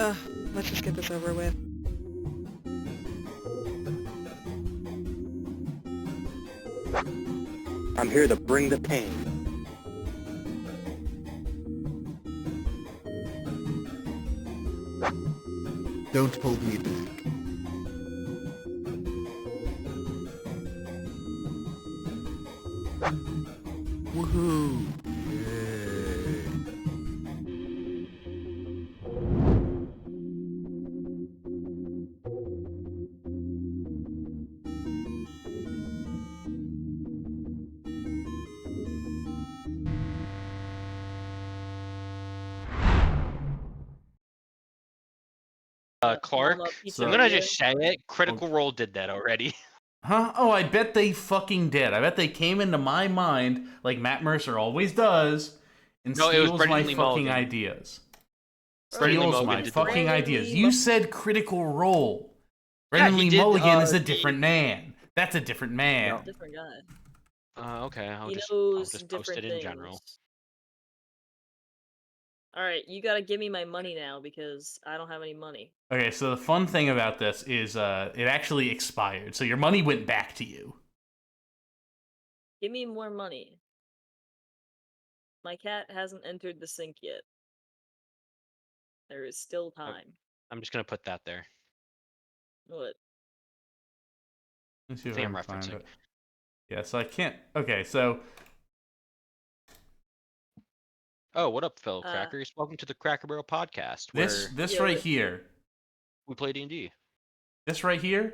Let's just get this over with. I'm here to bring the pain. Don't hold me back. Woohoo! Yay! Clark, Pizza I'm gonna Radio. just say it. Critical Role did that already. Huh? Oh, I bet they fucking did. I bet they came into my mind like Matt Mercer always does and No, it was steals Brendan my Lee fucking Mulligan. ideas. Brendan Lee Steals Mulligan my did the fucking Brendan ideas. Lee You said Critical Role. Brendan he Lee did, Mulligan is a the- different man. That's a different man. Different guy. Okay, I'll He just knows post different it in things. general. Alright, you gotta give me my money now because I don't have any money. Okay, so the fun thing about this is it actually expired. So your money went back to you. Give me more money. My cat hasn't entered the sink yet. There is still time. I'm just gonna put that there. What? Let's see I if think I'm can find referencing. it. Yeah, so I can't. Okay, so Oh, what up, fellow crackers? Welcome to the Cracker Barrel podcast, where this Yeah, right what- here. we play D&D. This right here.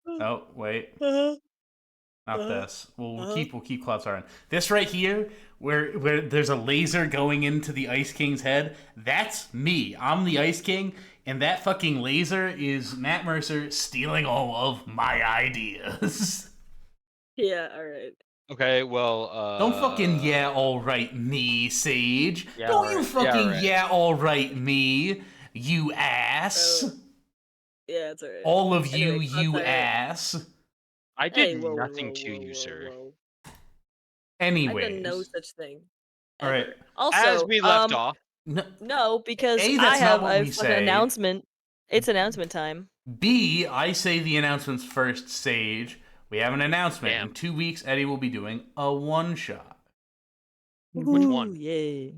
Oh wait, not this. We'll keep Cloud Siren. This right here, where there's a laser going into the Ice King's head. That's me. I'm the Ice King, and that fucking laser is Matt Mercer stealing all of my ideas. Yeah, alright. Okay, well, Don't fucking all right me, Sage. Yeah, Don't all you right. fucking Yeah, all right. all right me, you ass. Yeah, it's alright. All of you, Anyway, you Cloud Siren- ass. I Hey, did whoa, whoa, nothing whoa, to whoa, you, whoa, sir. whoa. Anyways. I've done no such thing. All right. ever. Also, As we left off, No, because A, I that's have not what a we fucking say. announcement. It's announcement time. B, I say the announcements first, Sage. We have an announcement. Damn. In 2 weeks, Eddie will be doing a one-shot. Which one? Yay.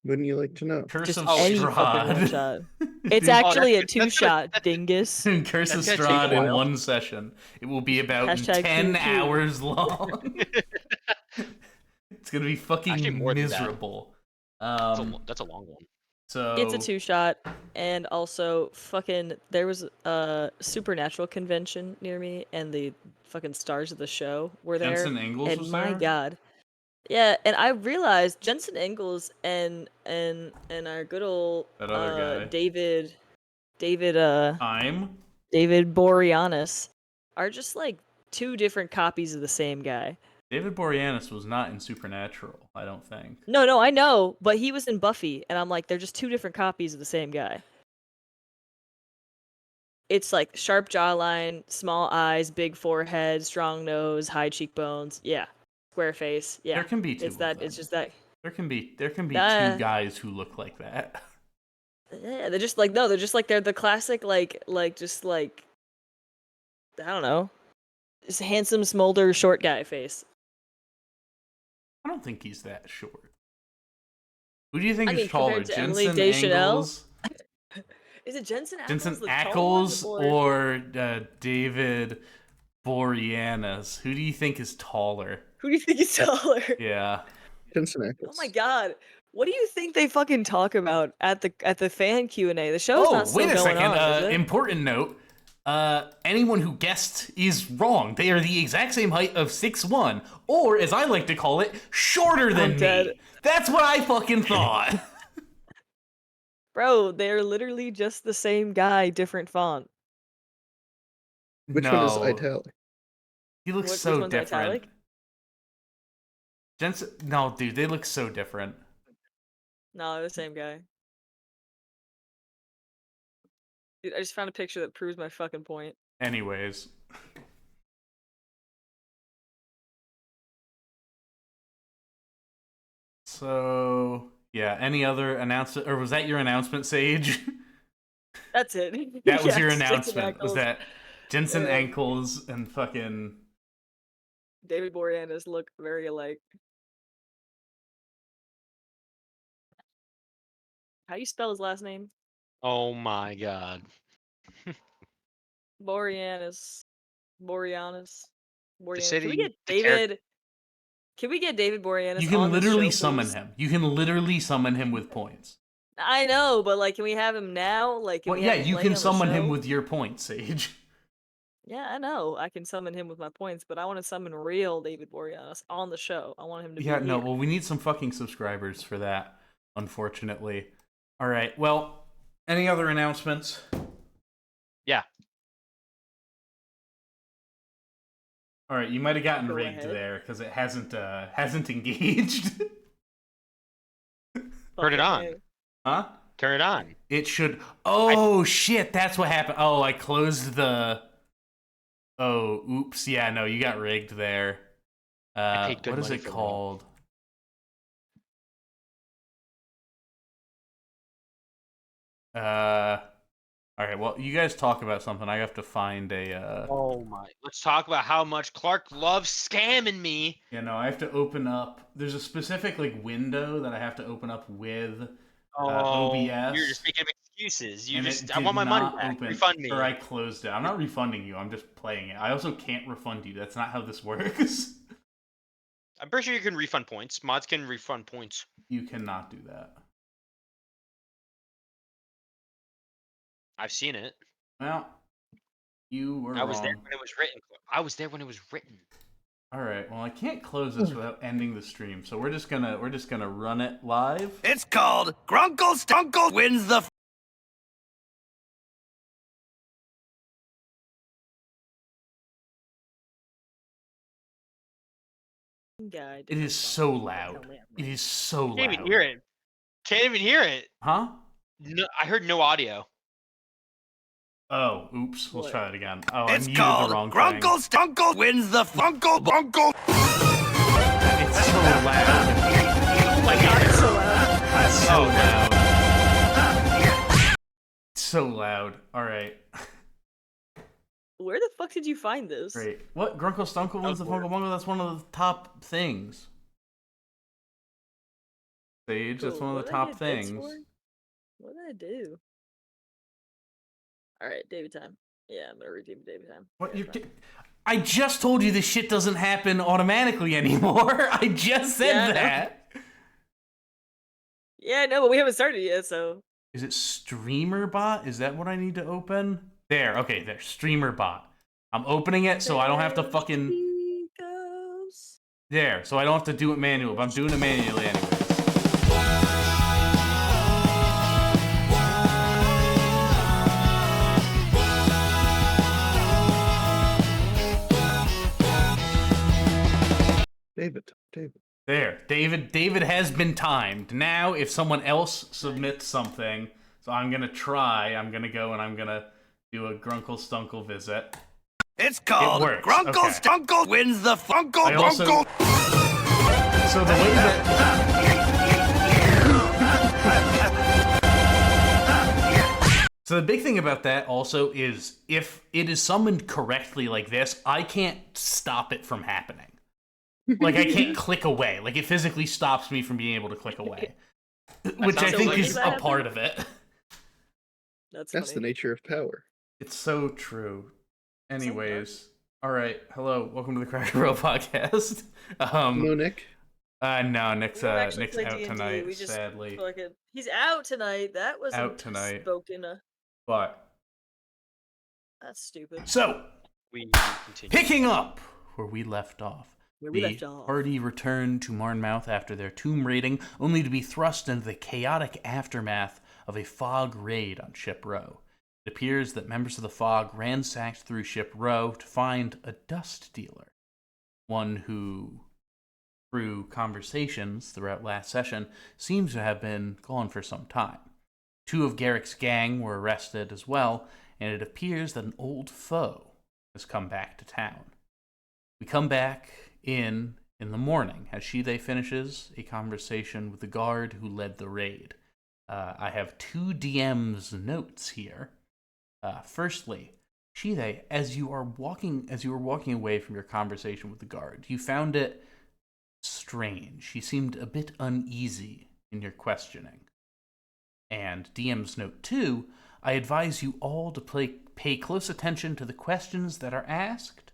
Wouldn't you like to know? Curse Just of any Strahd. fucking one shot. It's Dude, actually a that's gonna- two-shot, dingus. Curse of That's gonna take Strahd a in while. one session. It will be about Hashtag 10 QQ. hours long. It's gonna be fucking Actually, more than that. miserable. That's a long one. So It's a two-shot, and also fucking there was a supernatural convention near me, and the fucking stars of the show were there. Jensen Ackles and was my there? god, yeah, and I realized Jensen Ackles and our good old That other guy. David I'm David Boreanaz are just like two different copies of the same guy. David Boreanaz was not in Supernatural, I don't think. No, I know, but he was in Buffy, and I'm like, they're just two different copies of the same guy. It's like sharp jawline, small eyes, big forehead, strong nose, high cheekbones. Yeah, square face. Yeah, There can be two It's of that. them. It's just that. There can be Uh, two guys who look like that. Yeah, they're just like they're the classic just like I don't know, just handsome smolder short guy face. I don't think he's that short. Who do you think I is mean, taller, compared to Emily Jensen Deschanel? Ackles, Is it Jensen Ackles? Jensen the tall one, Ackles, or David Boreanaz? Who do you think is taller? who do you think is taller? Yeah, Jensen Oh Ackles. my god. What do you think they fucking talk about at the fan Q&A? The show's not Oh, still wait a going second. on, is it? Important note. Anyone who guessed is wrong. They are the exact same height of 6'1", or as I like to call it, shorter than I'm dead. me. That's what I fucking thought. Bro, they're literally just the same guy, different font. Which one is No. italic? He looks Which so one's different. italic? Jensen, no, dude, they look so different. No, they're the same guy. Dude, I just found a picture that proves my fucking point. Anyways. So, Yeah. Any other announcement, or was that your announcement, Sage? That's it. That was your Yes, Jensen announcement. Was Ackles. that Jensen Yeah. Ankles and fucking David Boreanaz look very alike. How do you spell his last name? Oh my god. Boreanaz. Boreanaz. The Boreanaz. city, the Can we get David you Boreanaz can on the literally show, summon please? him. You can literally summon him with points. I know, but like, can we have him now? Like, can Well, we yeah, have him you playing can on the summon him show? with your points, Sage. Yeah, I know. I can summon him with my points, but I want to summon real David Boreanaz on the show. I want him to Yeah, be no, here. well, we need some fucking subscribers for that, unfortunately. All right, well, any other announcements? Yeah. All right, you might have gotten Go rigged ahead. there because it hasn't engaged. Turn it Fucking on. A. Huh? Turn it on. It should. Oh shit! That's what happened. Oh, I closed the. Oh, oops. Yeah, no, you got rigged there. I paid good What is money it for that. called? All right. Well, you guys talk about something. I have to find a. Oh my. Let's talk about how much Clark loves scamming me. Yeah, no, I have to open up. There's a specific like window that I have to open up with OBS. You're just making excuses. You and just, it I did want my money not back. open, Refund me. or I closed it. I'm not refunding you. I'm just playing it. I also can't refund you. That's not how this works. I'm pretty sure you can refund points. Mods can refund points. You cannot do that. I've seen it. Well, you were I was there wrong. when it was written. I was there when it was written. All right. Well, I can't close this without ending the stream, so we're just gonna run it live. It's called Grunkle Stunkle wins the Guy It is so loud. It is so loud. Can't even hear it. Can't even hear it. Huh? No, I heard no audio. Oh, oops. We'll What? try it again. Oh, It's I muted called the wrong Grunkle thing. Stunkle wins the Funkle Bunkle. It's so loud. Oh my god, it's so loud. It's so loud. It's so loud. All right. Where the fuck did you find this? Great. What? Grunkle Stunkle wins the Funko Bungle? That's one of the top things. Sage, that's Cool. one of What the did I top get bits things. for? What did I do? Alright, David time. Yeah, I'm gonna redeem David time. What? Yeah, You? fine. I just told you this shit doesn't happen automatically anymore. I just said Yeah, I know. that. Yeah, no, but we haven't started yet, so. Is it Streamer Bot? Is that what I need to open? There. Okay, there. Streamer Bot. I'm opening it so I don't have to There fucking... she goes. There. So I don't have to do it manually, but I'm doing it manually anyways. David. There. David has been timed. Now, if someone else submits something, so I'm going to try, I'm going to go and I'm going to do a Grunkle Stunkle visit. It's called works, Grunkle okay. Stunkle wins the Funkle I also- Bunkle. So the way that... So the big thing about that also is if it is summoned correctly like this, I can't stop it from happening. Like, I can't click away. Like, it physically stops me from being able to click away. Which I sounds think like- is Does a that part happen? of it. That's That's the funny. nature of power. It's so true. Anyways, all right. Hello, welcome to the Cracker Barrel podcast. No, Nick. No, Nick's We don't actually Nick's play out D&D, tonight, we just sadly. fucking... He's out tonight. That wasn't Out tonight. spoken. But That's stupid. so We continue. picking up where we left off. Where we The left off. party returned to Marnmouth after their tomb raiding, only to be thrust into the chaotic aftermath of a fog raid on Ship Row. It appears that members of the fog ransacked through Ship Row to find a dust dealer, one who, through conversations throughout last session, seems to have been gone for some time. Two of Garrick's gang were arrested as well, and it appears that an old foe has come back to town. We come back in in the morning, as Shide finishes a conversation with the guard who led the raid. I have 2 DM's notes here. Firstly, Shide, as you were walking away from your conversation with the guard, you found it strange. You seemed a bit uneasy in your questioning. And DM's note 2, I advise you all to pay close attention to the questions that are asked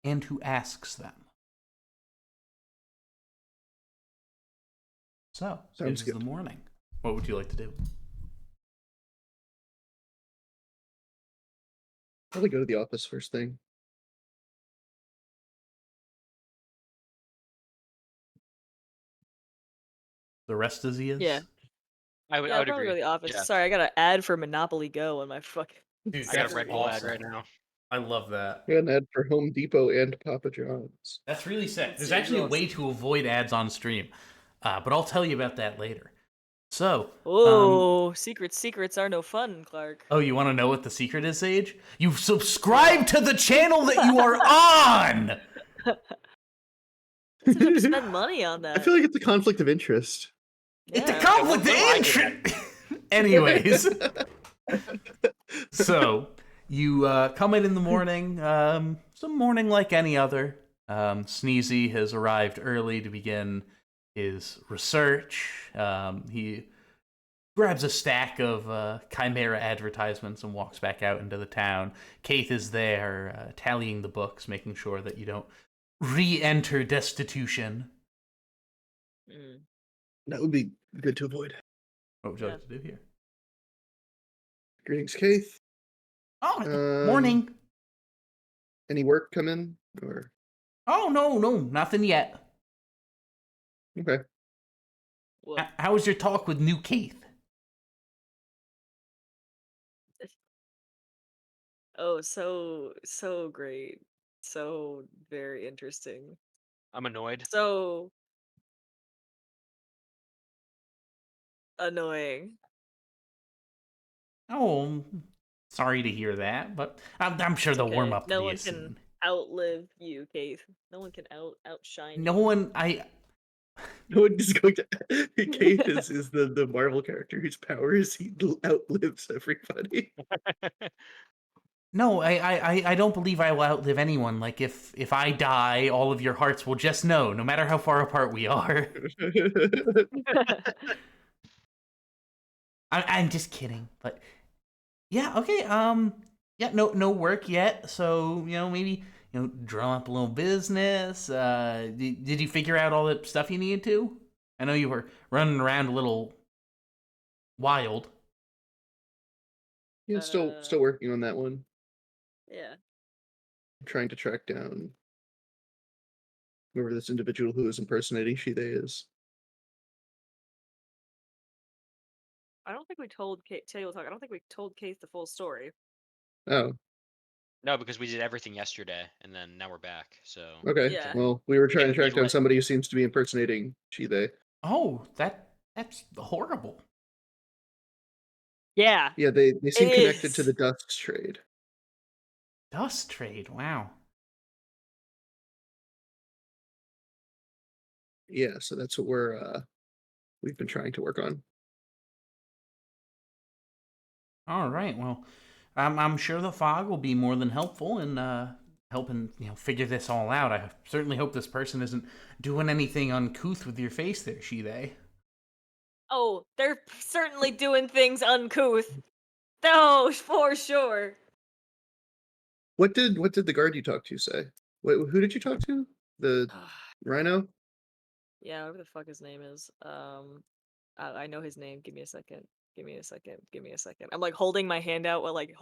and who asks them. So, it Sounds is good. the morning. What would you like to do? Probably go to the office first thing. The rest is he is? Yeah. I Yeah, I'll would probably go agree. to the office. Yeah. Sorry, I got an ad for Monopoly Go on my fucking. Dude, I got that's a Red Bull ad awesome. right now. I love that. I got an ad for Home Depot and Papa John's. That's really sick. There's Super actually a way awesome. to avoid ads on stream, but I'll tell you about that later. So, Oh, secrets are no fun, Clark. oh, you want to know what the secret is, Sage? You've subscribed to the channel that you are on! Let's have to spend money on that. I feel like it's a conflict of interest. It's a Yeah. conflict of what do I interest! Anyways, so, you come in the morning, some morning like any other. Sneezy has arrived early to begin his research. He grabs a stack of Chimera advertisements and walks back out into the town. Keith is there, tallying the books, making sure that you don't re-enter destitution. Mm. That would be good to avoid. What would you like to do here? Greetings, Keith. Oh, morning. Any work come in? Or Oh, no, nothing yet. okay. What? How was your talk with new Keith? Oh, so great. So very interesting. I'm annoyed. So annoying. Oh, sorry to hear that, but I'm sure they'll warm Okay. up to No you one soon. can outlive you, Keith. No one can outshine No you. one, No one is going to. Keith is the Marvel character whose powers he outlives everybody. No, I don't believe I will outlive anyone. Like, if I die, all of your hearts will just know, no matter how far apart we are. I'm just kidding, but yeah, okay. Yeah, no work yet. So maybe drum up a little business. Did you figure out all the stuff you needed to? I know you were running around a little wild. Yeah, still working on that one. Yeah. I'm trying to track down whoever this individual who is impersonating Shide is. I don't think we told Kate. Table talk. I don't think we told Kate the full story. Oh, No, because we did everything yesterday, and then now we're back. So okay. Yeah. Well, we were trying to And we track down let- somebody who seems to be impersonating Shide. Oh, that's horrible. Yeah. Yeah, they seem It connected to is. the dust trade. Dust trade. Wow. Yeah, so that's what we've been trying to work on. All right. Well, I'm sure the fog will be more than helpful in helping figure this all out. I certainly hope this person isn't doing anything uncouth with your face there, Shide. Oh, they're certainly doing things uncouth. No, for sure. What did the guard you talked to say? Who did you talk to? The rhino? Yeah, whatever the fuck his name is. I know his name. Give me a second. Give me a second. Give me a second. I'm like holding my hand out while like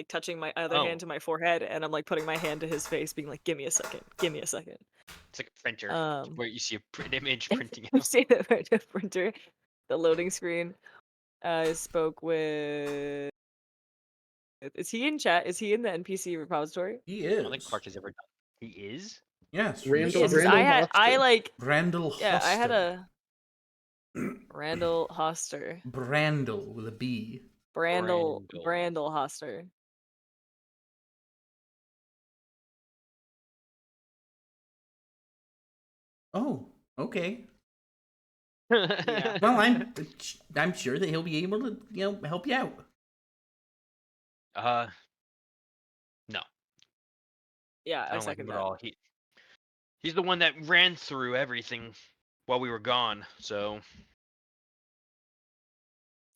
touching my other Oh. hand to my forehead, and I'm like putting my hand to his face, being like, "Give me a second. Give me a second." It's like a printer Um, where you see a print image printing I've out. seen the printer, the loading screen. I spoke with. Is he in chat? Is he in the NPC repository? He I don't think is. Clark has ever done. He is. Yes. Randall- Yes, 'cause Randall I Hoster. like. Brandel Yeah, I had Hoster. a Randall Hoster. Brandel with a B. Brandel Brandel. Hoster. Oh, okay. Yeah. Well, I'm sure that he'll be able to, help you out. No, Yeah, I I don't like second him at that. all. He's the one that ran through everything while we were gone. So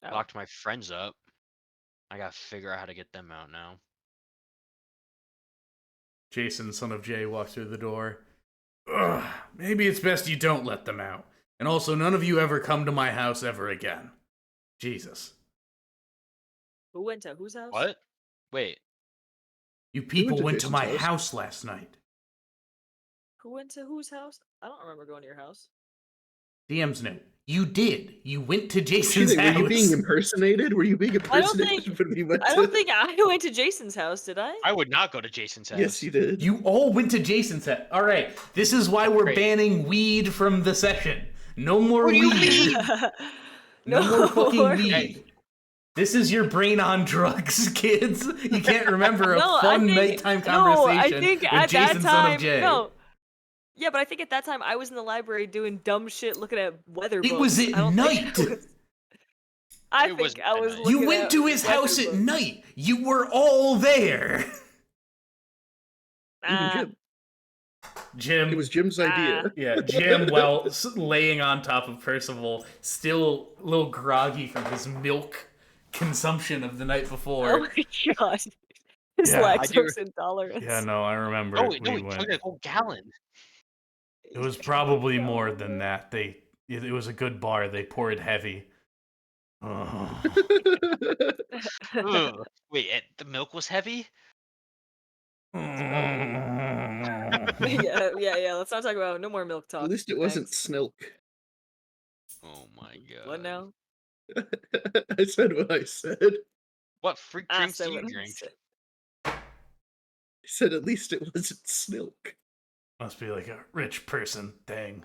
Oh. locked my friends up. I gotta figure out how to get them out now. Jason, son of Jay, walks through the door. Ugh, maybe it's best you don't let them out. And also, none of you ever come to my house ever again. Jesus. Who went to whose house? What? Wait. You people to went to Jason's my house? house last night. Who went to whose house? I don't remember going to your house. DM's note. You did. You went to What Jason's you think, house. Were you being impersonated? Were you being I don't think impersonated when we went I to? don't think I went to Jason's house, did I? I would not go to Jason's house. Yes, you did. You all went to Jason's house. All right. This is why we're Great. banning weed from the session. No more What do you weed. mean? No more fucking more- weed. This is your brain on drugs, kids. You can't remember a No, I fun think- nighttime No, I conversation think with at Jason, that son time, of Jay. no. Yeah, but I think at that time I was in the library doing dumb shit, looking at weather books. It was at I don't think night. I It think wasn't I at was night. looking You went at to his weather house at books. night. You were all there. Even Ah, Jim. Jim. It was Jim's idea. Yeah, Jim, while laying on top of Percival, still a little groggy from his milk consumption of the night before. oh my god. His Yeah, I do- lactose intolerance. Yeah, no, I remember. No, we he went. took a whole gallon. It was probably more than that. It was a good bar. They poured heavy. Oh. Ugh. Wait, the milk was heavy? yeah. Let's not talk about no more milk talk. At least it wasn't Thanks. Snilk. Oh my god. What now? I said what I said. What freak Ah, drinks so do you what I drink? said. I said at least it wasn't Snilk. Must be like a rich person thing.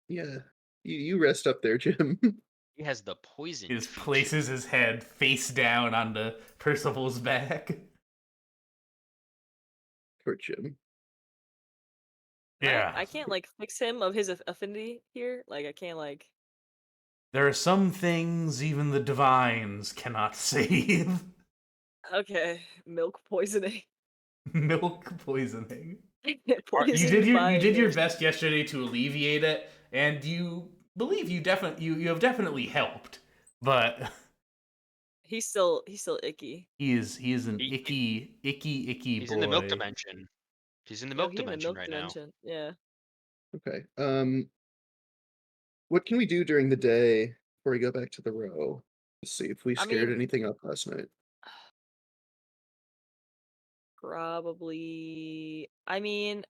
Yeah. You rest up there, Jim. He has the poison. He just places his head face down onto Percival's back. Poor Jim. Yeah. I can't like fix him of his affinity here. Like I can't like. There are some things even the divines cannot save. Okay, milk poisoning. Milk poisoning. Poisoned You did by your his- best yesterday to alleviate it, and you believe you have definitely helped. But He's still icky. he is an He- icky He's boy. in the milk dimension. He's in the milk He in the dimension milk right dimension. Yeah. Okay. What can we do during the day before we go back to the row? Let's see if we I scared mean- anything up last night. Probably. I mean,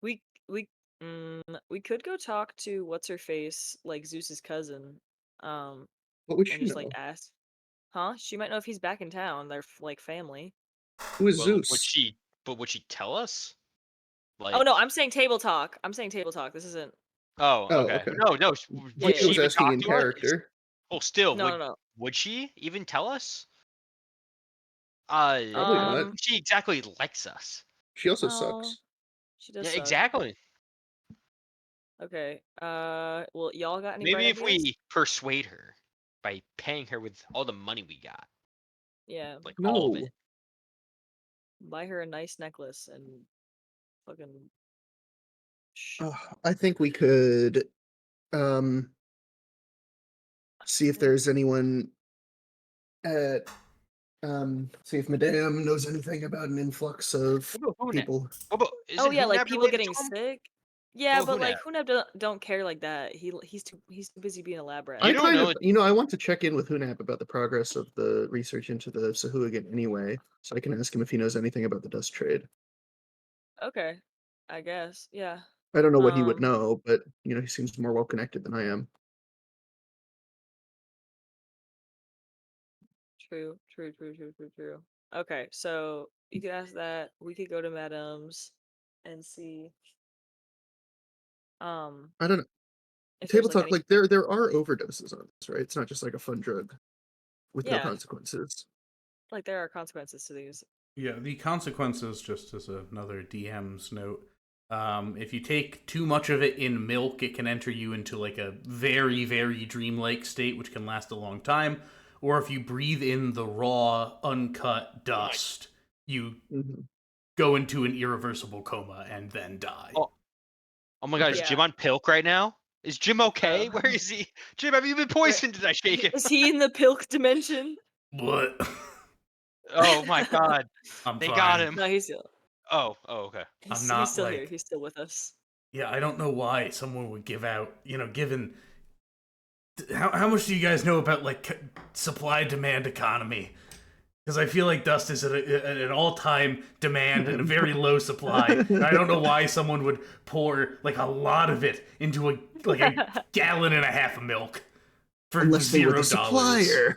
we we we could go talk to what's her face, like Zeus's cousin, What would and she just know? like ask. Huh? She might know if he's back in town. They're like family. Who is Well, Zeus? would she tell us? Like, Oh no, I'm saying table talk. This isn't. oh, Oh, okay. okay. No, Yeah, would yeah, I she was even asking talk in to us? character. Oh, still, No, no. would she even tell us? Probably not. She exactly likes us. She also Oh, sucks. she does Yeah, suck. exactly. Okay. Well, y'all got any Maybe bright if ideas? we persuade her by paying her with all the money we got, Yeah, like all of No. it. buy her a nice necklace and fucking. I think we could see if there's anyone at see if Madame knows anything about an influx of What about Hunab? people. Oh yeah, like Hunab people related getting to him? sick. Yeah, Well, but like Hunab. Hunab don't care like that. He's too busy being a lab rat. You I don't kind know of, I want to check in with Hunab about the progress of the research into the Sahuagin anyway, so I can ask him if he knows anything about the dust trade. Okay, I guess. Yeah. I don't know what he would Um, know, but he seems more well connected than I am. True. Okay, so you could ask that. We could go to Madame's and see. I don't know. If Table there's talk, any. like there are overdoses on this, right? It's not just like a fun drug with no Yeah. consequences. Like there are consequences to these. Yeah, the consequences, just as another DM's note, if you take too much of it in milk, it can enter you into like a very, very dreamlike state, which can last a long time. Or if you breathe in the raw, uncut Oh my. dust, you Mhm. go into an irreversible coma and then die. Oh, oh my God! Is Okay. Jim Yeah. on pilk right now? Is Jim okay? Where is he? Jim, have you been Where poisoned? Did I shake him? is he in the pilk dimension? What? Oh my God! I'm They got fine. him. No, Oh, okay. I'm he's not still here. like, He's still with us. yeah, I don't know why someone would give out, given how much do you guys know about like supply demand economy? Because I feel like dust is at an all-time demand and a very low supply. And I don't know why someone would pour like a lot of it into a gallon and a half of milk for Unless they were the $0. supplier.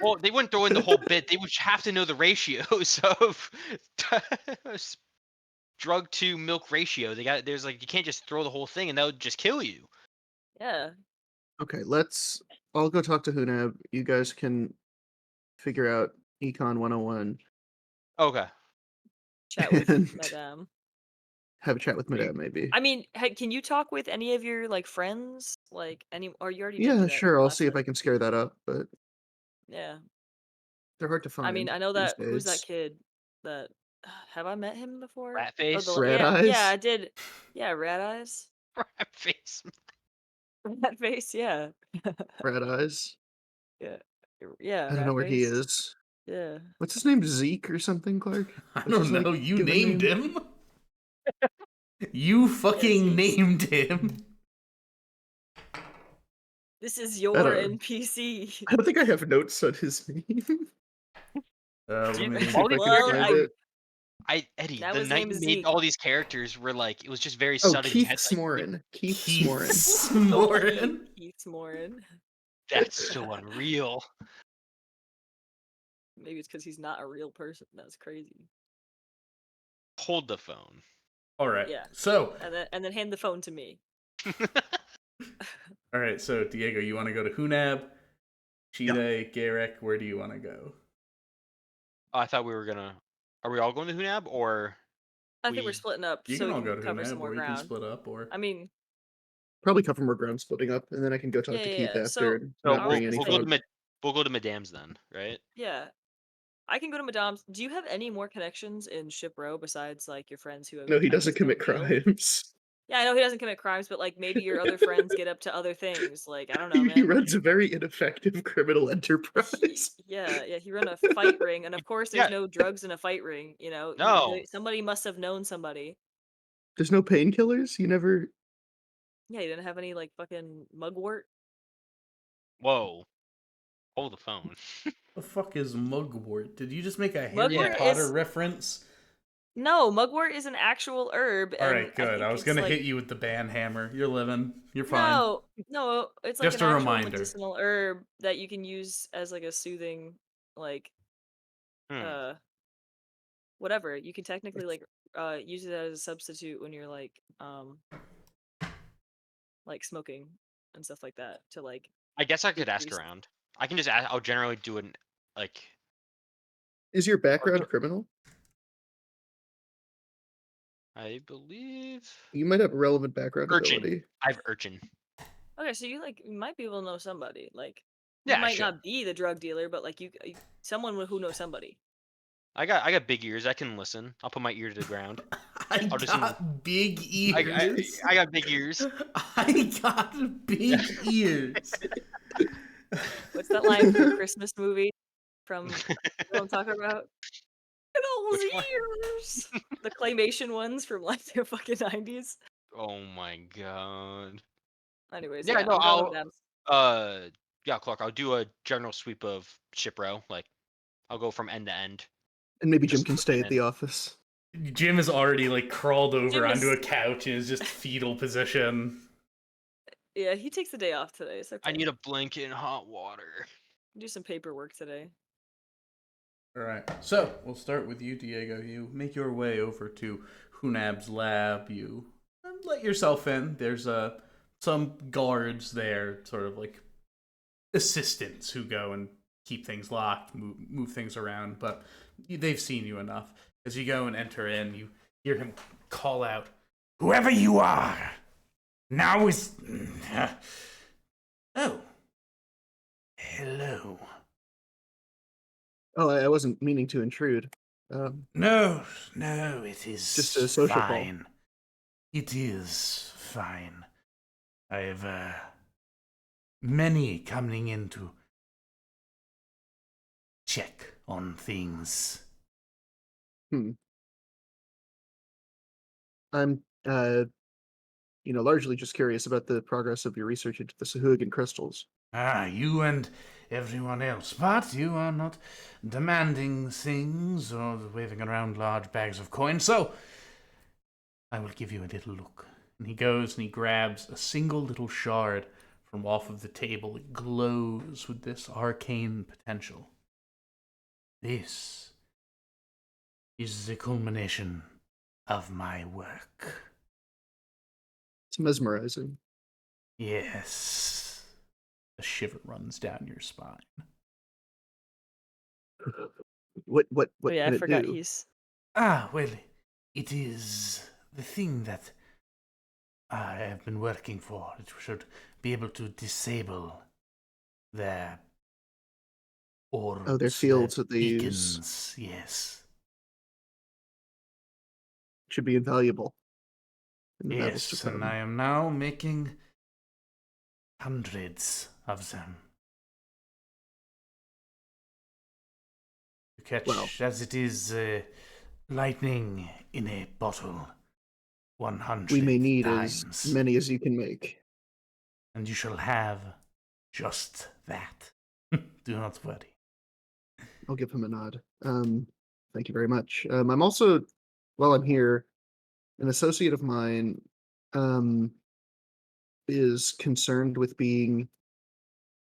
Well, they wouldn't throw in the whole bit. They would have to know the ratios of drug to milk ratio. There's like you can't just throw the whole thing and that would just kill you. Yeah. Okay, I'll go talk to Hunab. You guys can figure out Econ 101 Okay. Chat with and Madame. have a chat with Madame, maybe. I mean, can you talk with any of your like friends? Like any, or you already did do Yeah, that sure. I'll last see if time? I can scare that up, but Yeah. they're hard to I mean, find I know these that who's that days. kid that have I met him before? Rat Oh, face. Rat yeah, I eyes? did. Yeah, rat eyes, Rat face. rat face. Yeah, Rat eyes? yeah, yeah, I don't know rat where he face. is. Yeah. What's his name? Zeke or something, Clark? I What's his don't like know. You given named name? him. You Yeah, fucking Zeke's. named him. This is I your don't NPC. I don't think I have notes on his name. Let You- me. See if I can well, find it. Eddie, now the his night name you is made Zeke. all these characters were like it was just very Oh, sudden. You Keith had Smorin. Keith Keith Smorin. Smorin. Keith Morin. that's so unreal. Maybe it's because he's not a real person. That's crazy. Hold the phone. All right. Yeah, So, and then hand the phone to me. all right. So, Diego, you want to go to Hunab, Yeah. Chide, Garek? Where do you want to go? Oh, I thought we were gonna. Are we all going to Hunab or? I think we're splitting up You so can we all can go to cover some Hunab, more or you can ground. split up, or I mean, Probably cover more ground splitting up, and then I can go talk yeah, to yeah, Keith yeah. after So and So I not was bring gonna any we'll go to say, fog. we'll go to Madame's then, right? yeah, I can go to Madame's. Do you have any more connections in Ship Row besides like your friends who have No, he I guess doesn't commit don't deal? crimes. Yeah, I know he doesn't commit crimes, but like maybe your other friends get up to other things. Like I don't know, He man. runs a very ineffective criminal enterprise. Yeah, he run a fight ring, and of course there's Yeah. no drugs in a fight ring. No. Somebody must have known somebody. There's no painkillers? You never Yeah, you didn't have any like fucking mugwort. Whoa. Hold the phone. the fuck is mugwort? Did you just make a Harry Yeah. Mugwort Potter is reference? no mugwort is an actual herb, All and right, I good. I think was it's gonna like hit you with the ban hammer. You're living. You're fine. no, it's like Just an a actual reminder. medicinal herb that you can use as like a soothing, like Hmm. uh, whatever. You can technically like use it as a substitute when you're like smoking and stuff like that to like I guess I could ask decrease. around. I can just ask. I'll generally do an like. is your I'll do- background criminal? I believe You might have a relevant background urchin. ability. I have urchin. Okay, so you might be able to know somebody. Like you Yeah, might sure. not be the drug dealer, but like someone who knows somebody. I got big ears. I can listen. I'll put my ear to the ground. I I'll just. got big I, ears. I, I got big ears. I got big ears. What's that line from the Christmas movie? From you know what I'm talking about? Look at those Which one? ears. The claymation ones from like the fucking 90s. Oh my god. Anyways, Yeah, yeah, no, I'm going with I'll them. uh yeah, Clark, I'll do a general sweep of ship row. Like I'll go from end to end. And maybe Jim Just can stay looking at in. the office. Jim is already like crawled over Jim onto is a couch in his just fetal position. yeah, he takes the day off today. It's okay. I need a blanket and hot water. Do some paperwork today. All right, so we'll start with you, Diego. You make your way over to Hunab's lab. You let yourself in. There's some guards there, sort of like assistants who go and keep things locked, move things around, but they've seen you enough. As you go and enter in, you hear him call out, "Whoever you are, now is..." Oh. Hello. Oh, I wasn't meaning to intrude. No, it is Just a social call. fine. It is fine. I have many coming in to check on things. I'm, largely just curious about the progress of your research into the Sahuagin crystals. You and everyone else, but you are not demanding things or waving around large bags of coin, so I will give you a little look. And he goes and he grabs a single little shard from off of the table. It glows with this arcane potential. This is the culmination of my work. It's mesmerizing. Yes. A shiver runs down your spine. What Oh yeah, I can it forgot do? he's. Well, it is the thing that I have been working for. It should be able to disable their orbs, Oh, their fields that they use beacons. Yes. should be invaluable in the battles to Yes, and come. I am now making hundreds of them. To catch, Well, as it is lightning in a bottle, 100 we may need times. as many as you can make. And you shall have just that. Do not worry. I'll give him a nod. Thank you very much. I'm also, while I'm here, an associate of mine is concerned with being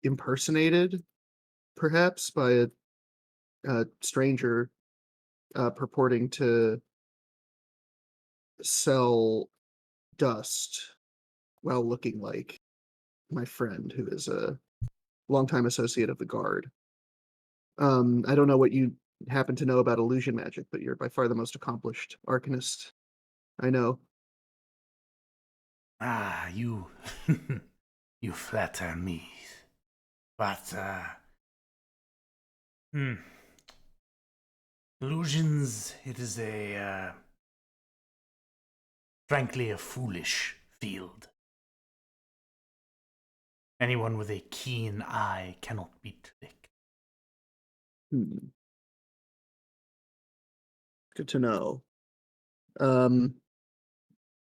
impersonated, perhaps, by a stranger purporting to sell dust while looking like my friend, who is a longtime associate of the guard. I don't know what you happen to know about illusion magic, but you're by far the most accomplished arcanist I know. You you flatter me. But illusions, it is frankly a foolish field. Anyone with a keen eye cannot be tricked. Good to know.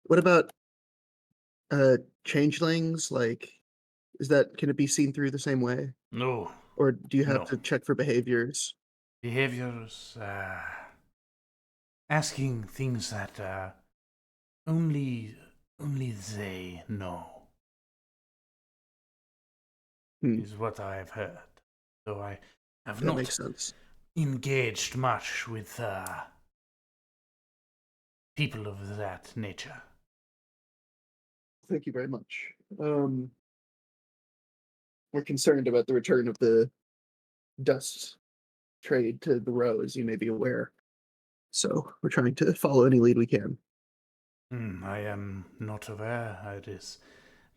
What about changelings? Like, can it be seen through the same way? No. Or do you have No. to check for behaviors? Behaviors, asking things that only they know. Is what I have heard. Though I have That not makes sense. engaged much with people of that nature. Thank you very much. We're concerned about the return of the dust trade to the row, as you may be aware. So we're trying to follow any lead we can. I am not aware. It has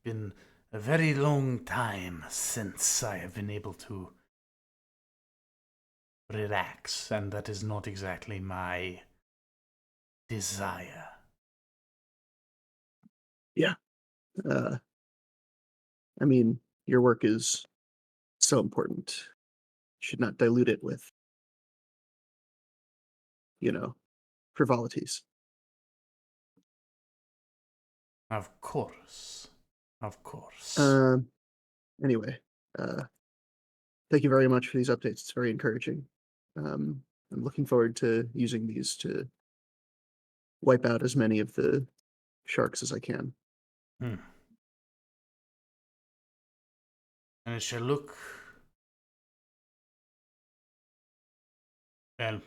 been a very long time since I have been able to relax, and that is not exactly my desire. Yeah. I mean, your work is so important. Should not dilute it with, frivolities. Of course. Of course. Anyway, thank you very much for these updates. It's very encouraging. I'm looking forward to using these to wipe out as many of the sharks as I can. And it shall look... Well,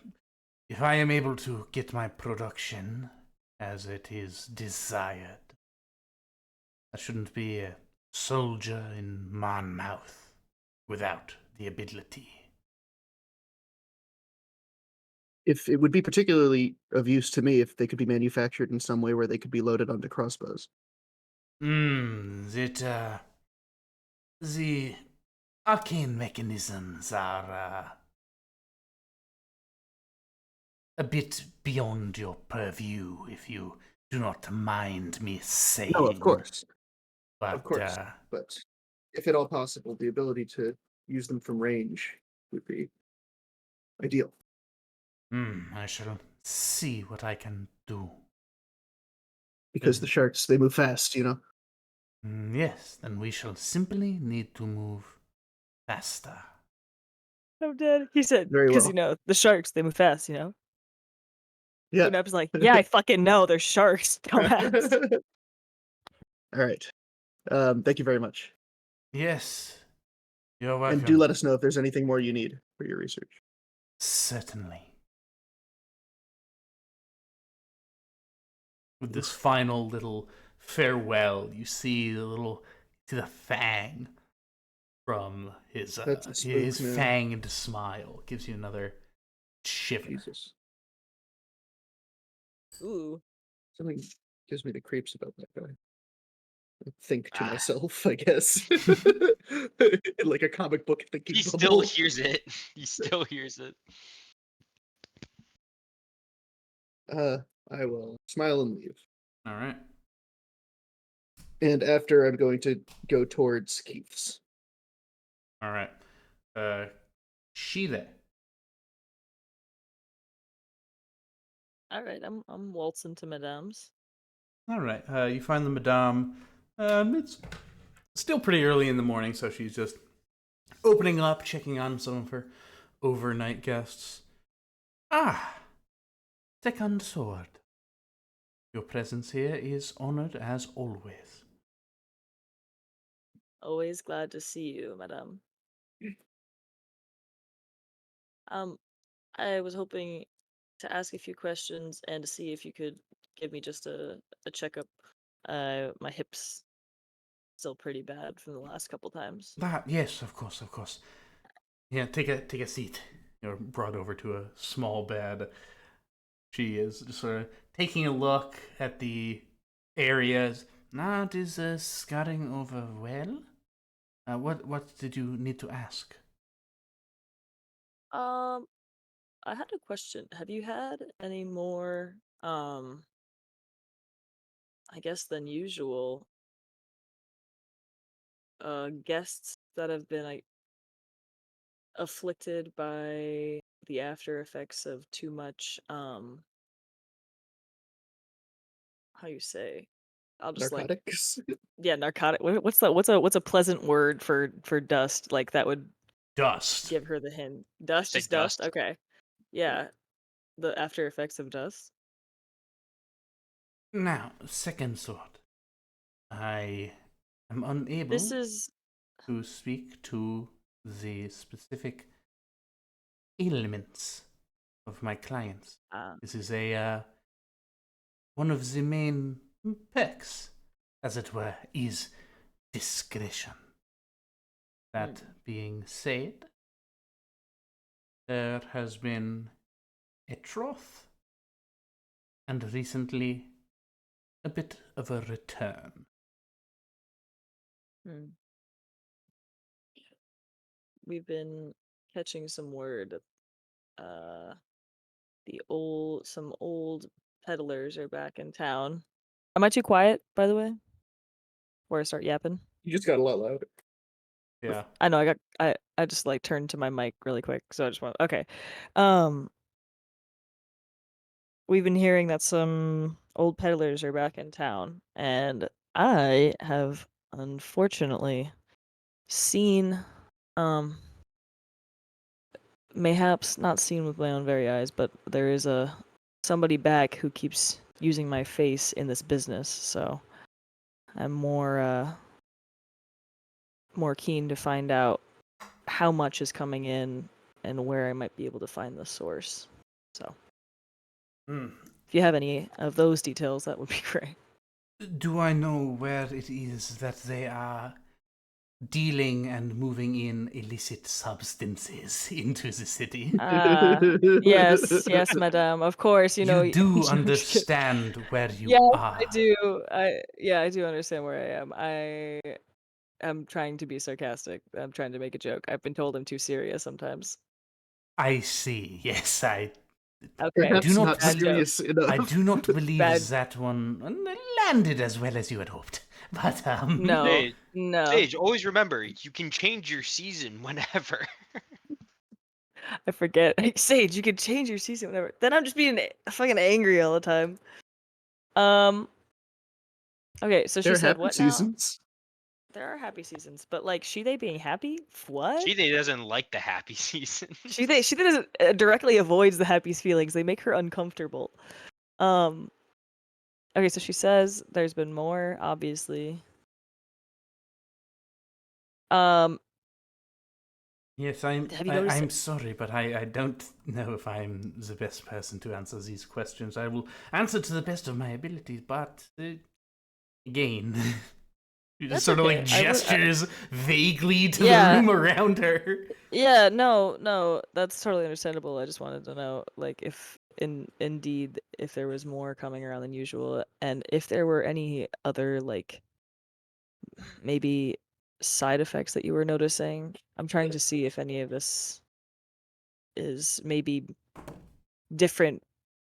if I am able to get my production as it is desired, I shouldn't be a soldier in Marnmouth without the ability. if it would be particularly of use to me if they could be manufactured in some way where they could be loaded onto crossbows. The arcane mechanisms are a bit beyond your purview, if you do not mind me saying. No, of course. But, Of course. But if at all possible, the ability to use them from range would be ideal. I shall see what I can do. Because the sharks, they move fast, you know? Yes, then we shall simply need to move faster. I'm dead. He said, Very because, well. the sharks, they move fast, Yeah. Unep's like, yeah, I fucking know. They're sharks, dumbass. All right. Thank you very much. Yes, you're And do welcome. let us know if there's anything more you need for your research. Certainly. With this final little farewell, you see the fang from his That's a spook, his man. fanged smile gives you another shiver. Jesus. Ooh. Something gives me the creeps about that guy. I think to myself, I guess. Like a comic book thinking He still bubble. hears it. He still hears it. I will smile and leave. All right. And after, I'm going to go towards Keith's. All right. Sheila. All right, I'm waltzing to Madame's. All right. You find the madame. It's still pretty early in the morning, so she's just opening up, checking on some of her overnight guests. Ah, second sword. Your presence here is honored as always. Always glad to see you, Madame. I was hoping to ask a few questions and to see if you could give me just a checkup. My hips still pretty bad from the last couple times. That yes, of course, of course. Yeah, take a seat. You're brought over to a small bed. She is just sort of taking a look at the areas. Now, is scarring over well? What did you need to ask? I had a question. Have you had any more, I guess than usual, guests that have been like afflicted by the after effects of too much, how you say? I'll just like, Narcotics? yeah, narcotic. What's a pleasant word for dust? Like that would Dust. give her the hint. Dust, Say just dust. dust. Okay, yeah, the after effects of dust. Now, second sword. I am This unable is to speak to the specific ailments of my clients. This is a one of the main perks, as it were, is discretion. That being said, there has been a trough, and recently a bit of a return. We've been catching some word. Some old peddlers are back in town. Am I too quiet, by the way? Before I start yapping? You just got a lot louder. Yeah. I know I just like turned to my mic really quick, so I just want okay. Um we've been hearing that some old peddlers are back in town, and I have unfortunately seen um mayhaps not seen with my own very eyes, but there is somebody back who keeps using my face in this business, so I'm more keen to find out how much is coming in and where I might be able to find the source. So, if you have any of those details, that would be great. Do I know where it is that they are dealing and moving in illicit substances into the city. Yes, madame. Of course, you know. You do I'm just kidding. understand where you Yes, are. I do. I do understand where I am. I am trying to be sarcastic. I'm trying to make a joke. I've been told I'm too serious sometimes. I see. Yes, I Okay, Perhaps not not bad joke. serious enough. I do not believe Bad. that one landed as well as you had hoped. But No, Sage, no. Sage, always remember you can change your season whenever. I forget. Sage, you can change your season whenever. Then I'm just being fucking angry all the time. Okay, so she They're said happy what now? seasons. There are happy seasons, but like they being happy? What? Shide doesn't like the happy season. She doesn't directly avoids the happy feelings. They make her uncomfortable. Okay, so she says there's been more, obviously. yes, Have you noticed? I'm sorry, but I don't know if I'm the best person to answer these questions. I will answer to the best of my abilities, but again, she just That's sort of okay. like gestures vaguely to Yeah. the room around her. Yeah, no, that's totally understandable. I just wanted to know, like, if indeed if there was more coming around than usual, and if there were any other like maybe side effects that you were noticing. I'm trying to see if any of this is maybe different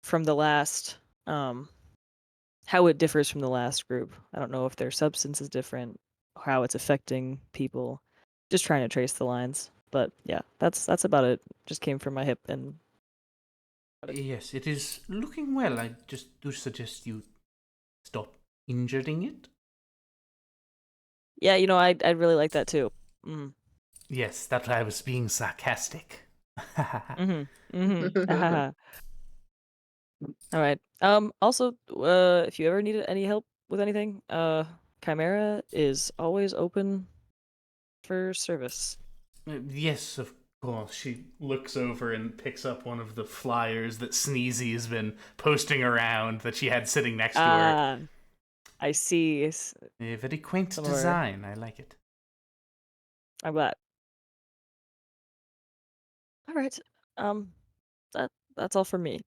from the last, how it differs from the last group. I don't know if their substance is different, how it's affecting people. Just trying to trace the lines. But yeah, that's about it. Just came from my hip and Yes, it is looking well. I just do suggest you stop injuring it. yeah, I'd really like that too. Mm. Yes, that I was being sarcastic. All right. Also, if you ever needed any help with anything, Chimera is always open for service. Yes, of course. She looks over and picks up one of the flyers that Sneezy has been posting around that she had sitting next to her. Ah, I see. A very quaint Some of her- design. I like it. I'm glad. All right. Um, that's all for me.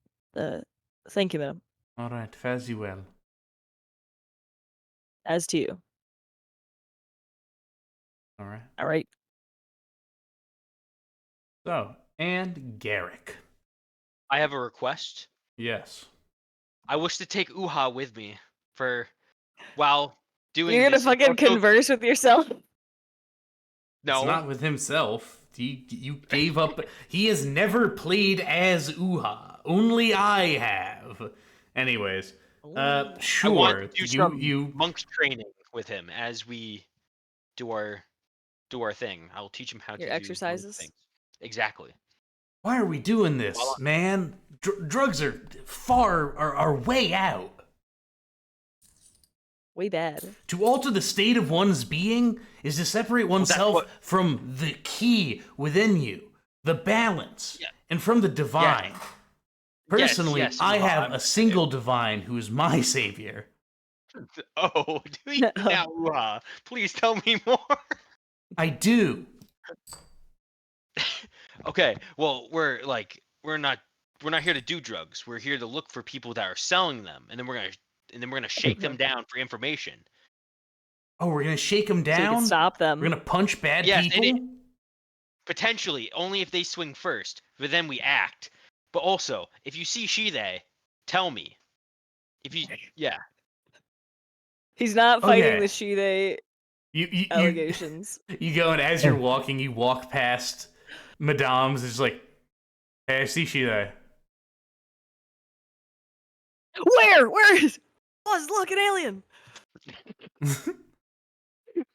Thank you, madam. All right, fare thee well. As to you. All right. All right. So, and Garrick. I have a request. Yes. I wish to take Uha with me while doing You're gonna this. fucking converse with yourself. It's No, not with himself. You gave up. He has never played as Uha. Only I have. Anyways, Ooh. I want sure. to do some monk's training with him as we do our thing. I'll teach him how Your to do exercises? things. Exactly. Why are we doing this, man? Drugs are way out. Way bad. To alter the state of one's being is to separate oneself from the key within you, the balance, and from the divine. Personally, yes, I Uha, have a single divine who is my savior. Oh, do you now, Uha? Please tell me more. I do. Okay, well, we're not here to do drugs. We're here to look for people that are selling them, and then we're gonna shake them down for information. Oh, we're gonna shake them So you down? can stop them. We're gonna punch bad Yes, people? Potentially, only if they swing first, but then we act. But also, if you see Shide, tell me. Yeah. He's not fighting Okay. the Shide allegations. You go, and as you're walking, you walk past Madame's. It's like, hey, I see Shide. Where is? Oh, look, an alien.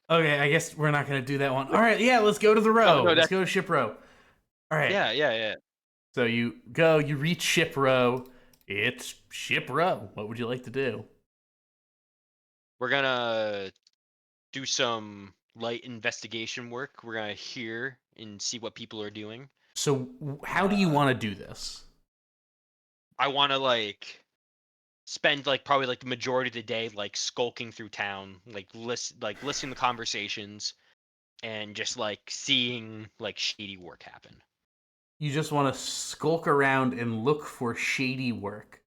Okay, I guess we're not gonna do that one. All right, yeah, let's go to the row. No, let's go to ship row. All right. Yeah. So you go, you reach ship row. It's ship row. What would you like to do? We're gonna do some light investigation work. We're gonna hear and see what people are doing. So how do you want to do this? I want to spend probably the majority of the day skulking through town, listening to conversations, and just like seeing like shady work happen. You just want to skulk around and look for shady work.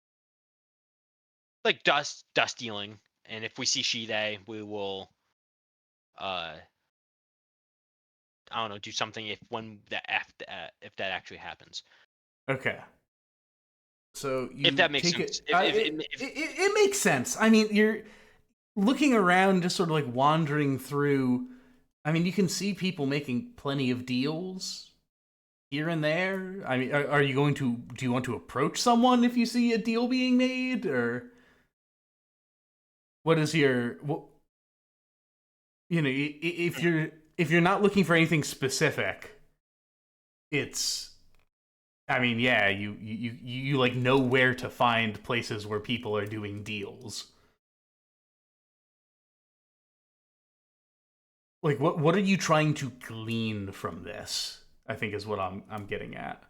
Like dust dealing, and if we see she/they, we will I don't know, do something if that actually happens. Okay. So If you that makes take sense. it. If It makes sense. I mean, you're looking around, just sort of like wandering through. I mean, you can see people making plenty of deals here and there. I mean, are you going to? Do you want to approach someone if you see a deal being made, or what is your? What, you know, if you're not looking for anything specific, it's. I mean, yeah, you like know where to find places where people are doing deals. Like, what are you trying to glean from this? I think is what I'm getting at.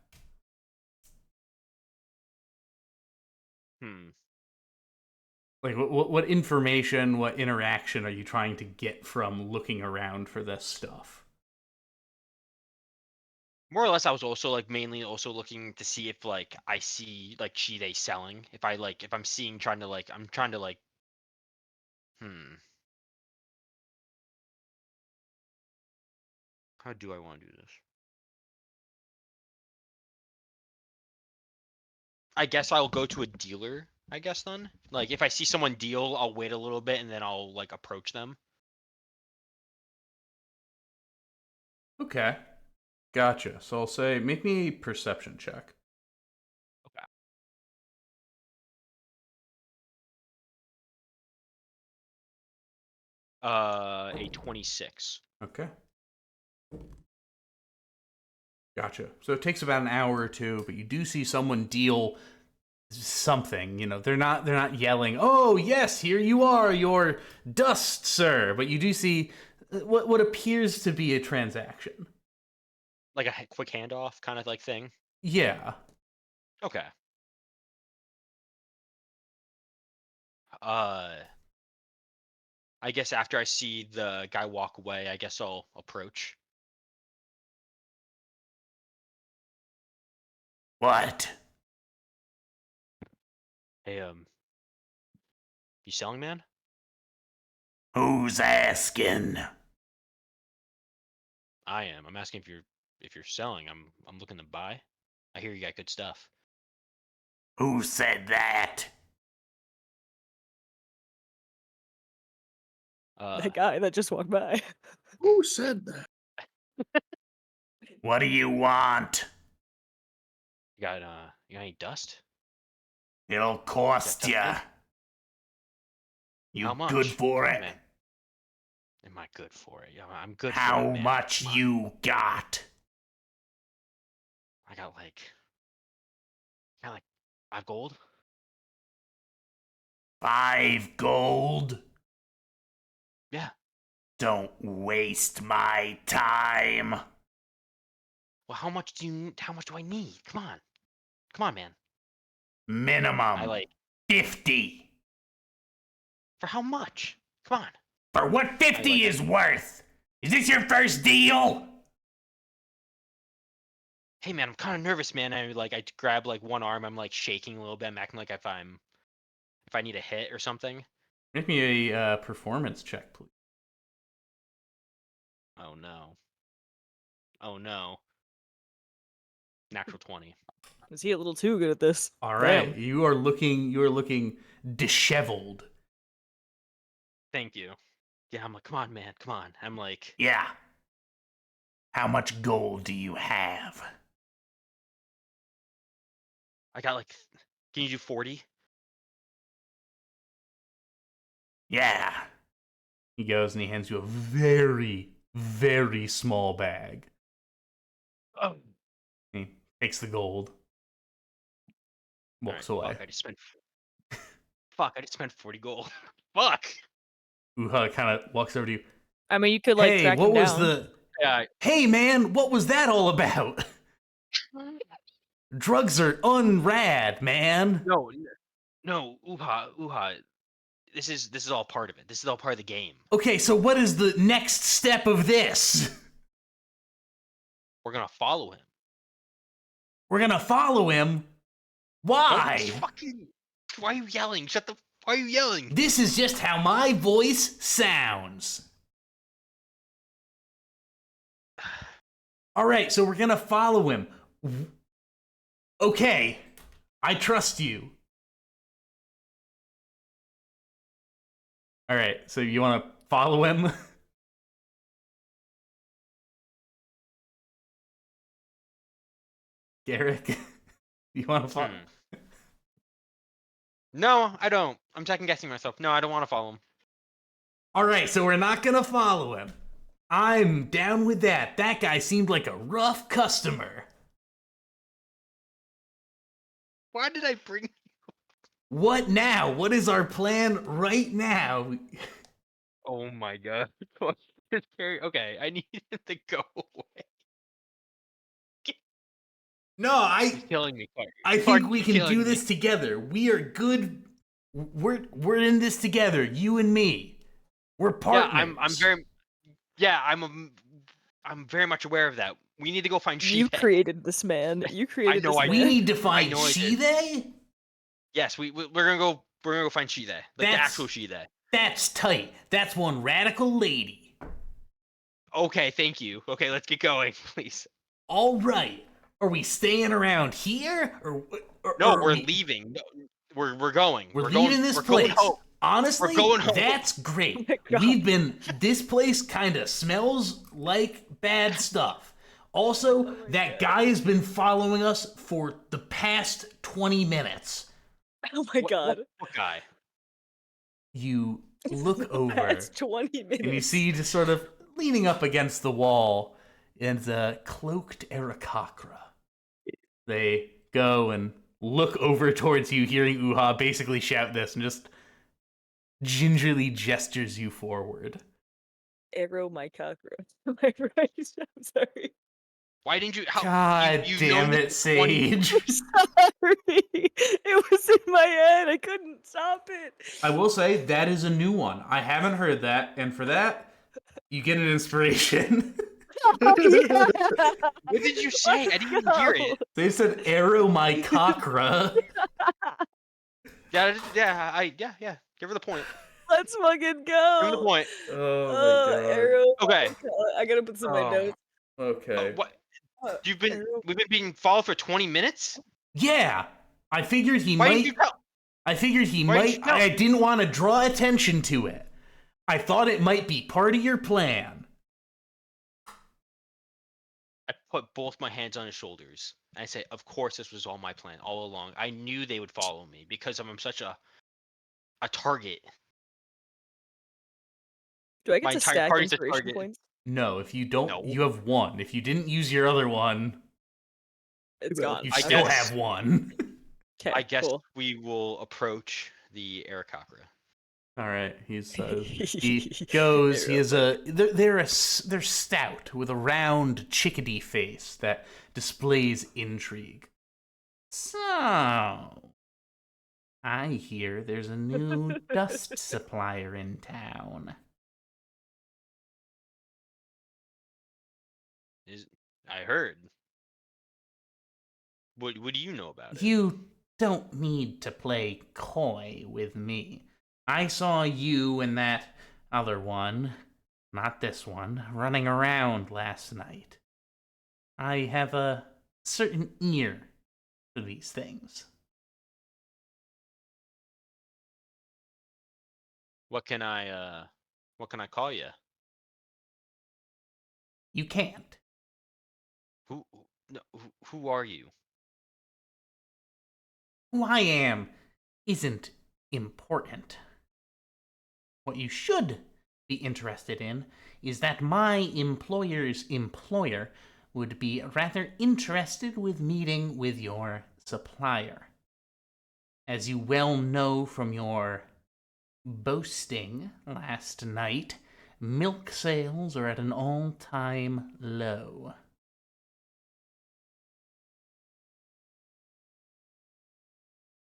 Like, what information, what interaction are you trying to get from looking around for this stuff? more or less, I was also like mainly also looking to see if like I see like she/they selling. If I'm seeing I'm trying to like hmm. How do I want to do this? I guess I'll go to a dealer, I guess then. Like if I see someone deal, I'll wait a little bit and then I'll like approach them. Okay, gotcha. So I'll say, make me a perception check. Okay. A 26. Okay. Gotcha. So it takes about an hour or two, but you do see someone deal something. You know, they're not yelling, "Oh yes, here you are, your dust, sir." But you do see what appears to be a transaction. Like a quick handoff kind of like thing. Yeah. Okay. Uh I guess after I see the guy walk away, I guess I'll approach. What? Hey, you selling, man? Who's asking? I am. I'm asking if you're selling. I'm looking to buy. I hear you got good stuff. Who said that? That guy that just walked by. Who said that? What do you want? You got any dust? It'll Got cost dust ya. good? You How good much? for Come on, it? man. Am I good for it? Yeah, I'm good for How it, man. much Come on. you got? I got like 5 gold. 5 gold? Yeah. Don't waste my time. Well, how much do I need? Come on, man. I Minimum like 50. for how much? Come on. For what 50 is worth? Is this your first deal? Hey, man, I'm kind of nervous, man. I grab like one arm. I'm like shaking a little bit. I'm acting like if I need a hit or something. Make me a performance check, please. Oh no. Oh no. Natural 20. Is he a little too good at this? All Damn. right, you are looking disheveled. Thank you. Yeah, I'm like, come on, man. Come on. I'm like, Yeah. How much gold do you have? I got like, can you do 40? Yeah. He goes and he hands you a very, very small bag. Oh. He takes the gold, walks All right, away. fuck, I just spent 40 gold. Fuck. Uha kind of walks over to you. I mean, you could like Hey, track what him was down. the? Yeah. Hey, man, what was that all about? Drugs are unrad, man. No, Uha. this is all part of it. This is all part of the game. Okay, so what is the next step of this? We're gonna follow him. We're gonna follow him? Don't Why? fucking. Why are you yelling? Why are you yelling? This is just how my voice sounds. All right, so we're gonna follow him. Okay, I trust you. All right, so you want to follow him? Garrick, you want to follow? No, I don't. I'm second guessing myself. No, I don't want to follow him. All right, so we're not gonna follow him. I'm down with that. That guy seemed like a rough customer. Why did I bring? What now? What is our plan right now? Oh my god. Okay, I need him to go away. No, He's killing me, Clark. I Clark, think we you're can killing do me. this together. We are good. We're in this together. You and me. We're partners. I'm very much aware of that. We need to go find You Shide. created this man. You created know this I man. We need to I find know I did. Shide. Yes, we're gonna go. We're gonna go find Shide, like the That's- actual Shide. That's tight. That's one radical lady. Okay, thank you. Okay, let's get going, please. All right. Are we staying around here, No, or we're leaving. No, we're going. We're going, leaving this we're place. Going home. Honestly, We're going home. that's great. This place kind of smells like bad stuff. Also, that guy has been following us for the past 20 minutes. Oh my god. What guy? You look over That's 20 minutes. and you see just sort of leaning up against the wall is a cloaked Arakakra. They go and look over towards you, hearing Uha basically shout this, and just gingerly gestures you forward. Arrow my cockroach. Am I right? I'm sorry. Why didn't you? God you damn know it, Sage. I'm sorry. It was in my head. I couldn't stop it. I will say, that is a new one. I haven't heard that, and for that, you get an inspiration. Oh, yeah. What did you say? I didn't even hear it. They said, arrow my cockra. Yeah. Give her the point. Let's fucking Give her the go. point. Oh Arrow. Okay. I gotta put some in my notes. Okay. What? We've Arrow. been being followed for 20 minutes. Yeah, I figured he Why might. didn't you tell? I figured he Why might. didn't you tell? I didn't want to draw attention to it. I thought it might be part of your plan. I put both my hands on his shoulders. And I say, of course, this was all my plan all along. I knew they would follow me because I'm such a target. Do I get My to entire stack party's a inspiration target. points? No, if you don't, No. you have one. If you didn't use your other one, It's Well, gone. you I still guess- have one. Okay, I guess cool. we will approach the Arakakra. All right, he goes. He is they're stout with a round chickadee face that displays intrigue. So, I hear there's a new dust supplier in town. I heard. What do you know about it? You don't need to play coy with me. I saw you and that other one, not this one, running around last night. I have a certain ear for these things. What can I call you? You can't. Who are you? Who I am isn't important. What you should be interested in is that my employer's employer would be rather interested with meeting with your supplier. As you well know from your boasting last night, milk sales are at an all-time low.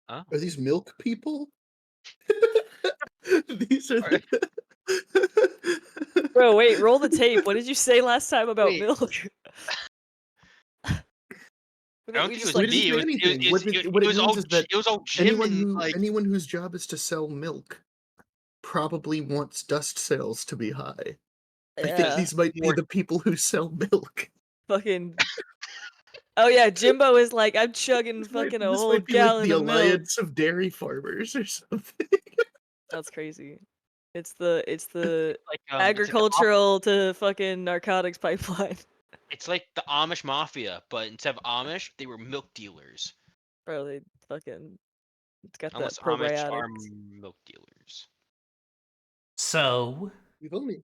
Are these milk people? These are Alright. the Bro, wait, roll the tape. What did you say last time about Wait. milk? I don't We think it just was We like didn't me. say anything. What It it was means all is that Jim and like anyone whose job is to sell milk probably wants dust sales to be high. I think yeah, these might be more. the people who sell milk. fucking. Oh yeah, Jimbo is like, I'm chugging fucking a This whole might be like gallon the of milk. Alliance of Dairy Farmers or something. That's crazy. It's the It's like agricultural to fucking narcotics pipeline. it's like the Amish mafia, but instead of Amish, they were milk dealers. Bro, they fucking it's got Unless that Amish probiotics. are milk dealers. So, We've only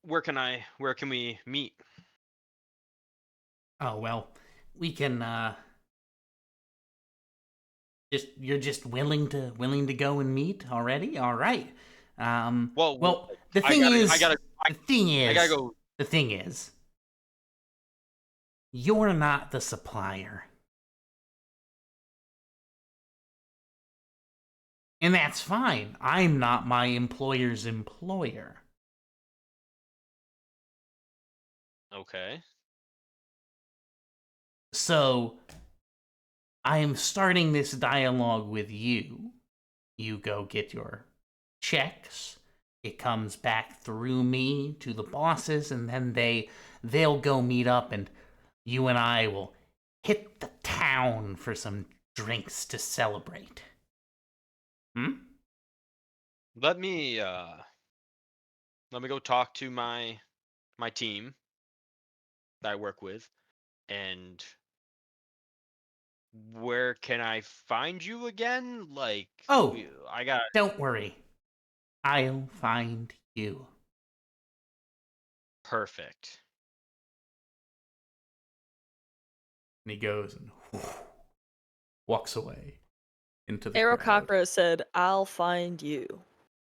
Where can we meet? oh well, we can you're just willing to go and meet already? All right. Well, The I thing gotta is, the thing I gotta is, go. the thing is, you're not the supplier. And that's fine. I'm not my employer's employer. Okay. So, I am starting this dialogue with you. You go get your checks. It comes back through me to the bosses, and then they'll go meet up, and you and I will hit the town for some drinks to celebrate. Hmm? Let me go talk to my team that I work with, and where can I find you again? Like, Oh, I got don't worry. I'll find you. perfect. And he goes and walks away into the Arrow crowd. Cockra said, I'll find you.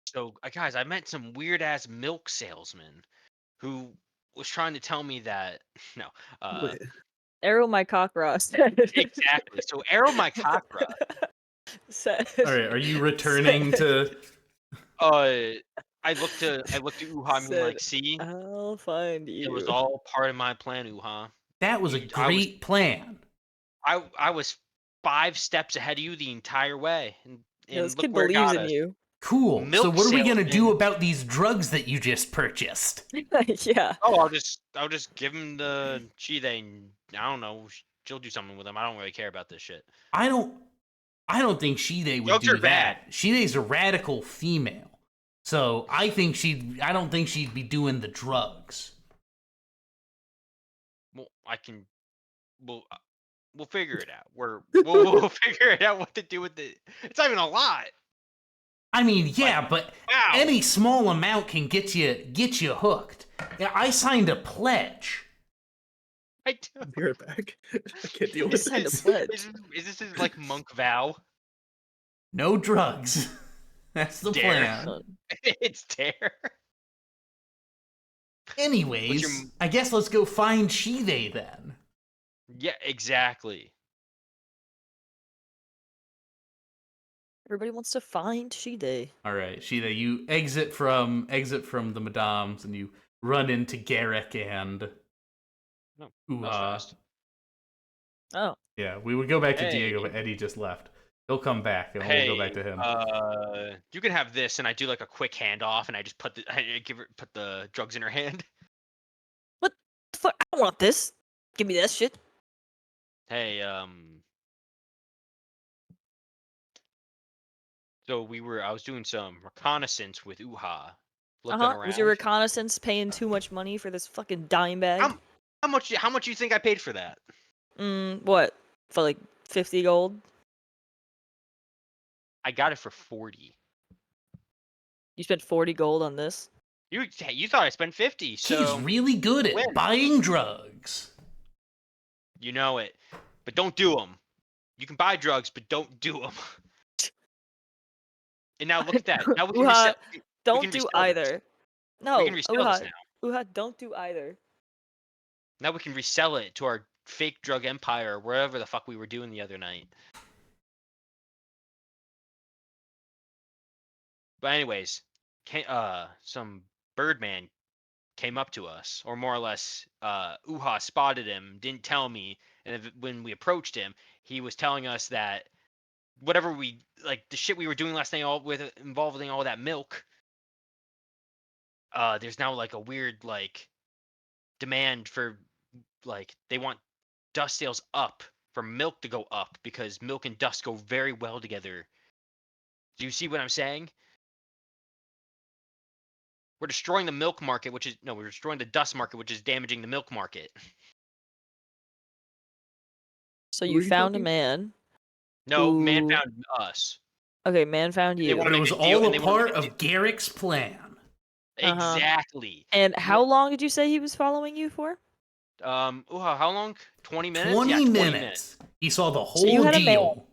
So, guys, I met some weird ass milk salesman who was trying to tell me that no, wait, Arrow my cockra said. exactly. So, Arrow my cockra. said. All right, are you returning said, to? I looked to Uha. I mean, said, like, see, I'll find it was you. all part of my plan, Uha. That was a great plan. I was 5 steps ahead of you the entire way, Yeah, this and look kid where it believes got in us. you. Cool. So Milk what are we gonna do salesman. about these drugs that you just purchased? yeah. Oh, I'll just give him the Chide, and I don't know. She'll do something with him. I don't really care about this shit. I don't think Shide would Drugs are do bad. that. Shide's a radical female. So I don't think she'd be doing the drugs. Well, we'll figure it out. We'll figure it out what to do with it. It's not even a lot. I mean, yeah, Like, but wow. any small amount can get you hooked. Yeah, I signed a pledge. I do. I'll be right back. I can't deal You with just signed a this. pledge. Is this his like monk vow? No drugs. That's the Dare. plan. It's dare. Anyways, I guess let's go find Shide then. Yeah, exactly. Everybody wants to find Shide. All right, Shide, you exit from the Madames and you run into Garrick and No, that was fast. Oh. Yeah, we would go back to Hey. Diego, but Eddie just left. He'll come back and we'll go back to him. You can have this, and I do like a quick handoff, and I just put the drugs in her hand. What the fuck? I don't want this. Give me that shit. Hey, so I was doing some reconnaissance with Uha, looking around. Was your reconnaissance paying too much money for this fucking dime bag? How much you think I paid for that? What? For like 50 gold? I got it for 40. You spent 40 gold on this? You thought I spent 50, so He's really good at buying drugs. You know it, but don't do them. You can buy drugs, but don't do them. And now look at that. Now we can Uha, resell. don't do either. No, We can resell this Uha, now. Uha, don't do either. Now we can resell it to our fake drug empire, or wherever the fuck we were doing the other night. But anyways, some Birdman came up to us, or more or less, Uha spotted him, didn't tell me, and when we approached him, he was telling us that whatever we like the shit we were doing last night, all with involving all that milk. There's now like a weird like demand for like they want dust sales up for milk to go up because milk and dust go very well together. Do you see what I'm saying? We're destroying the milk market, which is no, we're destroying the dust market, which is damaging the milk market. So Who you are you found a talking? man No, man who. found us. Okay, man found They you. But it wanted was to deal, all and a they wanted part to of Garrick's plan. Uh-huh. exactly. And You know, how long did you say he was following you for? how long? 20 minutes? Yeah, 20 20 minutes. minutes. He saw the So you whole had a man. deal.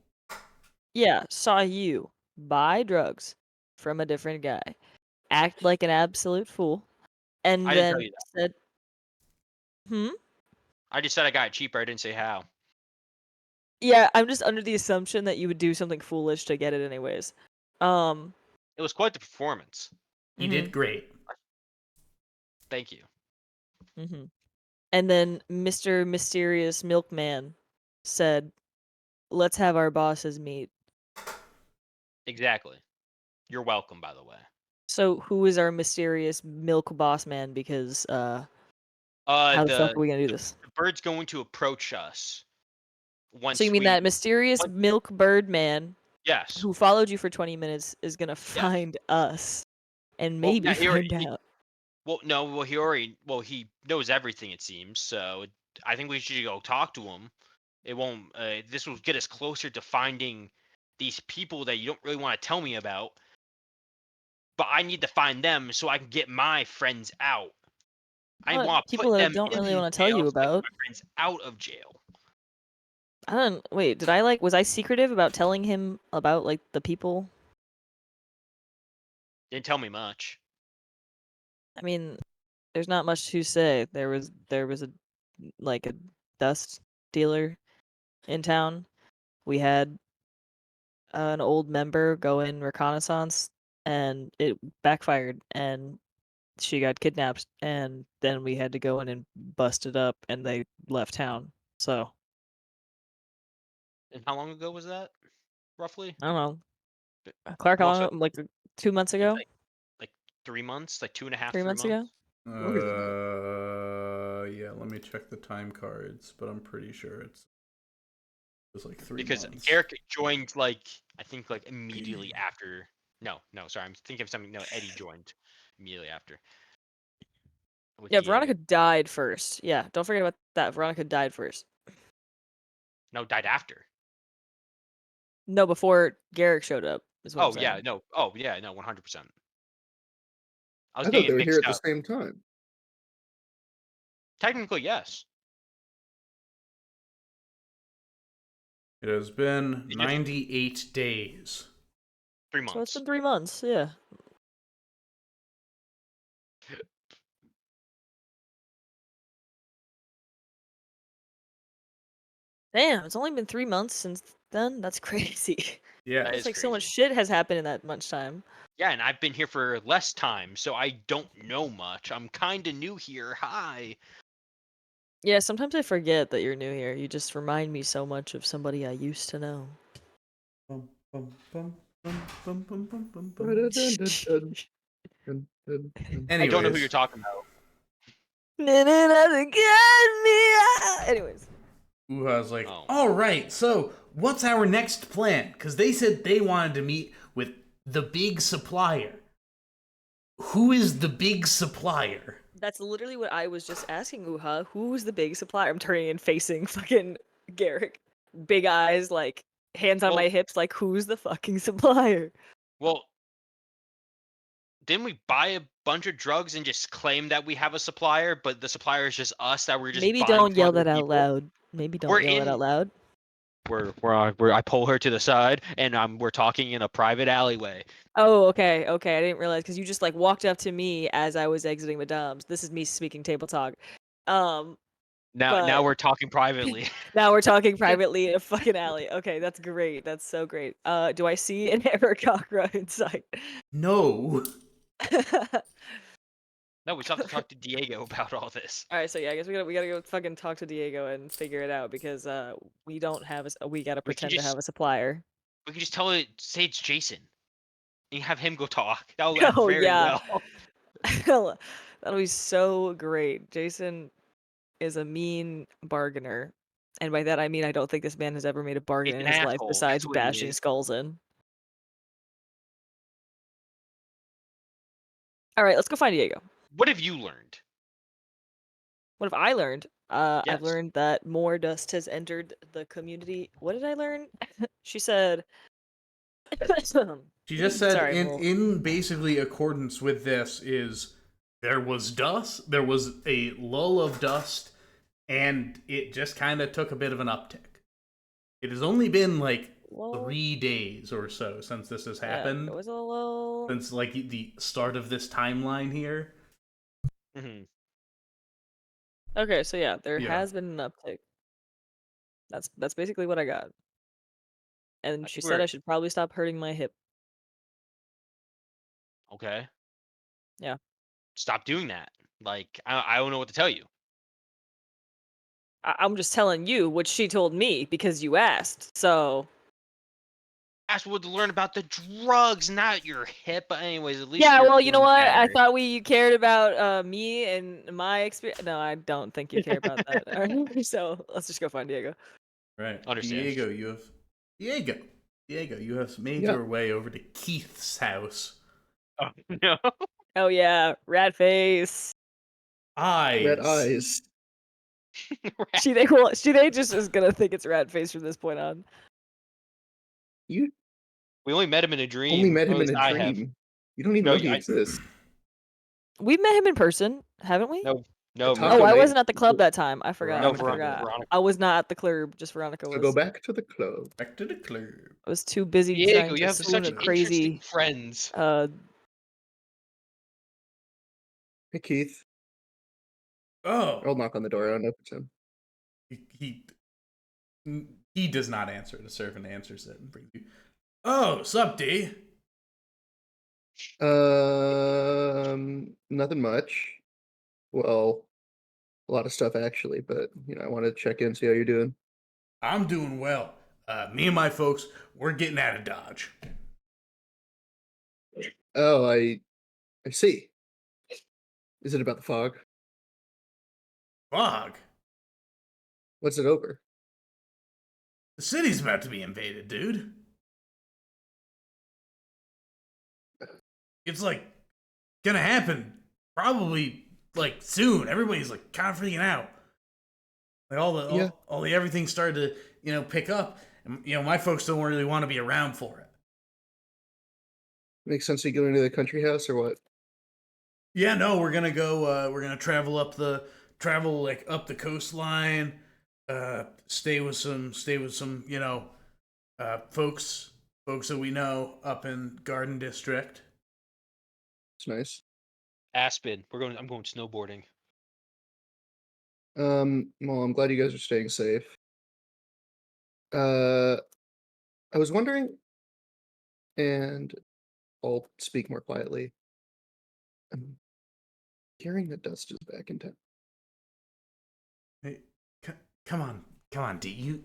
Yeah, saw you buy drugs from a different guy, act like an absolute fool, and I didn't tell then you that. said, "Hmm." I just said I got it cheaper. I didn't say how. Yeah, I'm just under the assumption that you would do something foolish to get it anyways. Um. It was quite the performance. He Mhm. did great. Thank you. Mhm. And then Mr. Mysterious Milkman said, "Let's have our bosses meet." Exactly. You're welcome, by the way. So who is our mysterious milk boss man? Because Uh, how the fuck the are we gonna do this? the bird's going to approach us So you once mean we. that mysterious Once, milk bird man yes. who followed you for 20 minutes is gonna Yes. find us and Well, maybe yeah. find out? Well, no. Well, he already. Well, he knows everything. It seems. So I think we should go talk to him. It won't. This will get us closer to finding these people that you don't really want to tell me about. But I need to find them so I can get my friends out. I What want to people put that I them don't really in want to tell jail you so I can get about? my friends out of jail. I don't wait. Did I was I secretive about telling him about like the people? Didn't tell me much. I mean, there's not much to say. There was a like a dust dealer in town. We had an old member go in reconnaissance, and it backfired, and she got kidnapped, and then we had to go in and bust it up, and they left town. So And how long ago was that? Roughly? I don't know. But- Clark, how Well, so long? Like 2 months ago, like 3 months, like two and a half, 3 months 3 months. ago. Longer than that. Yeah, let me check the time cards, but I'm pretty sure it was like 3 months. Because Garrick joined like I think like immediately after. No, sorry, I'm thinking of something. No, Eddie joined immediately after. With Yeah, Diego. Veronica died first. Yeah, don't forget about that. Veronica died first. No, died after. No, before Garrick showed up, is what I'm Oh yeah, saying. no. Oh yeah, no, 100%. I was I thought getting they it were here mixed at the up. same time. Technically, yes. It has been It just 98 days. 3 So it's months. been 3 months. Yeah. Damn, it's only been 3 months since then. That's crazy. Yeah. That It's is like so much crazy. shit has happened in that much time. Yeah, and I've been here for less time, so I don't know much. I'm kind of new here. Hi. Yeah, sometimes I forget that you're new here. You just remind me so much of somebody I used to know. Bum, bum, bum, bum, bum, bum, bum, bum, bum. Dun-dun-dun-dun. Dun-dun-dun. I don't know who you're Anyways, talking about. Anyways, Uha's like, Oh. all right, so what's our next plan? Because they said they wanted to meet with the big supplier. Who is the big supplier? that's literally what I was just asking Uha. Who's the big supplier? I'm turning and facing fucking Garrick. Big eyes, like hands on Well, my hips, like who's the fucking supplier? well, didn't we buy a bunch of drugs and just claim that we have a supplier, but the supplier is just us that we're just Maybe buying don't from yell other that out people? loud. Maybe We're don't yell that in out loud. where I pull her to the side and we're talking in a private alleyway. Oh, okay, okay. I didn't realize because you just like walked up to me as I was exiting Madame's. This is me speaking table talk. Um, Now but we're talking privately. now we're talking privately in a fucking alley. Okay, that's great. That's so great. Do I see an Aarakocra in sight? No. No, we still have to talk to Diego about all this. All right, so yeah, I guess we gotta go fucking talk to Diego and figure it out because we don't have we gotta We can pretend to have a supplier. tell it, say it's Jason, and have him go talk. That will end Oh very yeah, well. that'll be so great. Jason is a mean bargainer, and by that I mean I don't think this man has ever made a bargain He's in an his life asshole. besides That's what he bashing is. skulls in. All right, let's go find Diego. What have you learned? What have I learned? I've Yes. learned that more dust has entered the community. What did I learn? She said. She just said Sorry, I'm a in little. in basically accordance with this is there was dust, there was a lull of dust, and it just kind of took a bit of an uptick. It has only been like Well, 3 days or so since this has yeah, it happened, was a little. since like the start of this timeline here. Hmm. Okay, so yeah, there Yeah. has been an uptick. That's basically what I got. And I she think said we're I should probably stop hurting my hip. okay. Yeah. Stop doing that. Like I don't know what to tell you. I'm just telling you what she told me because you asked. So Ask what to learn about the drugs, not your hip. But anyways, at least yeah, you're well, you know feeling what? I better. thought you cared about me and my experience. No, I don't think you care about that. Alright, so let's just go find Diego. Right. Understand? Diego. Diego, you have made Yeah. your way over to Keith's house. Oh no. Oh yeah, rat face. Red Eyes. eyes. She they just is gonna think it's rat face from this point on. You We only met him in a only dream, met or at him in least a I have. dream. You don't even No, know he exists. We've met him in person, haven't we? no, A no, Oh, taco I night. wasn't at the club that time. I forgot. no, I Veronica forgot. did. Veronica. I was not at the club. Just Veronica So go was. back to the club. Back to the club. I was too busy Diego, trying you to have swoon such a interesting crazy friends. uh Hey Keith. Oh, I'll knock on the door. I don't know if it's him. he he does not answer. The servant answers it and brings you. Oh, sup, D? Nothing much. Well, a lot of stuff actually, but I wanted to check in, see how you're doing. I'm doing well. Me and my folks, we're getting out of Dodge. Oh, I see. Is it about the fog? Fog. What's it over? The city's about to be invaded, dude. It's like gonna happen probably like soon. Everybody's like kind of freaking out. Like Yeah, all the everything started to pick up, and my folks don't really want to be around for it. makes sense. You go into the country house or what? Yeah, no, we're gonna go. We're gonna travel like up the coastline. Stay with some folks that we know up in Garden District. It's nice. Aspen. I'm going snowboarding. Well, I'm glad you guys are staying safe. Uh, I was wondering, and I'll speak more quietly. I'm hearing that Dust is back in town. Hey, come on, D.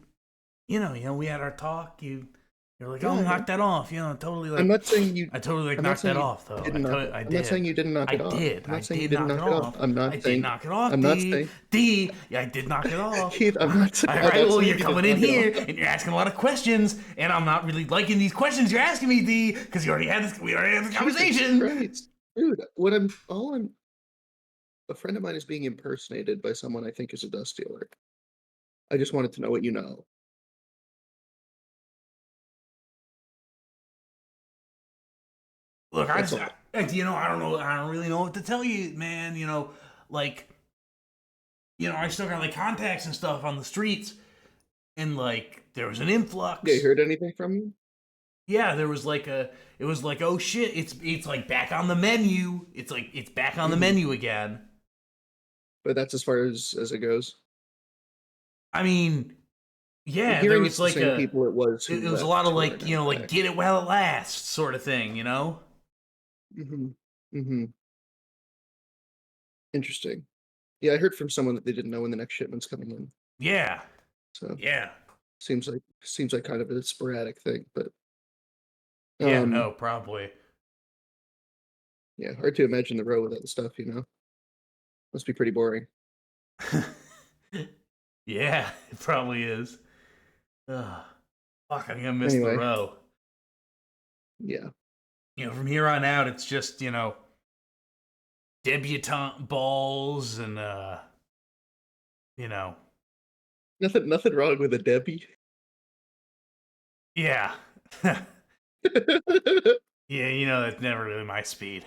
We had our talk. You're like, Yeah, oh, I know. knock that off. Totally like. I'm not saying you. I totally like I'm not knocked that saying you off though. didn't knock it. I I'm did. not saying you didn't knock I it off. did. I'm I not saying you did didn't knock it off. I'm not I saying. did knock it off, I'm not D. saying. D. Yeah, I did knock it off. Keith, I'm not saying. All I'm not right, well, saying you're you coming didn't in knock here it off. and you're asking a lot of questions, and I'm not really liking these questions you're asking me, D, because we already had this Jesus conversation. Christ. Dude, a friend of mine is being impersonated by someone I think is a dust dealer. I just wanted to know what you know. Look, That's all. I don't know. I don't really know what to tell you, man. Like, I still got like contacts and stuff on the streets, and like there was an influx. Yeah, you heard anything from you? Yeah, it was like, oh shit, it's like back on the menu. It's back on the Mhm. menu again. But that's as far as it goes. I mean, I'm yeah, there hearing was it's the like same people it was who it was a lot left of who are like, now like back. get it while it lasts sort of thing, Mm-hmm. Mm-hmm. Interesting. Yeah, I heard from someone that they didn't know when the next shipment's coming in. Yeah, So yeah, seems like kind of a sporadic thing, but yeah. um No, probably. yeah, hard to imagine the row without the stuff, Must be pretty boring. Yeah, it probably is. Ugh. Fuck, I'm gonna miss the Anyway, row. yeah. From here on out, it's just debutante balls and you know, Nothing wrong with a Debbie. yeah, yeah. That's never really my speed.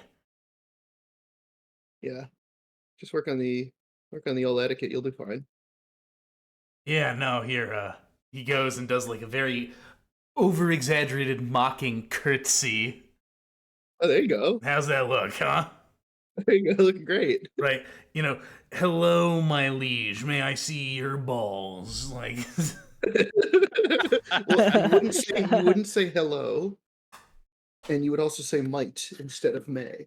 Yeah. Just work on the old etiquette, you'll do fine. Yeah, no. Here, he goes and does like a very over exaggerated mocking curtsy. Oh, there you go. How's that look, huh? There you go, looking great. Right. Hello, my liege. May I see your balls? Like, Well, you wouldn't say hello, and you would also say might instead of may.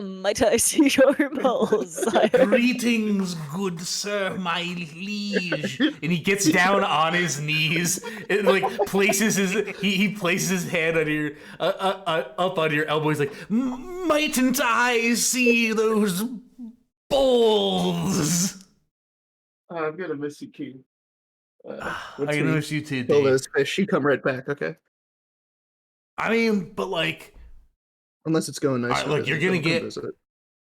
Might I see your balls, sire? greetings, good sir, my liege. And he gets down on his knees and like places he places his hand on your up on your elbow. He's like, mightn't I see those balls? I'm gonna miss you, King. Once I we notice you too, kill Dave. those fish, you come right back, okay? I mean, but like, Unless it's going all right, nicer look, you're business, gonna I'll come get. visit.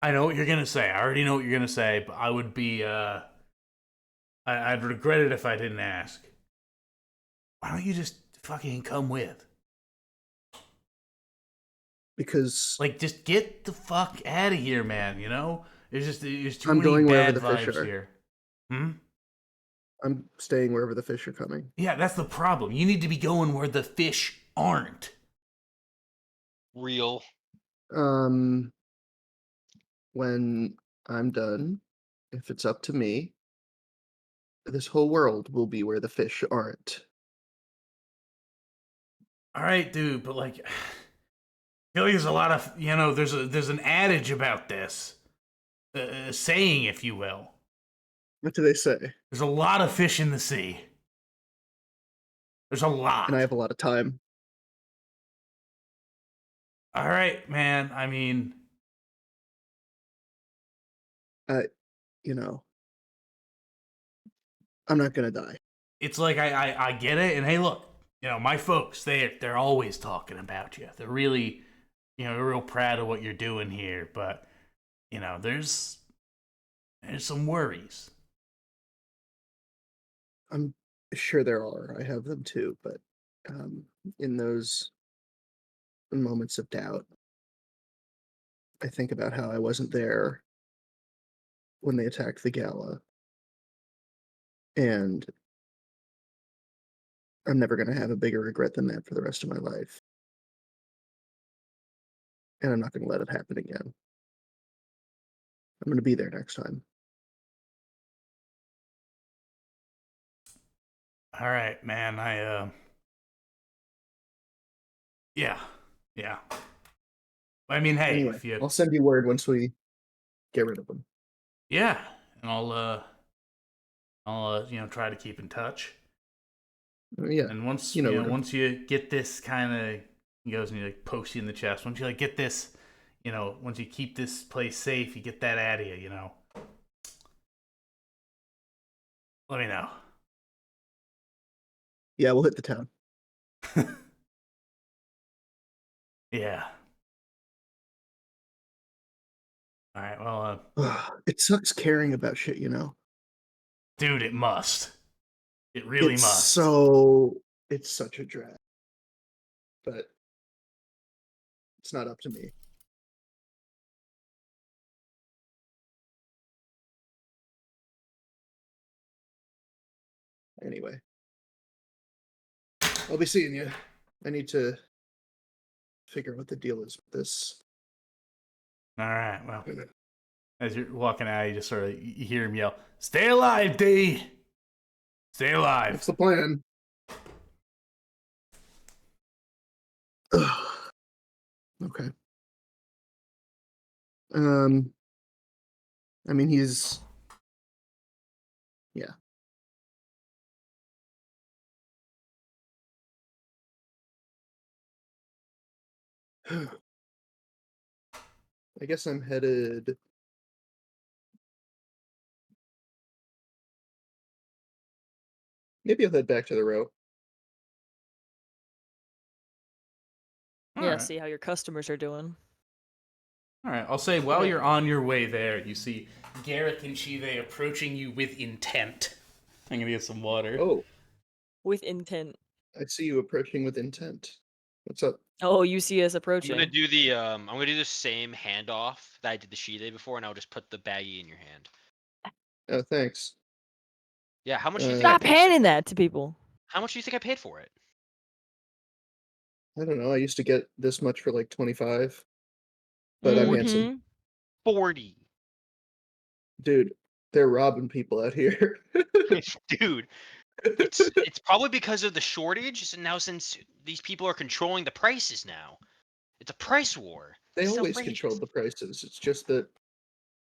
I know what you're gonna say. I already know what you're gonna say, but I would be. I'd regret it if I didn't ask. Why don't you just fucking come with? Because Like, just get the fuck out of here, man. There's too I'm many going wherever bad the fish vibes are. here. Hmm. I'm staying wherever the fish are coming. Yeah, that's the problem. You need to be going where the fish aren't. Real. Um, when I'm done, if it's up to me, this whole world will be where the fish aren't. All right, dude, but like, I feel like there's a lot of there's an adage about this, saying, if you will. What do they say? There's a lot of fish in the sea. There's a And I lot. have a lot of time. All right, man. I mean, Uh, you know, I'm not gonna die. it's like I get it, and hey, look, my folks, they're always talking about you. They're really, real proud of what you're doing here. But there's some worries. I'm sure there are. I have them too, but in those moments of doubt, I think about how I wasn't there when they attacked the gala, and I'm never gonna have a bigger regret than that for the rest of my life. And I'm not gonna let it happen again. I'm gonna be there next time. All right, man. Yeah, yeah. I mean, hey, Anyway, if you, I'll send you word once we get rid of them. yeah, and I'll try to keep in touch. Yeah, And once where to. once you get this kind of, he goes and he like pokes you in the chest. Once you like get this, once you keep this place safe, you get that out of you. Let me know. Yeah, we'll hit the town. Yeah. All right. Well, It sucks caring about shit. dude, it must. It really It's must. it's such a drag. But it's not up to me. Anyway, I'll be seeing you. I need to figure out what the deal is with this. All right. Well, as you're walking out, you just sort of you hear him yell, "Stay alive, D!" Stay alive. That's the plan. Okay. I mean, he's yeah. I guess I'm headed. Maybe I'll head back to the row. All Yeah, right. see how your customers are doing. All right. I'll say while Okay. you're on your way there, you see Garrick and Shive approaching you with intent. I'm gonna get some water. Oh, With intent. I see you approaching with intent. What's up? Oh, you see us I'm approaching. gonna do the same handoff that I did the Shide before, and I'll just put the baggie in your hand. Oh, thanks. Yeah, how much do you think I Stop paid? handing that to people. How much do you think I paid for it? I don't know. I used to get this much for like 25, but I'm handsome. Mhm. 40. Dude, they're robbing people out here. Dude, it's probably because of the shortage, and now since these people are controlling the prices now, it's a price war. They It's always outrageous. controlled the prices. It's just that,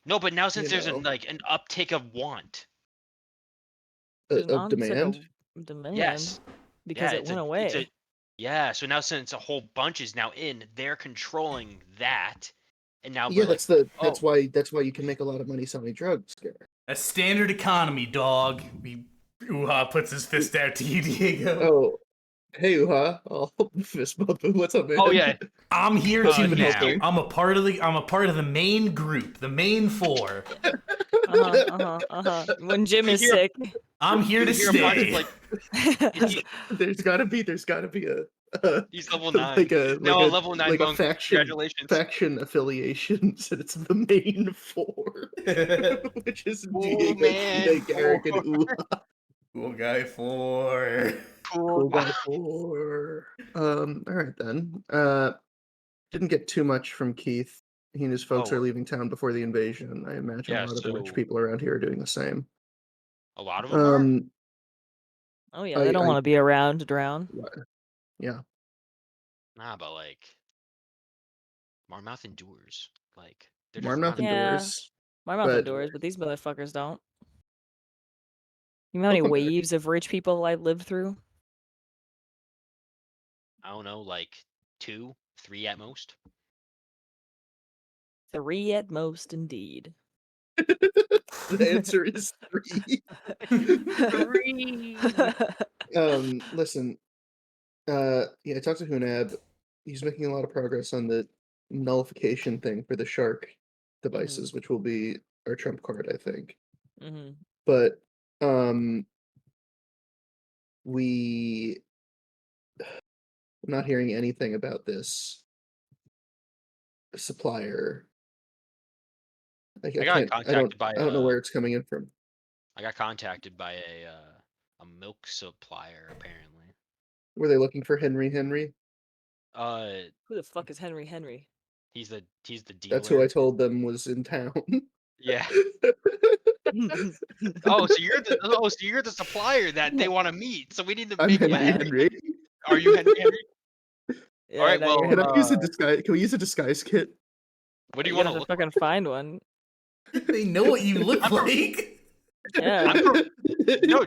No, but now you since there's know, an uptick of want. There's an of onset demand. of demand Yes. because Yeah, it went away. yeah, so now since a whole bunch is now in, they're controlling that, and now Yeah, we're like, that's oh, why you can make a lot of money selling drugs. Garrett. A standard economy, dog. Uha puts his fist out to you, Diego. Oh, hey, Uha. I'll fist bump him. What's up, man? oh yeah, I'm here What's too been he's now. here. helping? I'm a part of the main group, the main four. When Jim You is hear- sick. I'm here to You hear a bunch of stay. like, There's gotta be a he's level 9. like a Now a level 9 like a monk. Congratulations. faction affiliation, and it's the main four, which is Cool Diego, man. Shiva, Garrick, and Uha. Cool guy 4. Cool guy four. All right then. Didn't get too much from Keith. He and his folks Oh are leaving town before the invasion. I imagine a yeah, lot of the rich so people around here are doing the same. a lot of them are. Oh yeah, they don't want to be around to I drown. yeah. Nah, but like, Marnmouth endures. Like, they're just Marnmouth running. Yeah. endures, My mouth but endures, but these motherfuckers don't. You know how they'll many come back. waves of rich people I've lived through? I don't know, like 2, 3 at most. 3 at most, indeed. The answer is 3. 3. Listen, yeah, I talked to Hunab. He's making a lot of progress on the nullification thing for the shark devices, which will be our trump card, I think. Mm-hmm. But we I'm not hearing anything about this supplier. I I got can't. contacted by I don't know where it's coming in from. I got contacted by a milk supplier apparently. Were they looking for Henry Henry? Who the fuck is Henry Henry? He's the That's who I dealer. told them was in town. Yeah. Oh, so you're the supplier that they want to meet. So we need to I'm make Henry Yeah. Henry. Are you Henry Henry? Yeah, All right, now you're well, Can I Henry. use a disguise? Can we use a disguise kit? what do you You're want gonna to have look to fucking find one. They know what you look like. Yeah. no,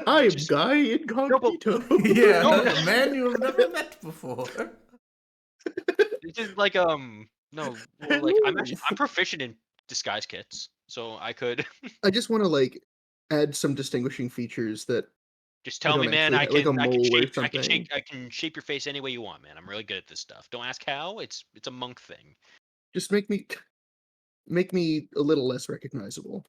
I'm just Guy no, but Incognito. Yeah, No. a man you have never met before. it's just like no, well, like I'm proficient in disguise kits, so I could I just want to like add some distinguishing features that just I tell me, don't man. actually have, like a mole or something. I can shape your face any way you want, man. I'm really good at this stuff. Don't ask how. It's a monk thing. Just make me a little less recognizable.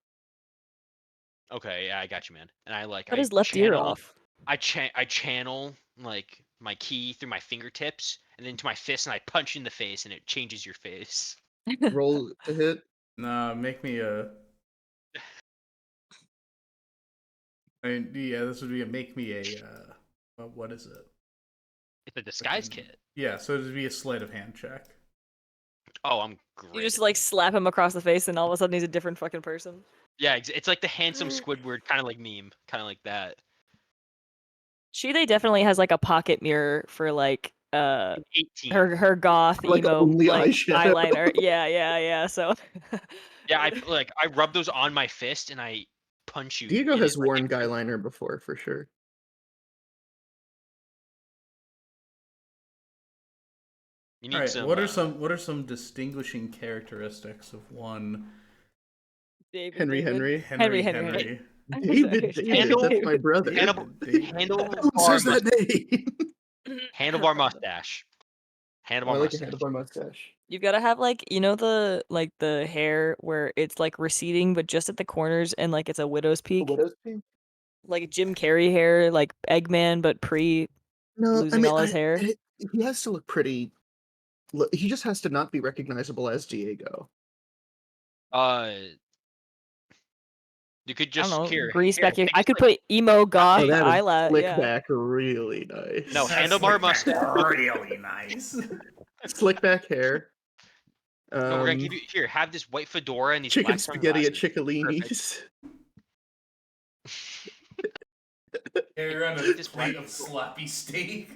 Okay, yeah, I got you, man. And Cut his left ear off. I channel like my key through my fingertips and then to my fist, and I punch you in the face, and it changes your face. Roll to hit. Nah, make me a. I mean, yeah, this would be a make me a. What is it? It's a disguise kit. Yeah, so it'd be a sleight of hand check. Oh, I'm You great. just like slap him across the face, and all of a sudden he's a different fucking person. Yeah, it's like the handsome Squidward kind of like meme, kind of like that. She definitely has like a pocket mirror for like 18. her goth Like emo only like eyeshadow. eyeliner. Yeah. So Yeah, I rub those on my fist and I punch you. Diego in has it like worn guy liner before for sure. you All need right. some. What are some distinguishing characteristics of one David. Henry. Henry? David, that's my brother. Handlebar Who says that mustache. name? Handlebar mustache. Oh, I Handlebar like a mustache. handlebar mustache. You've got to have like the hair where it's like receding but just at the corners and like it's a widow's A peak. widow's peak? Like Jim Carrey hair, like Eggman but pre No, I losing mean, all his hair. he has to look pretty. He just has to not be recognizable as Diego. Uh, you could I don't just know, here. grease back here. Take I this, could like, put emo goth Oh, that is eyelash. slick Yeah. back really nice. No, That's handlebar like mustache. really nice. Slick back hair. No, we're gonna give you here. Have this white fedora and these Chicken black spaghetti at sunglasses. Ciccolinis. You're on a Take this plate black- of sloppy steak.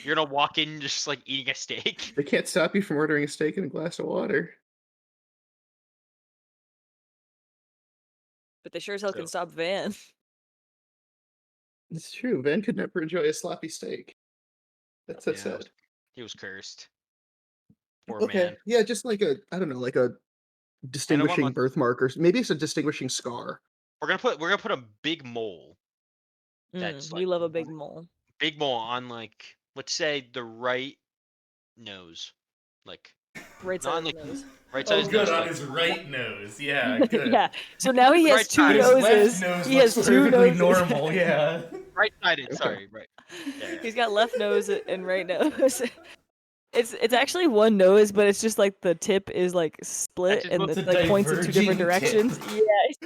You're gonna walk in just like eating a steak. They can't stop you from ordering a steak and a glass of water. But they sure as hell can So- stop Van. It's true. Van could never enjoy a sloppy steak. That's so Yeah, sad. He was cursed. Poor Okay, man. yeah, just like I don't know, like a distinguishing birthmark, or maybe it's a distinguishing scar. We're gonna put a big mole. That's We like love a big mole. big mole on like let's say the right nose, like Right not side on of like the nose. right side Oh, of his good nose. on Like, his right nose. Yeah, good. Yeah. So now he has Right two side. His noses. left nose He has looks two perfectly noses. normal. Yeah. right sided. Okay. Sorry, right. Yeah. He's got left nose and right nose. It's actually one nose, but it's just like the tip is like split his and most- it It's a like points in two different diverging tip.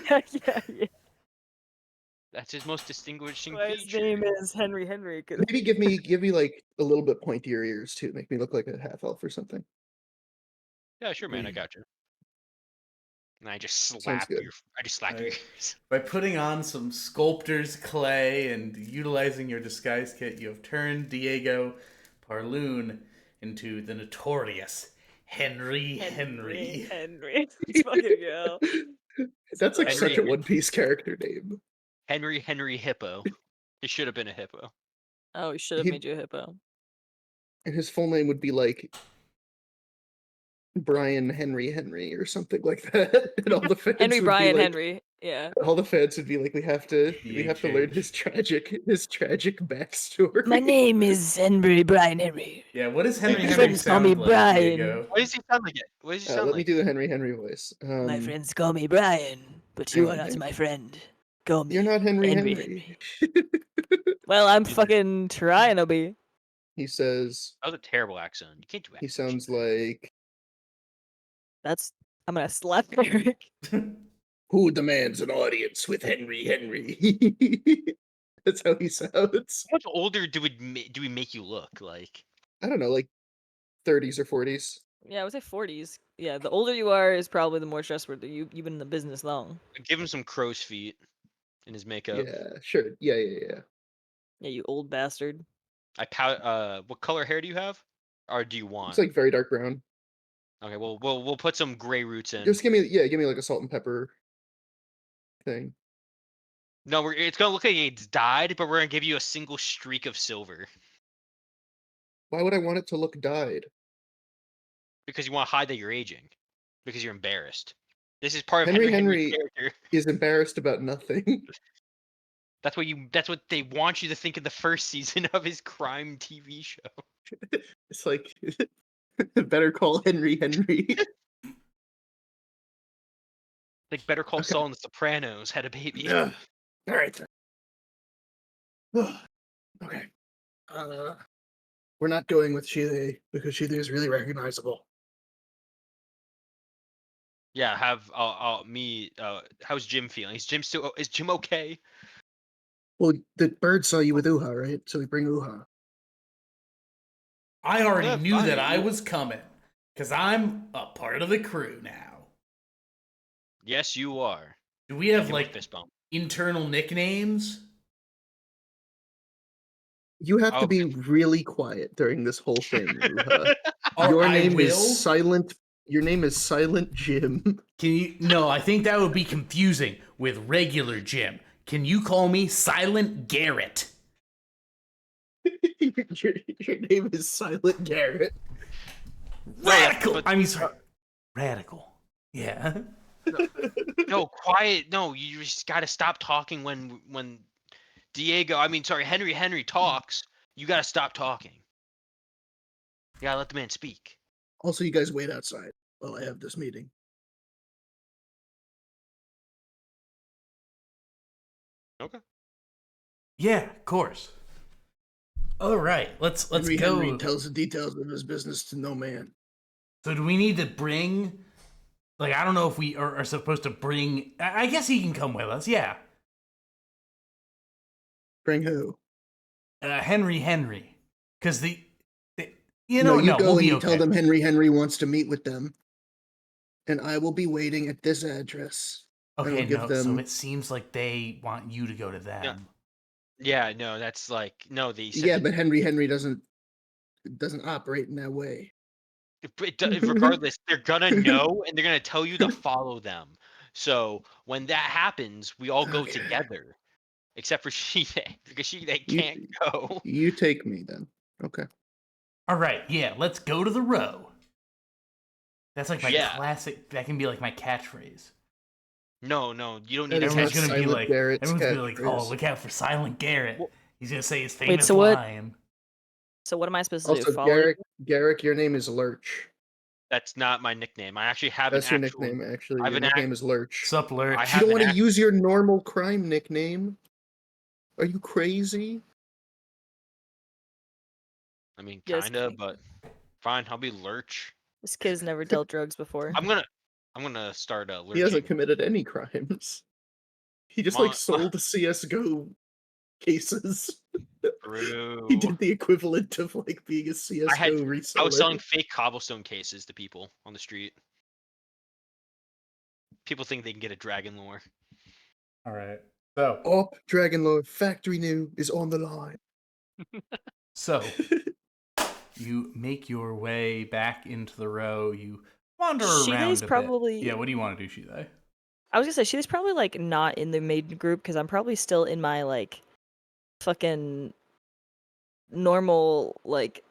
directions. Yeah. That's his most distinguishing Why his feature. name is Henry. 'Cause Maybe give me like a little bit pointier ears too. Make me look like a half elf or something. Yeah, sure, man. I got you. And I just Sounds good. I just slap your Right. ears. By putting on some sculptor's clay and utilizing your disguise kit, you have turned Diego Parloon into the notorious Henry. Henry. Let's fucking go. That's like such a Henry. One Piece character name. Henry Hippo. He should have been a hippo. Oh, he should have He- made you a hippo. And his full name would be like Brian Henry or something like that. And all the fans Henry would be Brian like, Henry. Yeah. all the fans would be like, we have to learn his tragic backstory. My name is Henry Brian Henry. Yeah, what does My Henry friends call me sound like, Brian. Diego? What does he sound like? What does he sound Let like? me do the Henry voice. My friends call me Brian, but you Oh, are not thank my friend. Call me. You're not Henry. Henry. Well, I'm fucking trying to be. He says That was a terrible accent. You can't do he accents. sounds like, I'm gonna slap Eric. who demands an audience with Henry? That's how he sounds. How much older do we make you look like? I don't know, like 30s or 40s. Yeah, I would say 40s. Yeah, the older you are is probably the more trustworthy. You've been in the business long. Give him some crow's feet in his makeup. Yeah, sure. Yeah. Yeah, you old bastard. What color hair do you have? Or do you want? It's like very dark brown. Okay, well we'll put some gray roots in. Just give me like a salt and pepper thing. No, it's gonna look like it's dyed, but we're gonna give you a single streak of silver Why would I want it to look dyed? because you want to hide that you're aging, because you're embarrassed. This is part of Henry's Henry's character. is embarrassed about nothing. That's what they want you to think in the first season of his crime TV show. It's like better call Henry. Like Better Call Okay. Saul and The Sopranos had a baby. Ugh. All right. Okay. We're not going with Chile because Chile is really recognizable. Yeah, how's Jim feeling? Is Jim okay? Well, the bird saw you with Uha, right? So we bring Uha. I already Yeah, knew fine. that I was coming, because I'm a part of the crew now. Yes, you are. Do we have Give him a like fist bump. internal nicknames? You have to Okay. be really quiet during this whole thing, Ruha. Or Your I name is will. Silent. Your name is Silent Jim. Can you? No, I think that would be confusing with regular Jim. Can you call me Silent Garrett? your name is Silent Garrett. Radical. but- I mean, sorry, radical. Yeah. No, quiet. No, you just gotta stop talking when Henry talks. You gotta stop talking. You gotta let the man speak. Also, you guys wait outside while I have this meeting. Okay. Yeah, of course. All right, let's Henry go. Henry tells the details of his business to no man. So do we need to bring? Like, I don't know if we are supposed to bring. I guess he can come with us. Yeah, Bring who? Henry, because you No, know, you no, go we'll and be you okay. tell them Henry wants to meet with them, and I will be waiting at this address. And Okay, I'll give no. them. So it seems like they want you to go to them. Yeah, no, that's like no. They said Yeah, that but Henry doesn't operate in that way. regardless, they're gonna know and they're gonna tell you to follow them. So when that happens, we all go Okay. together, except for Shide because Shide You can't go. you take me then. Okay. All right, yeah. Let's go to the row. That's like my Yeah. classic. That can be like my catchphrase. No, you don't need That a is not Everyone's gonna be Silent like, Garrett's oh, catchphrase. look out for Silent Garrett. Well- He's gonna say his Wait, famous so what? line. So what am I supposed to do? Also, Follow you? Garrick, your name is Lurch. That's not my nickname. I actually have That's an your actual. nickname, actually. I have Your an act. nickname is Lurch. Sup, Lurch? I You have don't an want to act. use your normal crime nickname? Are you crazy? I mean, Yes, kinda, but fine. I'll be Lurch. This kid's never dealt drugs before. I'm gonna start He hasn't lurching. committed any crimes. He just like sold CS:GO cases. He True. did the equivalent of like being a CS:GO reseller. I was selling fake cobblestone cases to people on the street. People think they can get a dragon lore. All right. So, Dragon Lord Factory New is on the line. so you make your way back into the row. You wander Shide's around a probably- bit. Yeah. What do you want to do, Shide? I was gonna say she's probably like not in the maiden group because I'm probably still in my like fucking normal like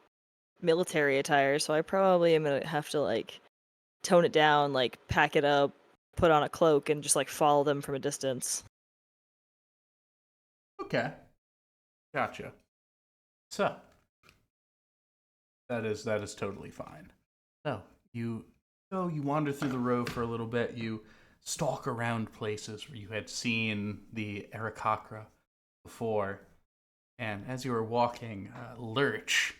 military attire, so I probably am gonna have to like tone it down, like pack it up, put on a cloak, and just like follow them from a distance. Okay. Gotcha. So that is totally fine. So you wander through the row for a little bit. You stalk around places where you had seen the Arakakra before, and as you are walking, Lurch,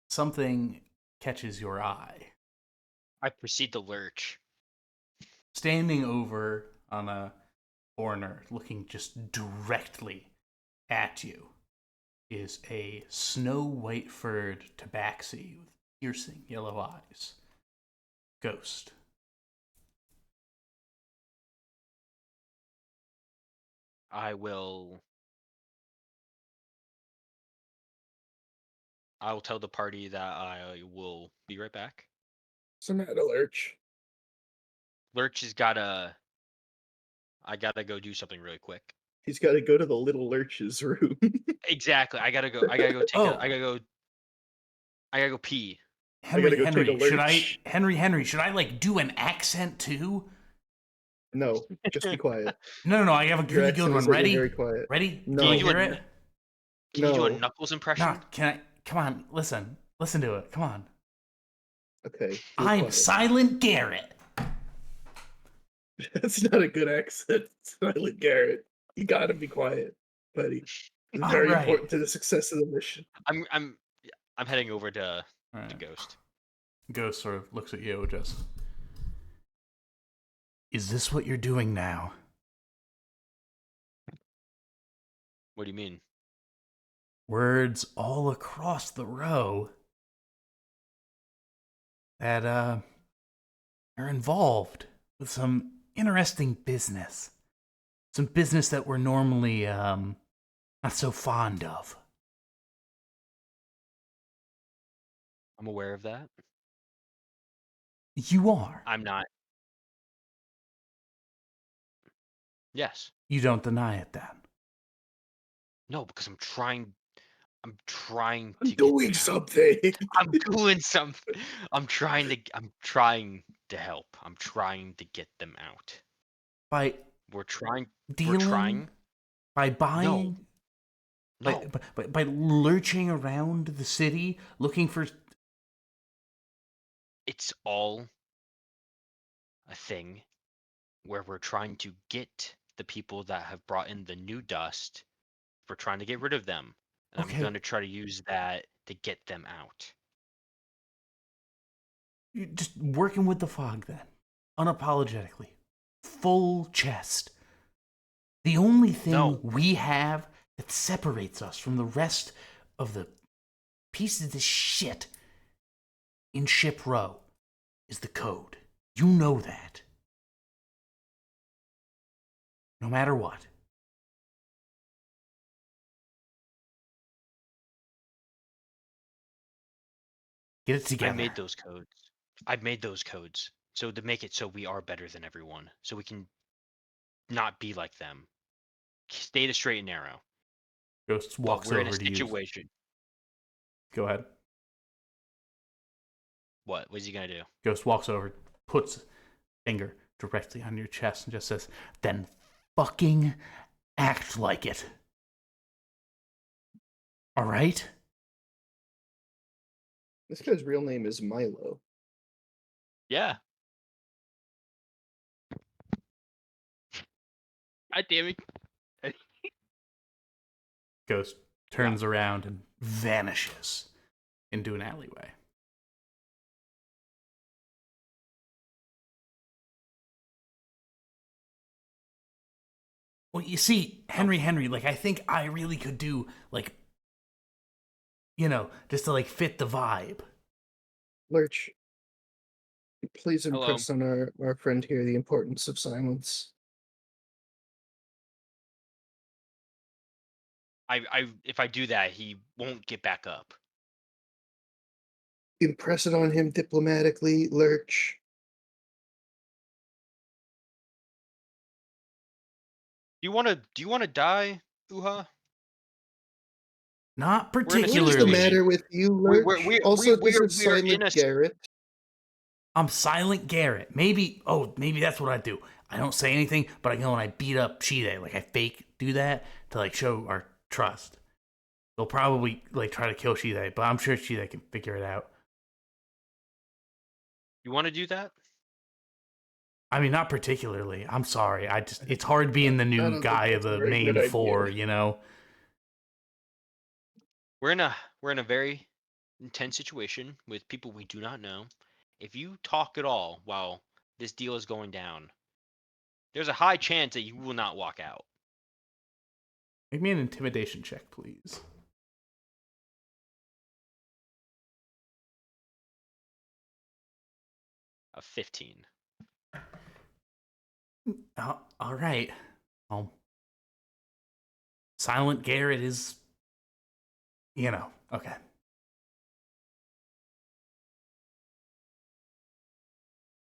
something catches your eye. I proceed to lurch. Standing over on a corner, looking just directly at you, is a snow-white furred tabaxi with piercing yellow eyes. Ghost. I will tell the party that I will be right back. What's the matter, Lurch? Lurch I gotta go do something really quick. He's got to go to the little Lurch's room. Exactly. I gotta go take Oh. I gotta go pee. Henry, gotta go take a Henry, should I like do an accent too? No, just be quiet. No, I have a Your really good accent one. is like Ready? very quiet. Ready? No. Can you You hear would- it? Can you do a No. Knuckles impression? No, can I? Come on, listen to it. Come on. Okay. be I'm quiet. Silent Garrett. That's not a good accent, Silent Garrett. You gotta be quiet, buddy. It's All very right. important to the success of the mission. I'm heading over to All right. Ghost. Ghost sort of looks at you, just. Is this what you're doing now? What do you mean? Words all across the row that are involved with some interesting business. Some business that we're normally not so fond of. I'm aware of that. You are. I'm not. Yes. You don't deny it then. No, because I'm trying I'm to get doing them out. something. I'm doing something. I'm trying to help. I'm trying to get them out. By We're trying. We're dealing, trying. by No. buying, No. by lurching around the city looking for. It's all a thing where we're trying to get the people that have brought in the new dust. We're trying to get rid of them. And I'm Okay, going to try to use that to get them out. you're just working with the fog then, unapologetically, full chest. The only thing No. we have that separates us from the rest of the pieces of shit in Ship Row is the code. You know that. No matter what. Get it together. I made those codes. So to make it so we are better than everyone. So we can not be like them. Stay the straight and narrow. Ghost But walks we're in a over to you. situation. Go ahead. What? What's he gonna do? Ghost walks over, puts a finger directly on your chest and just says, then fucking act like it. Alright? This guy's real name is Milo. Yeah. God damn it. Ghost turns around and vanishes into an alleyway. Well, you see, Henry, like, I think I really could do, like, just to, like, fit the vibe. Lurch, please Hello. impress on our friend here the importance of silence. If I do that, he won't get back up. Impress it on him diplomatically, Lurch. Do you wanna die, Uha? Not We're in a What is the particularly. matter with you, We're Lurch? we're Also, this we're is we're in Silent a Garrett. I'm Silent Garrett. Maybe that's what I do. I don't say anything, but I go and I beat up Shide. Like, I fake do that to, like, show our trust. They'll probably, like, try to kill Shide, but I'm sure Shide can figure it out. You wanna do that? I mean, not particularly. I'm sorry. It's hard being the new don't guy think of that's a the very main good four, idea. you know? We're in a very intense situation with people we do not know. If you talk at all while this deal is going down, there's a high chance that you will not walk out. Make me an intimidation check, please. A 15. All right. Well, Silent Garrett is, okay.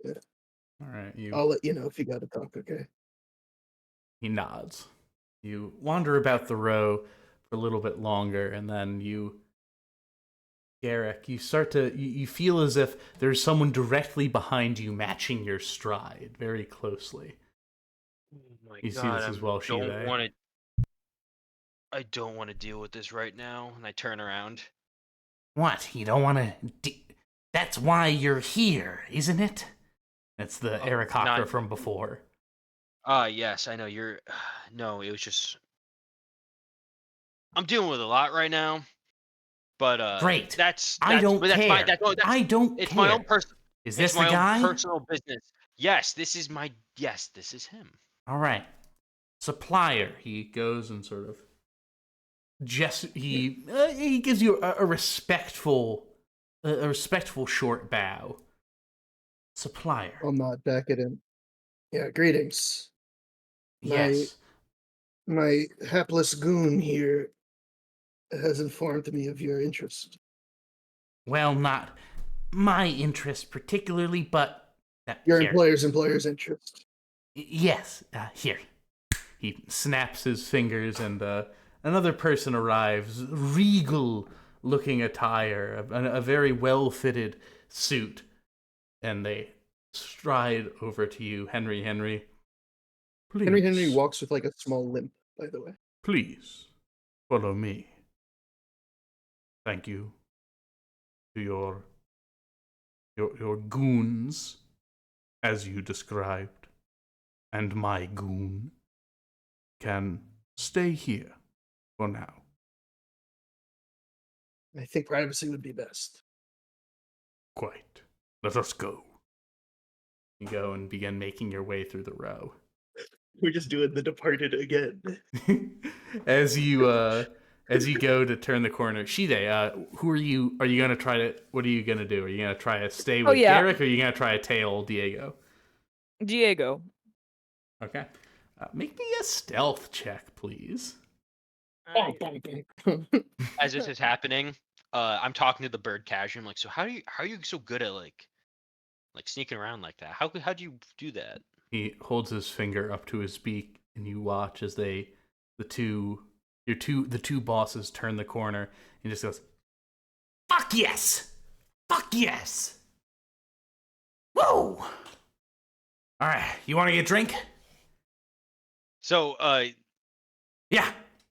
Yeah. All right, I'll let you know if you gotta talk, okay? He nods. You wander about the row for a little bit longer, and then Garrick, you start to, you feel as if there's someone directly behind you matching your stride very closely. Oh my You see god, this as well, Shide. I don't want to deal with this right now. And I turn around. What? You don't want to... That's why you're here, isn't it? That's the Eric Hocker from before. Yes, I know you're. No, it was just. I'm dealing with a lot right now, but Great. that's I don't but that's my care. that's I don't it's care. my own person. Is this It's the my own guy? personal business. Yes, this is him. All right. Supplier. He goes and sort of he gives you a respectful short bow. Supplier. I'll nod back at him. Yeah, greetings. My Yes. my hapless goon here has informed me of your interest. Well, not my interest particularly, but Your here. employer's interest. Yes, here. He snaps his fingers, and another person arrives, regal-looking attire, a very well-fitted suit, and they stride over to you, Henry. Henry Please, walks with like a small limp, by the way. please, follow me. Thank you to your goons, as you described, and my goon can stay here for now. I think privacy would be best. Quite. Let us go. You go and begin making your way through the row. We're just doing The Departed again. as you go to turn the corner, Shide, who are you? Are you gonna try to? What are you gonna do? Are you gonna try to stay Oh with yeah, Garrick, or are you gonna try to tail Diego? Diego. Okay. Make me a stealth check, please. As this is happening, I'm talking to the bird casually. I'm like, so how are you so good at like sneaking around like that? How do you do that? He holds his finger up to his beak, and you watch as the two bosses turn the corner, and just goes, "Fuck yes, fuck yes, whoa!" All right, you want to get a drink? So, Yeah.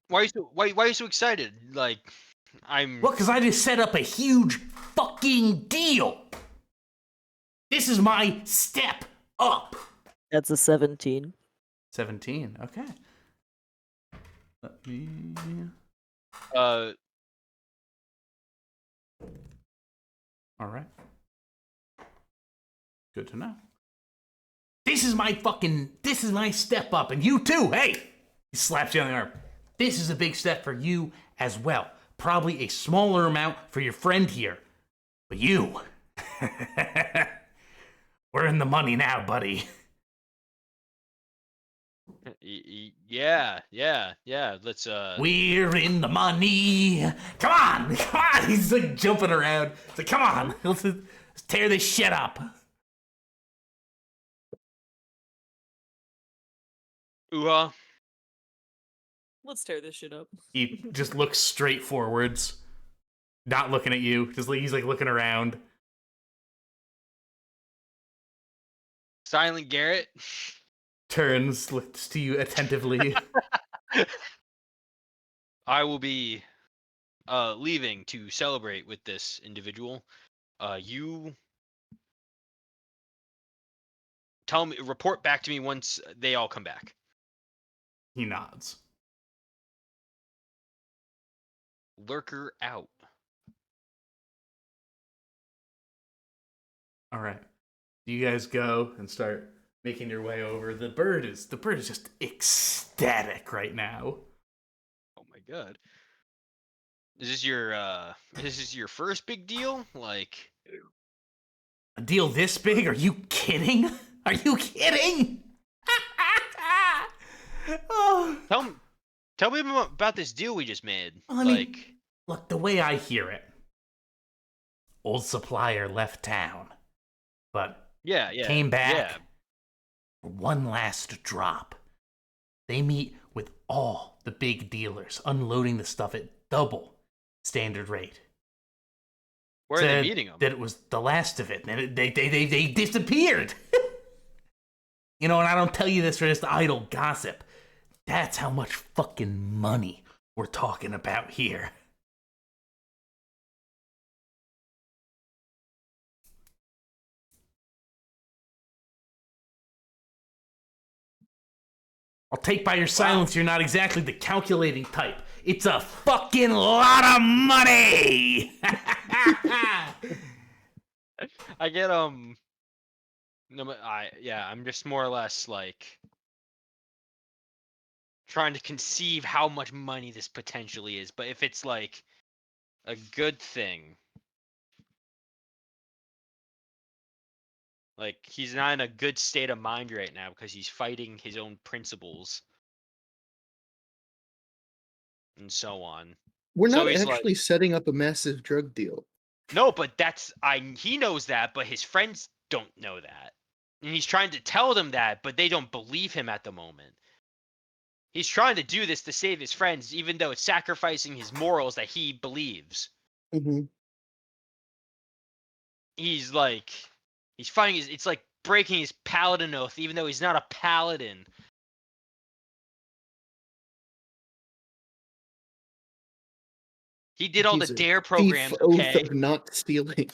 why are you so excited? Like, I'm. Well, because I just set up a huge fucking deal. This is my step up. That's a 17. 17. Okay. Let me. Uh, All right. Good to know. This is my step up, and you too. Hey, he slaps you on the arm. This is a big step for you as well. Probably a smaller amount for your friend here, but you, we're in the money now, buddy. yeah. Let's We're in the money. Come on. He's like jumping around. It's like, come on, let's tear this shit up. ooh Let's tear this shit up. He just looks straight forwards, not looking at you. He's like looking around. Silent Garrett. Turns, looks to you attentively. I will be leaving to celebrate with this individual. You report back to me once they all come back. He nods. Lurker out. All right. You guys go and start making your way over. The bird is just ecstatic right now. Oh my god. Is this your first big deal? Like, A deal this big? Are you kidding? Are you kidding? Oh. tell me about this deal we just made. Well, I mean, look, the way I hear it, old supplier left town, but yeah, came back yeah. for one last drop. They meet with all the big dealers, unloading the stuff at double standard rate. Where are they meeting them? That it was the last of it, and they disappeared. You know, and I don't tell you this for just idle gossip. That's how much fucking money we're talking about here. I'll take by your silence you're not exactly the calculating type. It's a fucking lot of money! I get no, I'm just more or less like trying to conceive how much money this potentially is. But if it's like a good thing, Like, he's not in a good state of mind right now because he's fighting his own principles and so on. We're So not he's like, actually setting up a massive drug deal. no, but he knows that, but his friends don't know that. And he's trying to tell them that, but they don't believe him at the moment. He's trying to do this to save his friends, even though it's sacrificing his morals that he believes. Mm-hmm. He's like, he's fighting it's like breaking his paladin oath, even though he's not a paladin. He did all the He's a dare thief programs, oath okay? of not stealing.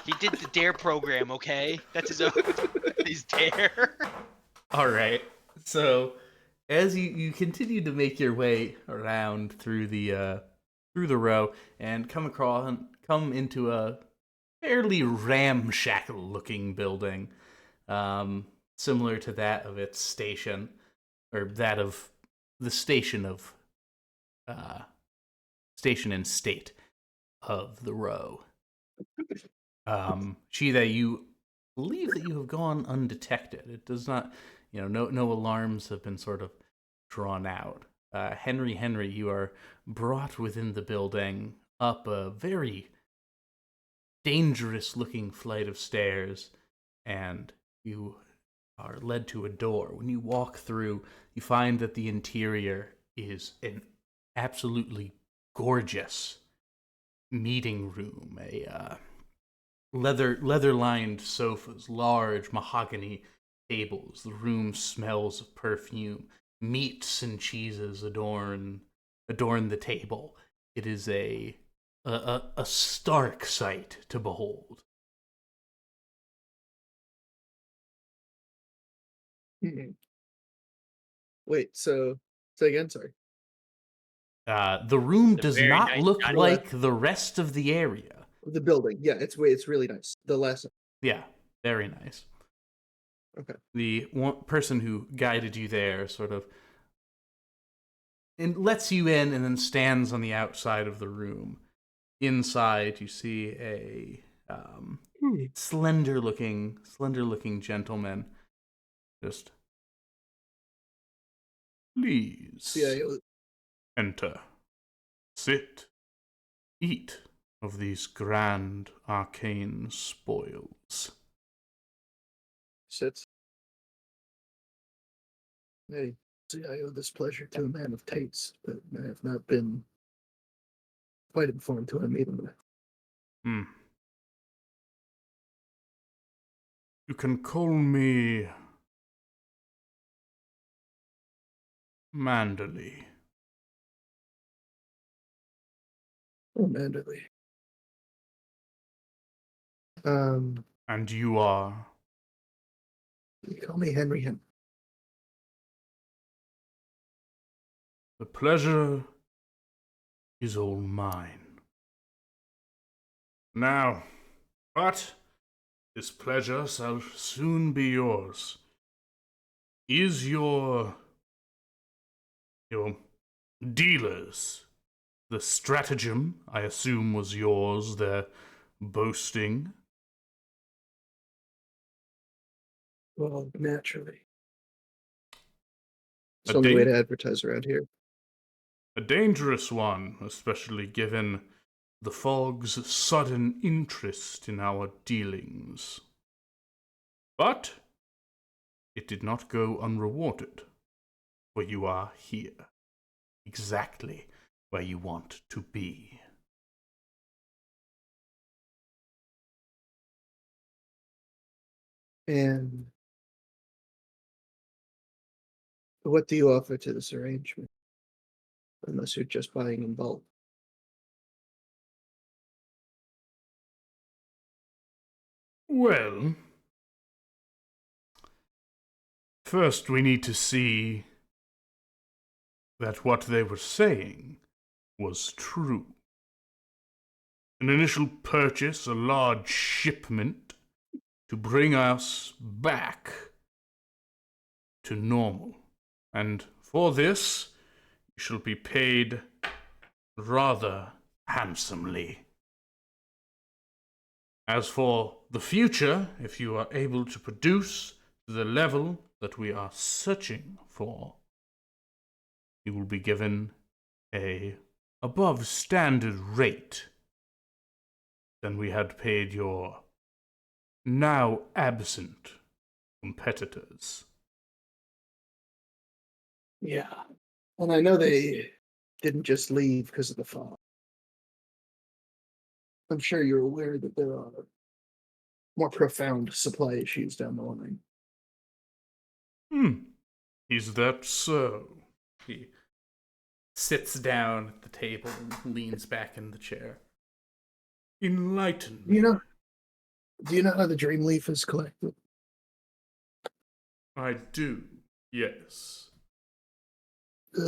He did the dare program, okay? That's his oath. His dare. All right. So, as you continue to make your way around through the row and come into a fairly ramshackle looking building, similar to that of its station, or that of the uh, station and state of the row. Shida, you believe that you have gone undetected. It does not, no alarms have been sort of drawn out. Henry, you are brought within the building up a very dangerous looking flight of stairs, and you are led to a door. When you walk through, you find that the interior is an absolutely gorgeous meeting room, a leather lined sofas, large mahogany tables. The room smells of perfume. Meats and cheeses adorn the table. It is a stark sight to behold. Mhm. Wait, so say again, sorry. The room The does very not nice look dining like the rest of the area. The building. Yeah, it's really nice. The last Yeah, very nice. Okay. The one person who guided you there sort of and lets you in and then stands on the outside of the room. Inside, you see a slender looking gentleman. Just please CIO. enter, sit, eat of these grand arcane spoils. Sits. Hey, see, I owe this pleasure to a man of taste, but I have not been quite informed who I'm meeting with. Hmm. You can call me Manderley. Oh, Manderley. And you are? You call me Henry Hen. The pleasure is all mine. Now, but this pleasure shall soon be yours. Is your dealers, the stratagem, I assume, was yours, their boasting? Well, naturally. It's A, the only way da- to advertise around here. a dangerous one, especially given the fog's sudden interest in our dealings. But it did not go unrewarded, for you are here, exactly where you want to be. And what do you offer to this arrangement? Unless you're just buying in bulk. Well, first we need to see that what they were saying was true. An initial purchase, a large shipment to bring us back to normal. And for this, you shall be paid rather handsomely. As for the future, if you are able to produce to the level that we are searching for, you will be given a above standard rate than we had paid your now absent competitors. Yeah. And I know they didn't just leave because of the fog. I'm sure you're aware that there are more profound supply issues down the line. Is that so? He sits down at the table and leans back in the chair. Enlighten me. Do you know how the dream leaf is collected? I do, yes.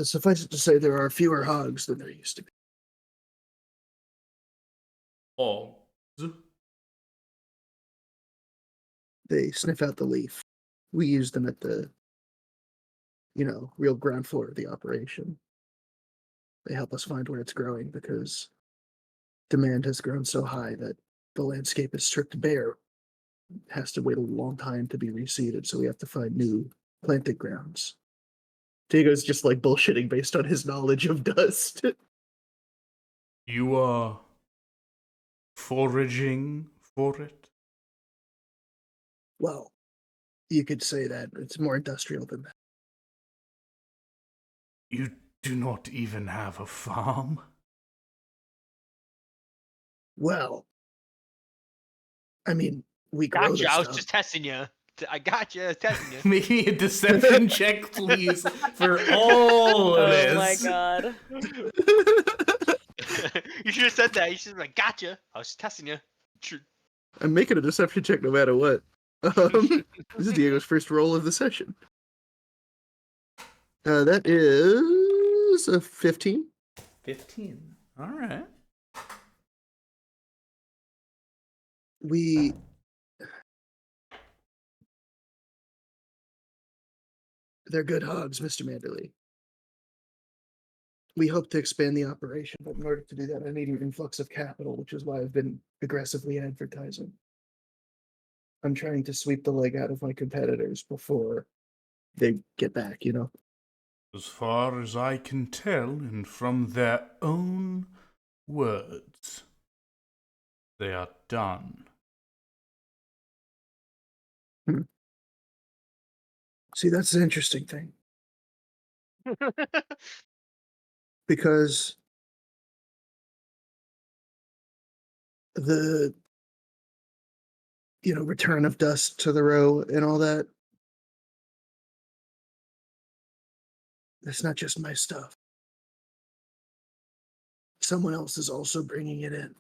Suffice it to say, there are fewer hogs than there used to be. Hogs? They sniff out the leaf. We use them at the, real ground floor of the operation. They help us find where it's growing because demand has grown so high that the landscape is stripped bare. It has to wait a long time to be reseeded, so we have to find new planting grounds. Diego's just like bullshitting based on his knowledge of dust. You are foraging for it? Well, you could say that. It's more industrial than that. You do not even have a farm? Well, I mean, we grow Gotcha. the I was stuff. just testing you. I got you. I was testing you. Make me a deception check, please, for all of Oh my this. god. You should have said that. You should have been like, gotcha. I was just testing you. I'm making a deception check no matter what. This is Diego's first roll of the session. That is a 15. 15. All right. They're good hogs, Mr. Manderley. We hope to expand the operation, but in order to do that, I need an influx of capital, which is why I've been aggressively advertising. I'm trying to sweep the leg out of my competitors before they get back, As far as I can tell, and from their own words, they are done. See, that's the interesting thing. Because the return of dust to the row and all that, that's not just my stuff. Someone else is also bringing it in.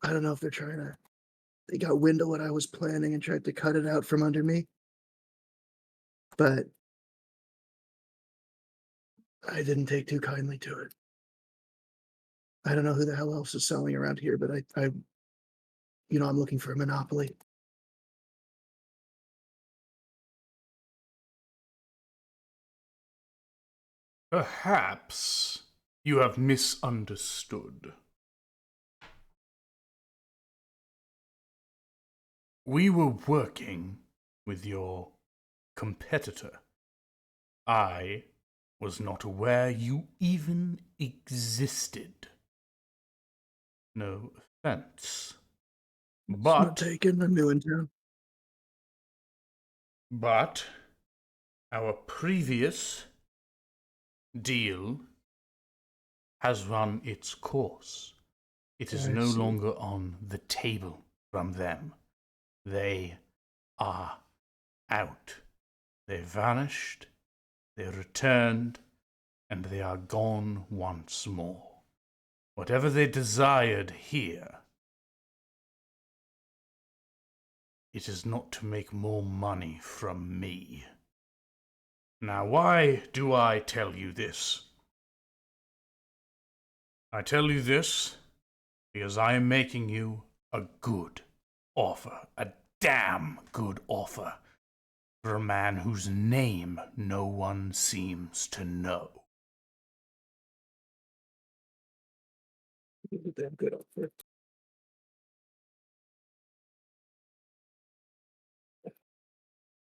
I don't know if they got wind of what I was planning and tried to cut it out from under me. But I didn't take too kindly to it. I don't know who the hell else is selling around here, but I'm looking for a monopoly. Perhaps you have misunderstood. We were working with your competitor. I was not aware you even existed. No offense. Not taken. I'm new in town. But our previous deal has run its course. It is no longer on the table from them. They are out. They vanished, they returned, and they are gone once more. Whatever they desired here, it is not to make more money from me. Now, why do I tell you this? I tell you this because I am making you a good offer, a damn good offer, for a man whose name no one seems to know. Damn good offer.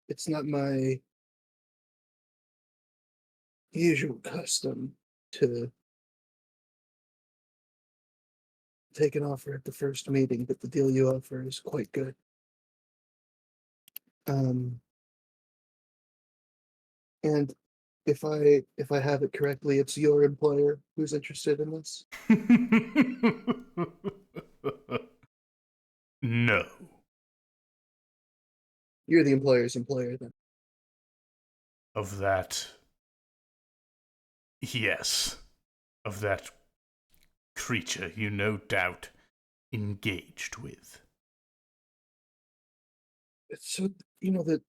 it's not my usual custom to take an offer at the first meeting, but the deal you offer is quite good. Um, and if I have it correctly, it's your employer who's interested in this. No. You're the employer's employer, then. Of that. Yes. Of that creature you no doubt engaged with. So the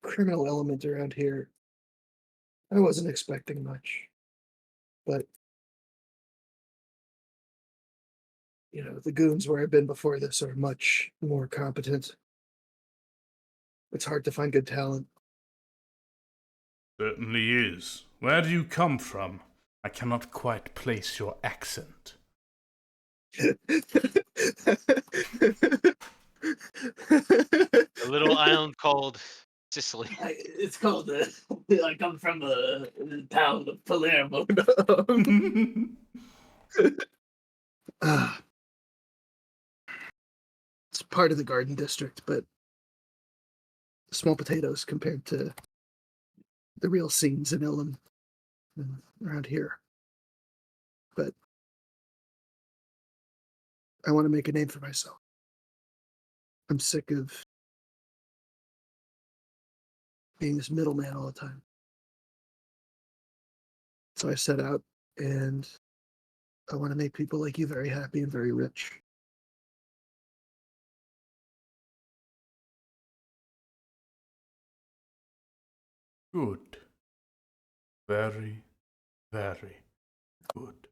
criminal element around here. I wasn't expecting much, but the goons where I've been before this are much more competent. It's hard to find good talent. Certainly is. Where do you come from? I cannot quite place your accent. A little island called Sicily. It's called. I come from the town of Palermo. It's part of the Garden District, but small potatoes compared to the real scenes in Ilum and around here. But I want to make a name for myself. I'm sick of being this middleman all the time. So I set out, and I want to make people like you very happy and very rich. Good. Very, very good.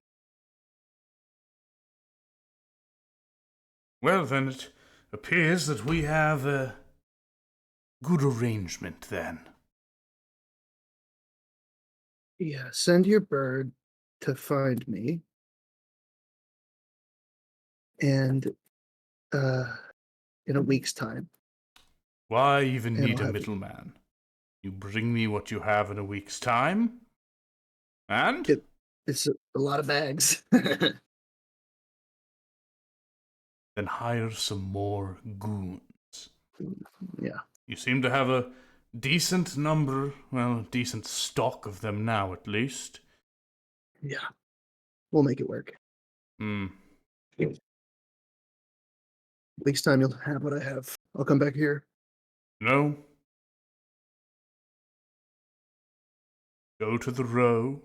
Well, then, it appears that we have a good arrangement then. Yeah, send your bird to find me, and in a week's time, Why even and I'll need a have you middleman? You bring me what you have in a week's time, and get. It's a lot of bags. then hire some more goons. Yeah, You seem to have a decent number, well, decent stock of them now at least. yeah, we'll make it work. Hmm. Week's time, you'll have what I have. I'll come back here. No. Go to the row,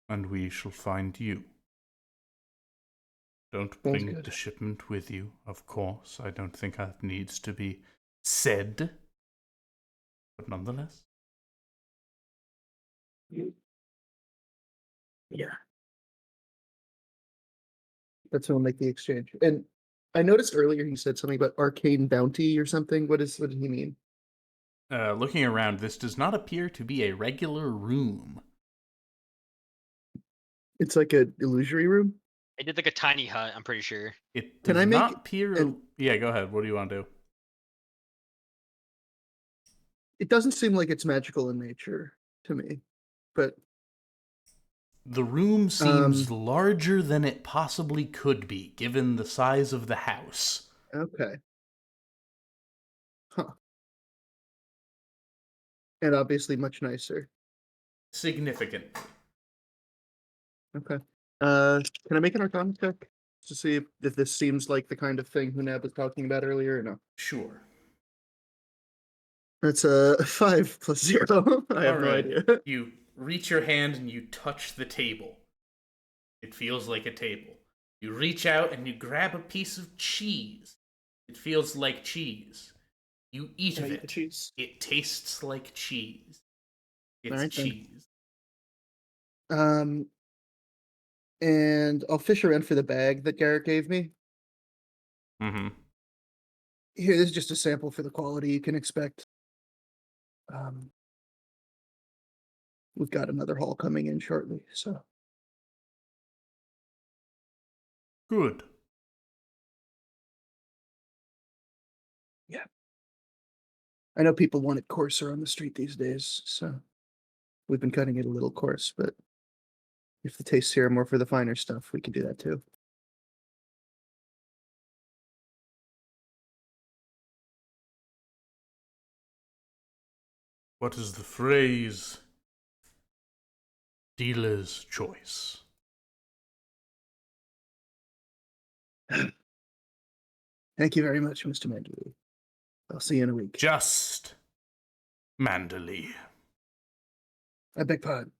and we shall find you. Don't Sounds bring good. the shipment with you, of course. I don't think that needs to be said. But nonetheless. Yeah, that's when we'll make the exchange. And I noticed earlier he said something about arcane bounty or something. What did he mean? Looking around, this does not appear to be a regular room. It's like an illusory room. I did like a tiny hut, I'm pretty sure. It Can does I make not appear. an? Yeah, go ahead. What do you want to do? It doesn't seem like it's magical in nature to me, but The room seems um, larger than it possibly could be, given the size of the house. okay, huh? And obviously much nicer. Significant. Okay. Can I make an Arcana check to see if this seems like the kind of thing Hunab was talking about earlier or no? Sure. That's a 5 plus 0. I have All no right. idea. You reach your hand and you touch the table. It feels like a table. You reach out and you grab a piece of cheese. It feels like cheese. You eat Can I of eat the it. cheese? It tastes like cheese. All It's right then. cheese. Um, and I'll fish around for the bag that Garrett gave me. Mm-hmm. Here, this is just a sample for the quality you can expect. Um, we've got another haul coming in shortly, so Good. yeah. I know people want it coarser on the street these days, so we've been cutting it a little coarse, but if the tastes here are more for the finer stuff, we can do that too. What is the phrase? Dealer's choice. Thank you very much, Mr. Mandalay. I'll see you in a week. Just Mandalay. I beg pardon.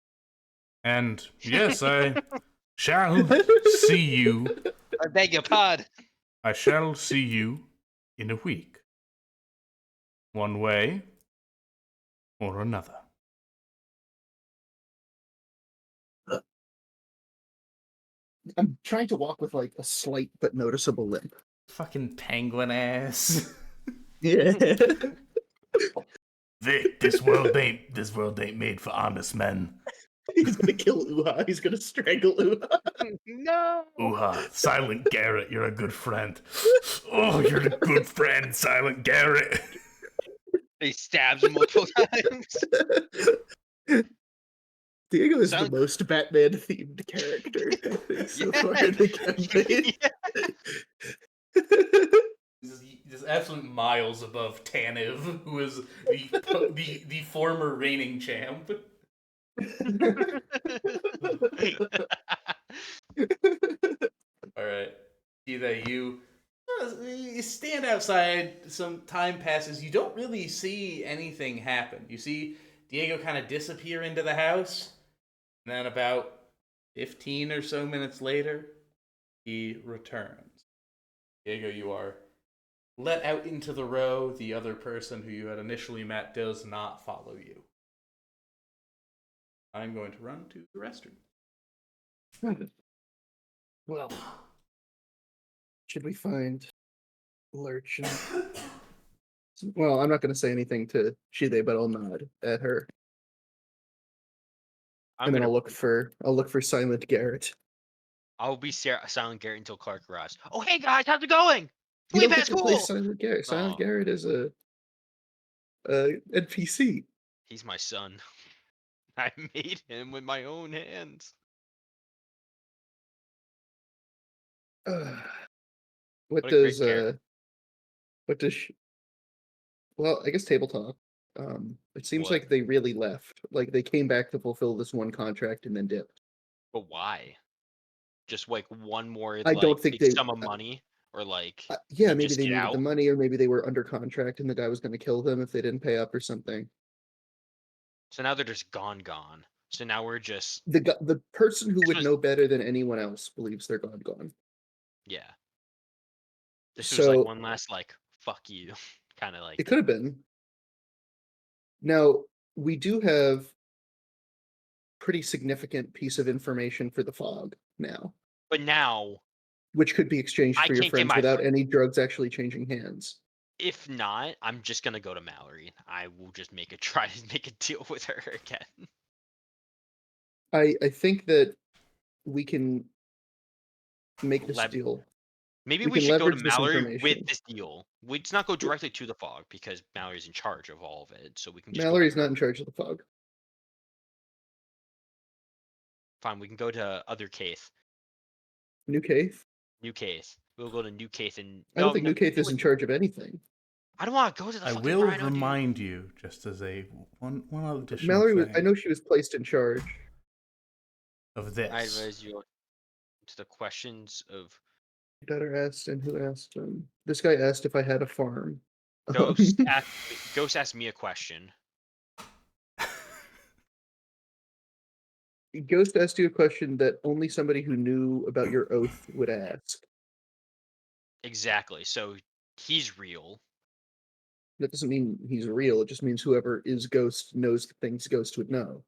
And yes, I shall see you. I beg your pardon. I shall see you in a week. One way or another. I'm trying to walk with like a slight but noticeable limp. Fucking penguin ass. Yeah. Vic, this world ain't made for honest men. He's gonna kill Uha. He's gonna strangle Uha. No. Ooh-ha, Silent Garrett, you're a good friend. Oh, you're a good friend, Silent Garrett. He stabs him multiple times. Diego is Sound- the most Batman-themed character, I think, so Yeah. far in the campaign. Just absolute miles above Taniv, who is the former reigning champ. All right, either you stand outside. Some time passes. You don't really see anything happen. You see Diego kind of disappear into the house, and then about 15 or so minutes later, he returns. Diego, you are let out into the row. The other person who you had initially met does not follow you. I'm going to run to the restroom. Well, should we find Lurch? Well, I'm not going to say anything to Shide, but I'll nod at her, and then I'll look for Silent Garrett. I'll be Silent Garrett until Clark arrives. Oh, hey guys, how's it going? You Way don't get past to play cool. Silent Garrett. Silent Aw. Garrett is a NPC. He's my son. I made him with my own hands. What What a great does character. well, I guess table talk. It seems What? like they really left. Like they came back to fulfill this one contract and then dipped. But why? Just like one more I like don't think big they. sum of money, or like Yeah, you maybe just they get needed out. the money, or maybe they were under contract and the guy was going to kill them if they didn't pay up or something. So now they're just gone. So now we're just The person who This would was- know better than anyone else believes they're gone. yeah. This was like So one last like fuck you, kind of like. it could have been. Now we do have pretty significant piece of information for the fog now, But now, which could be exchanged I for your can't get friends my without friend. any drugs actually changing hands. If not, I'm just gonna go to Mallory. I will just try to make a deal with her again. I think that we can make this Leb- deal. Maybe We we can should go to leverage this Mallory information. with this deal. Let's not go directly to the fog because Mallory's in charge of all of it. So we can just Mallory's go not in charge of the fog. Fine, we can go to other Caith. New Caith? New Caith. We'll go to New Caith and I don't think New Caith is in charge of anything. I don't want to go to the I fucking will Rhino, dude. remind you, just as a one additional Mallory was, thing I know she was placed in charge. of I this. advise you to the questions of Daughter asked, and who asked him? This guy asked if I had a farm. Ghost. Ghost asked me a question. Ghost asked you a question that only somebody who knew about your oath would ask. Exactly. So he's real. That doesn't mean he's real. It just means whoever is Ghost knows the things Ghost would know.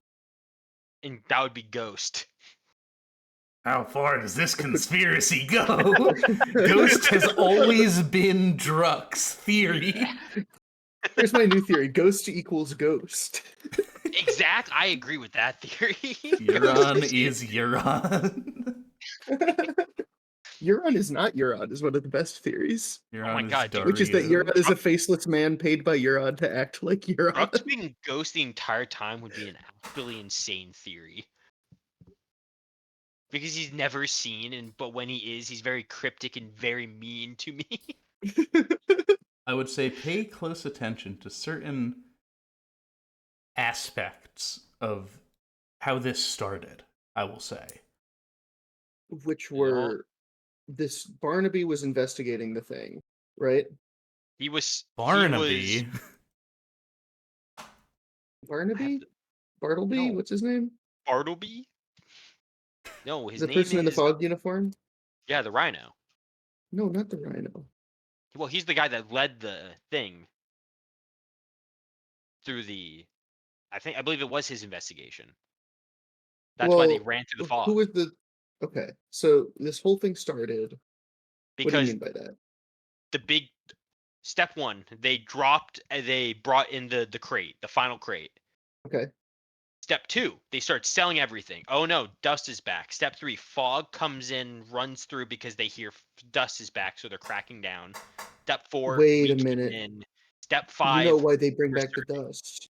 And that would be Ghost. How far does this conspiracy go? Ghost has always been Druck's theory. Here's my new theory: Ghost equals Ghost. Exact. I agree with that theory. Euron is Euron. Euron is not Euron is one of the best theories. You're Oh my on his God, dude. Which is that Dario. Euron is a faceless man paid by Euron to act like Brooks Euron. being ghost the entire time would be an absolutely insane theory. Because he's never seen, but when he is, he's very cryptic and very mean to me. I would say pay close attention to certain aspects of how this started, I will say. Which You know? were this Barnaby was investigating the thing, right? He was Barnaby. Barnaby? to- Bartleby? No. What's his name? Bartleby? No, his The name person in the is fog uniform? yeah, the Rhino. No, not the Rhino. Well, he's the guy that led the thing through the. I believe it was his investigation. That's why they Well, ran through the who fog was the? Okay, so this whole thing started. What do you because mean by that? the big step one they brought in the crate, the final crate. Okay, Step 2, they start selling everything. Oh no, Dust is back. Step 3, Fog comes in, runs through because they hear Dust is back, so they're cracking down. Step 4, wait we a came minute. in. Step You know 5, why they bring we're back the searching. dust?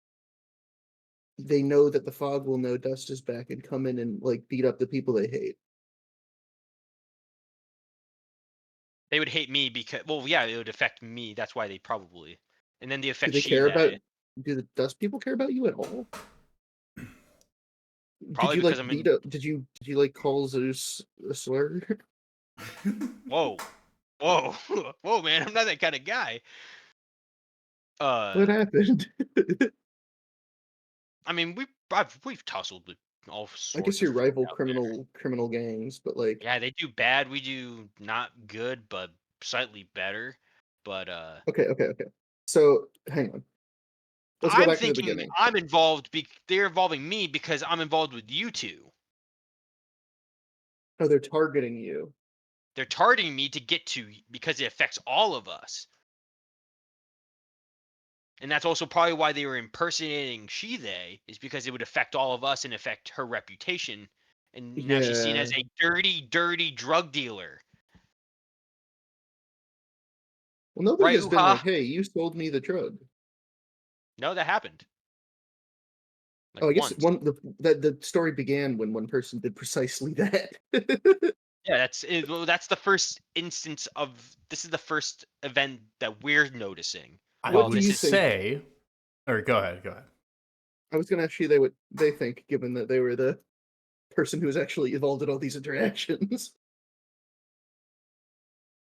They know that the fog will know dust is back and come in and like beat up the people they hate. They would hate me because, well, yeah, it would affect me. That's why they probably. And then they Do affect they care about? Sheila. Do the dust people care about you at all? Did Probably you because like I'm beat in. up? Did you like call Zeus a slur? Whoa, whoa, whoa, man! I'm not that kind of guy. What happened? I mean, we've tussled with all I sorts guess of your folk rival out there. criminal gangs, but like, Yeah, they do bad. We do not good, but slightly better. But okay. So hang on. Let's go I'm back to the thinking beginning. I'm involved. They're involving me because I'm involved with you two. Oh, they're targeting you. They're targeting me to get to because it affects all of us. And that's also probably why they were impersonating they is because it would affect all of us and affect her reputation. And now she's seen Yeah. as a dirty, dirty drug dealer. Well, nobody Right, has been Uha? like, "Hey, you sold me the drug." No, that happened. Like Oh, I guess once. the story began when one person did precisely that. Yeah, that's the first instance of this is the first event that we're noticing. I What While do would this you is think? say, or go ahead, go ahead. I was going to ask you what they think, given that they were the person who was actually involved in all these interactions.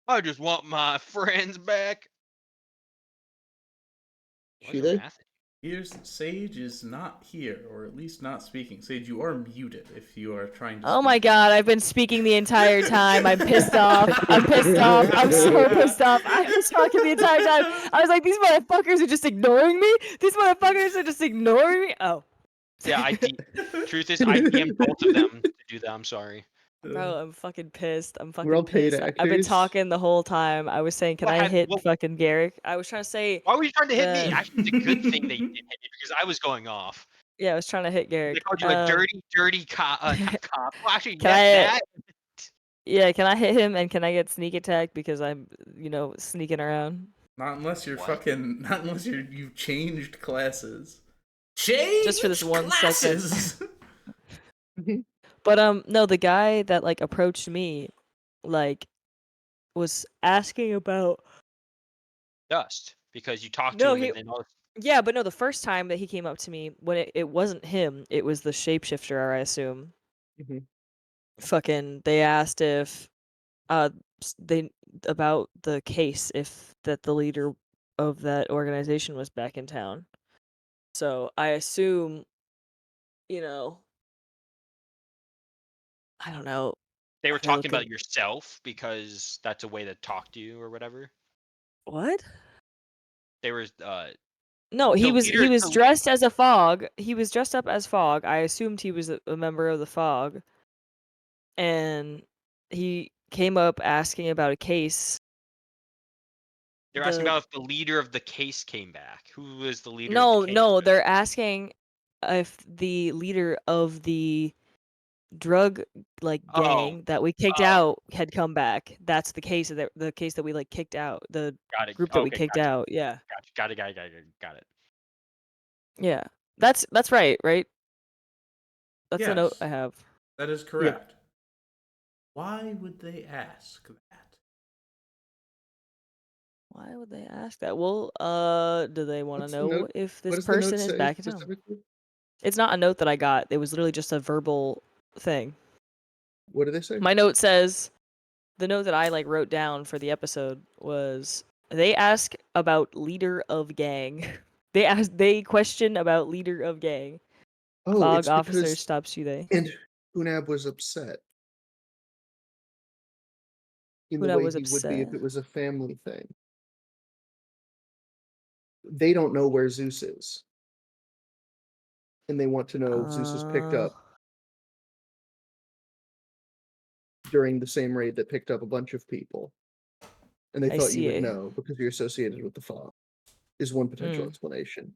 I just want my friends back. Why is She there they? math? Here's Sage is not here, or at least not speaking. Sage, you are muted if you are trying to Oh speak. my god, I've been speaking the entire time. I'm pissed off. I'm pissed off. I'm so pissed off. I was talking the entire time. I was like, these motherfuckers are just ignoring me? These motherfuckers are just ignoring me? Oh. Yeah, truth is I DM'd both of them to do that. I'm sorry. Bro, I'm fucking pissed. I'm We're all fucking paid pissed. I've been actors. talking the whole time. I was saying, can I hit fucking Garrick? I was trying to say, Why were you trying to hit me? uh, Actually, it's a good thing they did hit me because I was going off. yeah, I was trying to hit They Garrick. called you a dirty, dirty cop. Not cop. Well, actually, Can yes, I, that. yeah, can I hit him and can I get sneak attack because I'm, sneaking around? Not unless you're What? fucking. Not unless you've changed classes. Change Just for this one classes. But no, the guy that like approached me, like, was asking about. Dust because you talked to No, him he. and then all. Yeah, but no, the first time that he came up to me, when it wasn't him, it was the shapeshifter, I assume. Mhm. Fucking, they asked if, they about the case, if that the leader of that organization was back in town. So I assume, you know, I don't know. They were Are they talking about looking? yourself because that's a way to talk to you or whatever. What? They were No, the he was leader. he was dressed as a fog. He was dressed up as fog. I assumed he was a member of the fog. And he came up asking about a case. They're asking The about if the leader of the case came back. Who was the leader of the No, case? no, they're asking if the leader of the drug like Oh, gang that we kicked oh, out had come back. That's the case that we like kicked out. The got it. group that we Okay, kicked gotcha. out. Yeah. Got it. Got it. Yeah. That's right, right? That's the note Yes, I have. that is correct. Why would they ask that? Why would they ask that? Well, do they want to What's the know note? if What this does the note person is say back in town? specifically? It's not a note that I got. It was literally just a verbal thing. What do they say? My note says the note that I like wrote down for the episode was they ask about leader of gang. They question about leader of gang. Oh, Fog it's officer because stops you there. and Hunab was upset in the Huna way was he would be upset. if it was a family thing. They don't know where Zeus is, and they want to know if Zeus was picked Uh, up during the same raid that picked up a bunch of people, and they I thought you would see. know because you're associated with the fog. Is one potential Mm, explanation.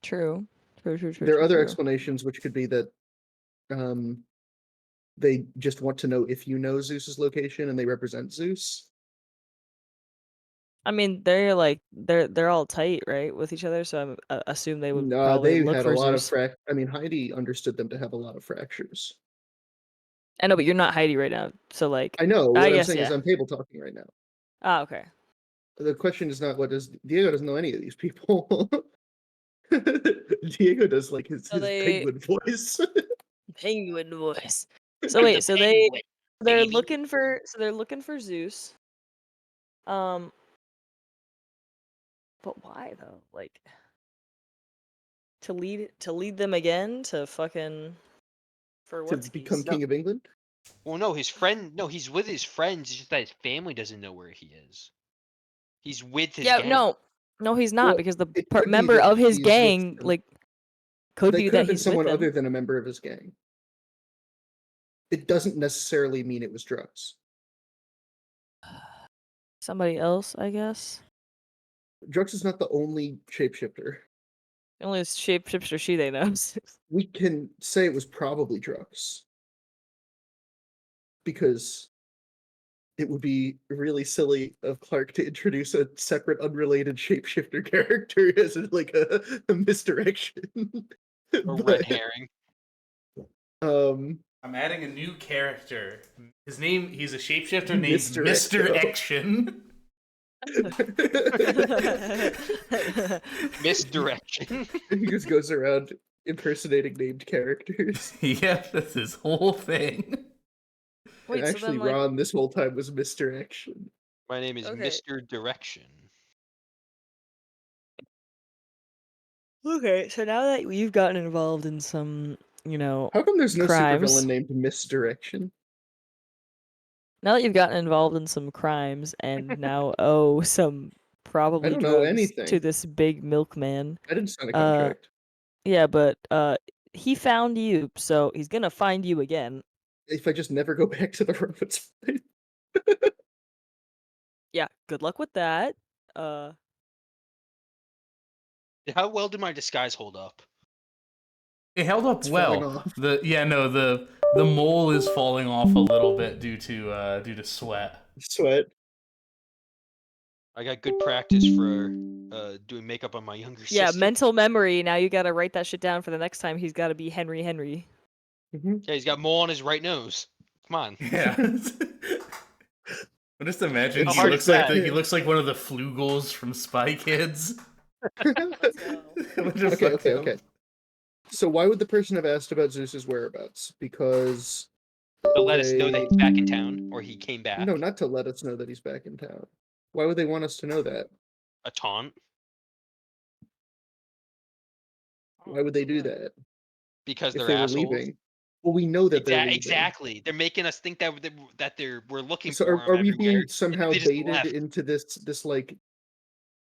true. There are other True. explanations, which could be that um, they just want to know if you know Zeus's location and they represent Zeus. I mean, they're all tight, right, with each other. So I assume they would Nah, probably they look had a for lot of Zeus. I mean, Heidi understood them to have a lot of fractures. I know, but you're not Heidi right now. So like, I know. I What I'm guess saying is yeah. I'm table talking right now. Ah, okay. The question is not what does Diego doesn't know any of these people. Diego does like So his they penguin voice. penguin voice. So I'm the wait, so penguin, they're baby. looking for Zeus. Um, but why though? Like to lead them again to fucking for To what's become keys? No, king of England. well, no, his friend. No, he's with his friends. It's just that his family doesn't know where he is. He's with his Yeah, gang. no, he's not Well, because the it could be member that of his he's with gang them. like could They be could that have been he's with someone them. other than a member of his gang. It doesn't necessarily mean it was drugs. Somebody else, I guess. Drugs is not the only shapeshifter. The only shapeshifter she they knows. We can say it was probably drugs because it would be really silly of Clark to introduce a separate, unrelated shapeshifter character as like a misdirection. A red But herring. um, I'm adding a new character. He's a shapeshifter named Mr. Mr. Echo. Action. Misdirection. He just goes around impersonating named characters. Yep, that's his whole thing. And Wait, so actually, then like Ron this whole time was Mr. Action. My name is okay. Mr. Direction. Okay, so now that you've gotten involved in some, How come there's no supervillain crimes, named Misdirection? now that you've gotten involved in some crimes and now owe some I probably don't know drugs to anything. this big milkman, I didn't sign a uh, contract. yeah, but he found you, so he's gonna find you again. If I just never go back to the room, it's fine. Yeah, good luck with that. Uh, How well did my disguise hold up? It held up It's falling well. off. The mole is falling off a little bit due to sweat. Sweat. I got good practice for doing makeup on my younger yeah, sister. mental memory. Now you gotta write that shit down for the next time. He's gotta be Henry Henry. Mhm. Yeah, he's got mole on his right nose. Come on. Yeah. I'm just imagining How he hard looks is like that? he looks like one of the Flugels from Spy Kids. Let's go. Okay. So why would the person have asked about Zeus's whereabouts? Because To let us know that they he's back in town, or he came back. no, not to let us know that he's back in town. Why would they want us to know that? A taunt. Why would they do that Because if they're they were assholes. leaving? Well, we know that they're leaving. Exactly. They're making us think that we're looking So for him are we everywhere. being somehow They just baited left. into this like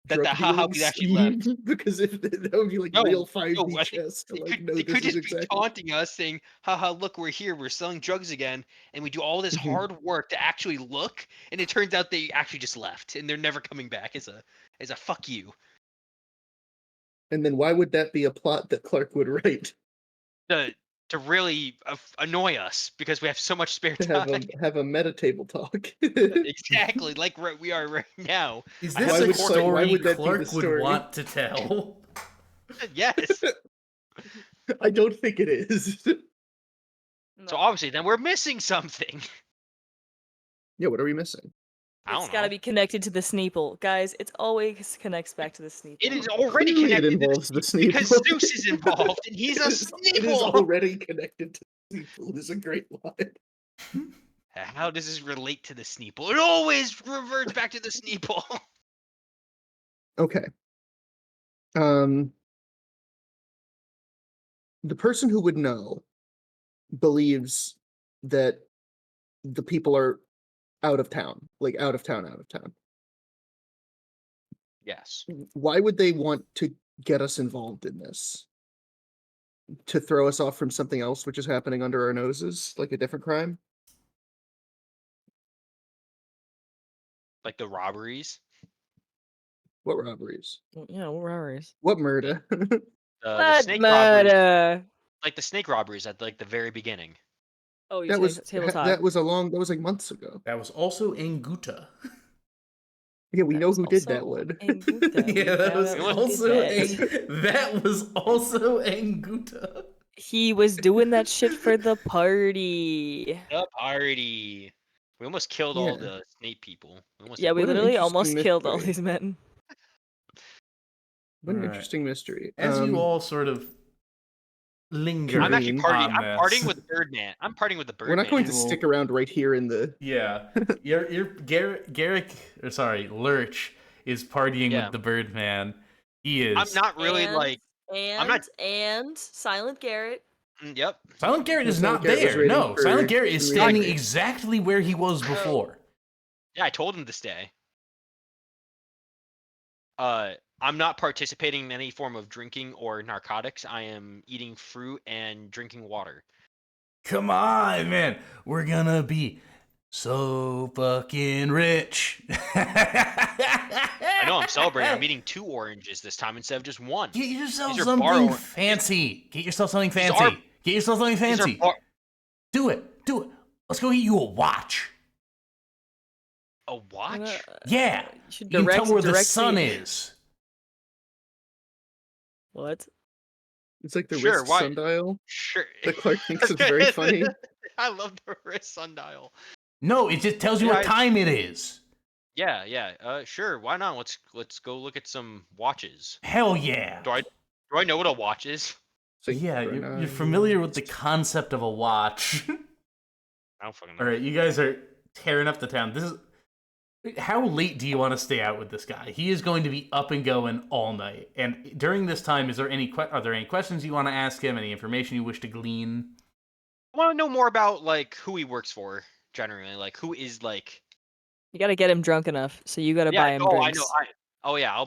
That the drug haha dealing we actually scheme? left. Because if that would be like No, real no, 5D I think chess to they like could know they this could is just be exactly. taunting us, saying, "Haha, look, we're here. We're selling drugs again, and we do all this Mhm. hard work to actually look." And it turns out they actually just left, and they're never coming back. As a fuck you. And then why would that be a plot that Clark would write? to really annoy us because we have so much spare To time. have a meta table talk. Exactly, like we are right now. Is I this have Why a would recorded. why story would that be the Clark would story? want to tell? Yes. I don't think it is. So No. obviously, then we're missing something. Yeah, what are we missing? I It's don't gotta know. be connected to the Sneeple. Guys, it's always connects back to the Sneeple. It is already Clearly it connected to involves the Sneeple because Sneeple. Zeus is involved and he's a It is Sneeple. already connected to the Sneeple. Is a great line. How does this relate to the Sneeple? It always reverts back to the Sneeple. Okay. The person who would know believes that the people are out of town, like out of town, out of town. Yes. Why would they want to get us involved in this? To throw us off from something else which is happening under our noses, like a different crime? Like the robberies. What robberies? Yeah, what robberies? What murder? The What snake robberies. murder? Like the snake robberies at like the very beginning. Oh, you that say was table talk. that was like months ago. That was also Anguta. Yeah, we That know was who did that also one. Anguta. We Yeah, that found was out who did also that. that was also Anguta. He was doing that shit for the party. The party. We almost killed all Yeah. the snake people. We almost Yeah, did. we What an literally interesting almost killed all mystery. these men. What an Alright. interesting mystery. As you all sort of linger I'm actually Convene partying. on I'm partying this. with Birdman. I'm partying with the we're not Birdman. going to Well- stick around right here in the Yeah, you're Garrick, or sorry, Lurch is partying Yeah. with the Birdman. He is. I'm not really like. I'm not. and Silent Garrett. Yep. Silent Garrett is Silent not Garrett was there. waiting No, for- Silent Garrett is waiting standing for- exactly where he was before. Yeah, I told him to stay. I'm not participating in any form of drinking or narcotics. I am eating fruit and drinking water. Come on, man. We're gonna be so fucking rich. I know I'm celebrating. I'm eating 2 oranges this time instead of just 1. Get yourself These are bar something or- fancy. Get yourself something These are- fancy. Get yourself something These are fancy. bar- Do it. Do it. Let's go get you a watch. a watch? Yeah. You should You can direct, tell where the direct sun me. is. What? It's like the Sure, wrist why- sundial Sure. that Clark thinks is very funny. I love the wrist sundial. No, it just tells you Yeah, what time it is. Yeah. Sure. Why not? Let's go look at some watches. Hell yeah. Do I know what a watch is? Yeah, you're familiar with the concept of a watch. I don't fucking know. All right, you guys are tearing up the town. This is how late do you want to stay out with this guy? He is going to be up and going all night. And during this time, are there any questions you want to ask him? Any information you wish to glean? I want to know more about like who he works for generally. Like who is like. You gotta get him drunk enough, so you gotta buy him I drinks. know. I'll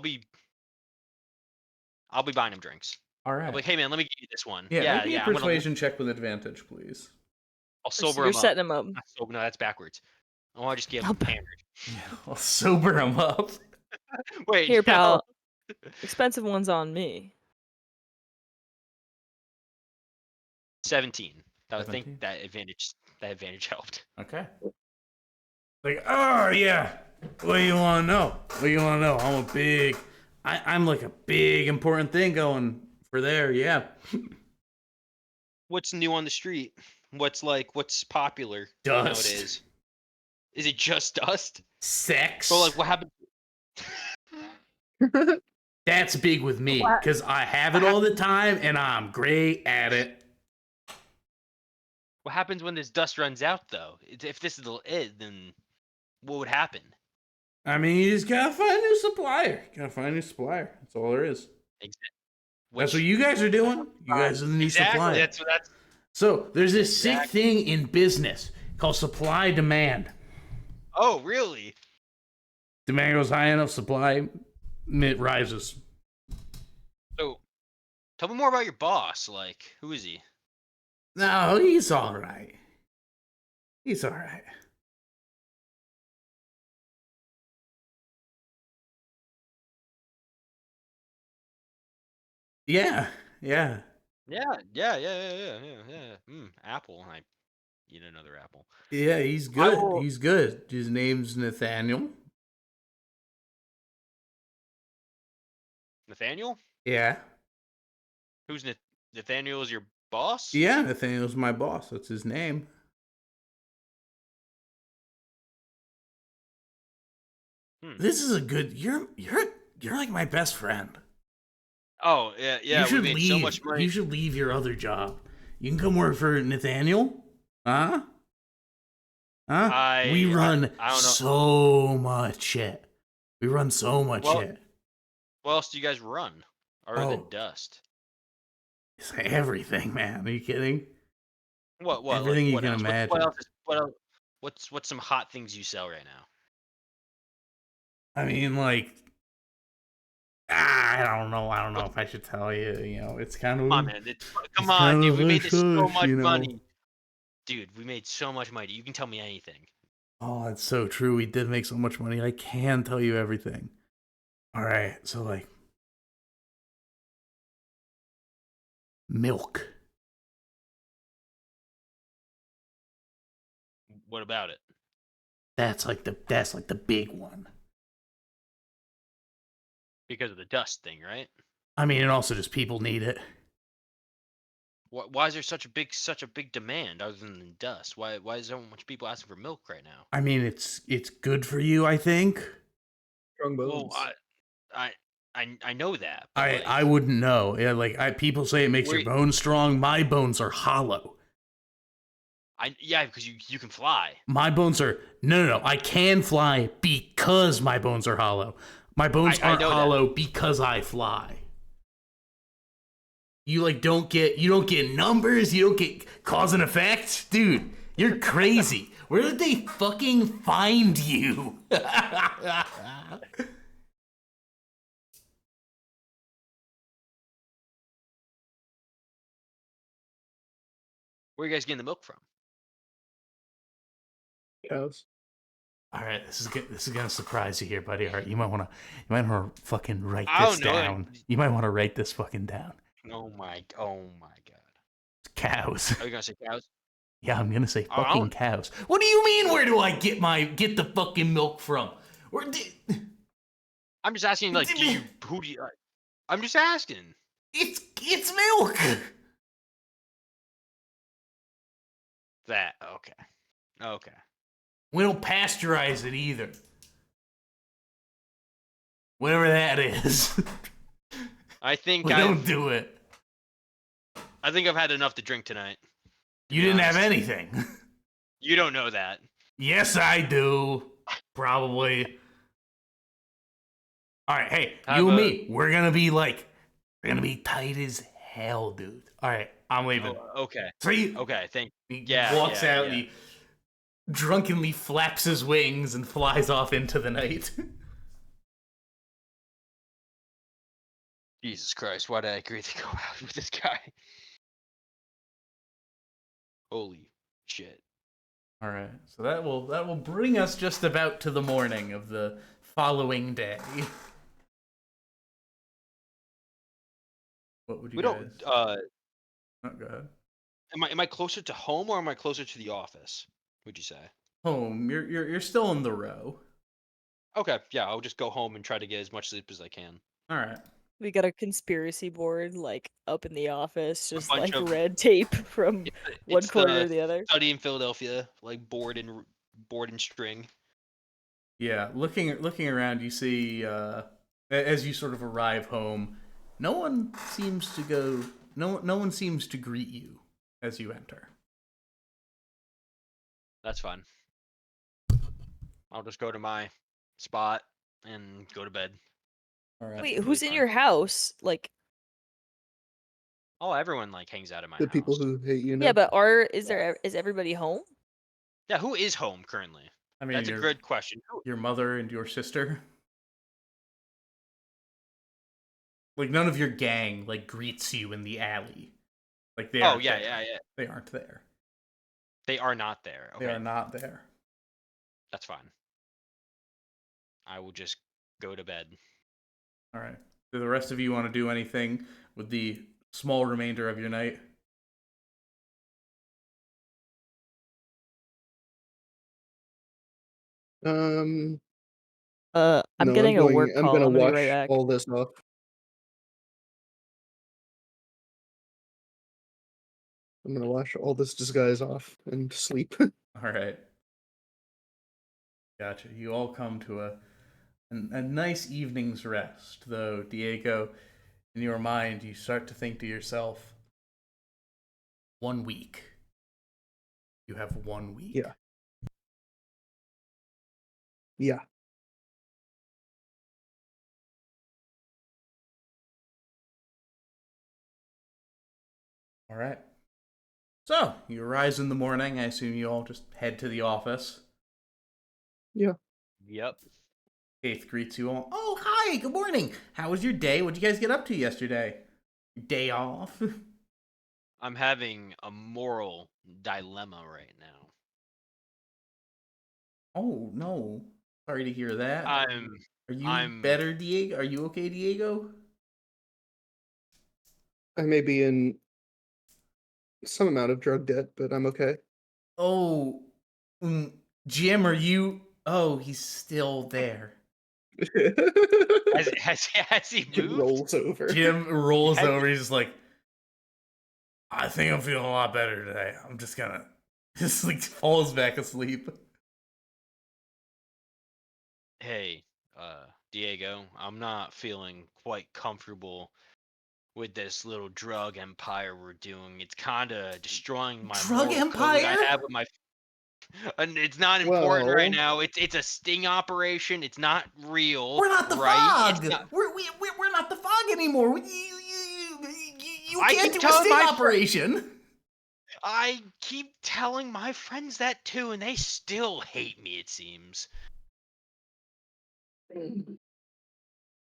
be buying him drinks. All I'll right. be like, hey man, let me give you this one. Yeah, make me a I'm gonna- persuasion check with advantage, please. I'll So sober you're him up. setting him up. Not sober, no, that's backwards. I want to just get him Nope. hammered. Yeah, I'll sober him up. Wait, Here, no. pal. Expensive one's on me. 17. I would 17? think that advantage helped. Okay. Like, oh yeah. What do you want to know? What do you want to know? I'm like a big important thing going for there. Yeah. What's new on the street? What's popular Dust. nowadays? Is it just dust? Sex. So like what happened? That's big with me What? because I have it all the time and I'm great at it. What happens when this dust runs out though? If this is it, then what would happen? I mean, you just gotta find a new supplier. That's all there is. That's what you guys are doing. You guys are the new exactly. supplier. That's So there's this sick Exactly. thing in business called supply demand. Oh, really? Demand goes high enough, supply it rises. So, tell me more about your boss. Like, who is he? No, he's all right. He's all right. Yeah. Apple. I eat another apple. Yeah, he's I good. will. He's good. His name's Nathaniel. Nathaniel? Yeah. Who's Nathaniel is your boss? Yeah, Nathaniel's my boss. That's his name. Hmm. This is a good. You're like my best friend. Oh, yeah, You yeah. We should made so much leave. money. You should leave your other job. You can come work for Nathaniel. Huh? Huh? We run I don't know. so much shit. We run so much Well, shit. what else do you guys run other than Oh, dust? it's everything, man. Are you kidding? What like Everything you what can else? What imagine. else is what else? What's some hot things you sell right now? I mean, like, I don't know. I don't know What, if I should tell you. You know, come on, man. Come it's on, kind dude. of We made hush this so hush, much you know. money. Dude, we made so much money. You can tell me anything. Oh, that's so true. We did make so much money. I can tell you everything. All right, so like milk. What about it? That's like the big one. Because of the dust thing, right? I mean, and also just people need it. Why is there such a big demand other than the dust? Why is so much people asking for milk right now? I mean, it's good for you, I think. Strong Well, bones. I I know that, but I like, wouldn't know. Yeah, like people say it makes your where bones strong. My bones are hollow. yeah, because you can fly. My bones are no. I can fly because my bones are hollow. My bones I aren't know that. hollow because I fly. You like you don't get numbers, you don't get cause and effect, dude. You're crazy. Where did they fucking find you? Where are you guys getting the milk from? Cows. All right, this is gonna surprise you here, buddy. All right, you might wanna fucking write I this don't know. down. You might wanna write this fucking down. Oh my god. Cows. Are you gonna say cows? Yeah, I'm gonna say I fucking don't. cows. What do you mean? Where do I get the fucking milk from? Where did I'm just asking. Like, who do you? I'm just asking. it's milk? That okay. Okay. We don't pasteurize it either. Whatever that is. I think We don't do it. I think I've had enough to drink tonight. To You be didn't have honest. anything. You don't know that. Yes, I do. Probably. All right, hey, Have you and a. me, we're gonna be tight as hell, dude. All right, I'm leaving. Oh, okay. So Okay. he Yeah. walks Yeah. out Yeah. and he drunkenly flaps his wings and flies off into the night. Jesus Christ! Why did I agree to go out with this guy? Holy shit! All right, so that will bring us just about to the morning of the following day. What would you We don't. guys? Oh, go ahead. Am I closer to home or am I closer to the office? Would you say? Home. You're still in the row. Okay. Yeah. I'll just go home and try to get as much sleep as I can. All right. We got a conspiracy board like up in the office, A just bunch like of. red tape from one It's corner the to the other. study in Philadelphia, like board and string. Yeah, looking around, you see as you sort of arrive home, no one seems to go. No one seems to greet you as you enter. That's fine. I'll just go to my spot and go to bed. All right. That's Wait, completely who's in fine. your house? Like, Oh, everyone like hangs out at my The people house. who hate you yeah, now. but is everybody home? Yeah, who is home currently? I mean, That's a good question. your mother and your sister. Like none of your gang like greets you in the alley. Like they Oh aren't yeah, there. yeah, yeah. They aren't there. They are not there. They Okay, are not there. that's fine. I will just go to bed. All right. Do the rest of you want to do anything with the small remainder of your night? Um, I'm no, getting a work I'm call. gonna I'm gonna be right wash back. all this off. I'm gonna wash all this disguise off and sleep. All right. Gotcha. You all come to a nice evening's rest, though, Diego, in your mind, you start to think to yourself, 1 week. You have 1 week. Yeah. Yeah. All right. So, you rise in the morning. I assume you all just head to the office. Yeah. Yep. Faith greets you all. Oh, hi, good morning. How was your day? What'd you guys get up to yesterday? Day off? I'm having a moral dilemma right now. Oh, no. Sorry to hear that. I'm Are you I'm better, Diego? Are you okay, Diego? I may be in some amount of drug debt, but I'm okay. Oh, mm, Jim, are you? Oh, he's still there. has he Jim moved? rolls over. Jim rolls Has, over. He's just like, I think I'm feeling a lot better today. I'm just gonna, just like falls back asleep. hey, Diego, I'm not feeling quite comfortable with this little drug empire we're doing. It's kind of destroying my Drug moral code I Empire? have with my. And it's not important right Well, now. It's a sting operation. It's not real, We're not the right? It's fog. not. We're not the fog anymore. You I can't keep do a telling sting my operation. I keep telling my friends that too, and they still hate me. It seems.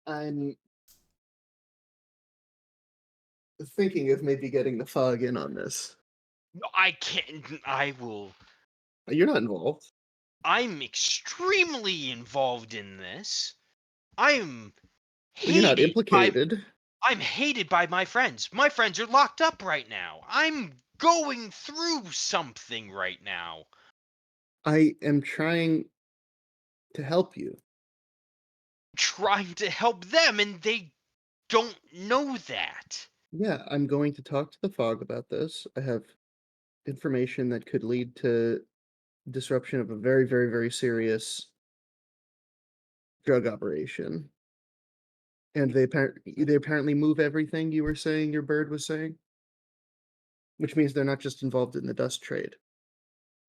I'm thinking of maybe getting the fog in on this. No, I can't. I will. You're not involved. I'm extremely involved in this. I'm Well, you're not hated by implicated. I'm hated by my friends. My friends are locked up right now. I'm going through something right now. I am trying to help you. Trying to help them and they don't know that. Yeah, I'm going to talk to the fog about this. I have information that could lead to disruption of a very, very, very serious drug operation. And they apparently move everything you were saying your bird was saying, which means they're not just involved in the dust trade,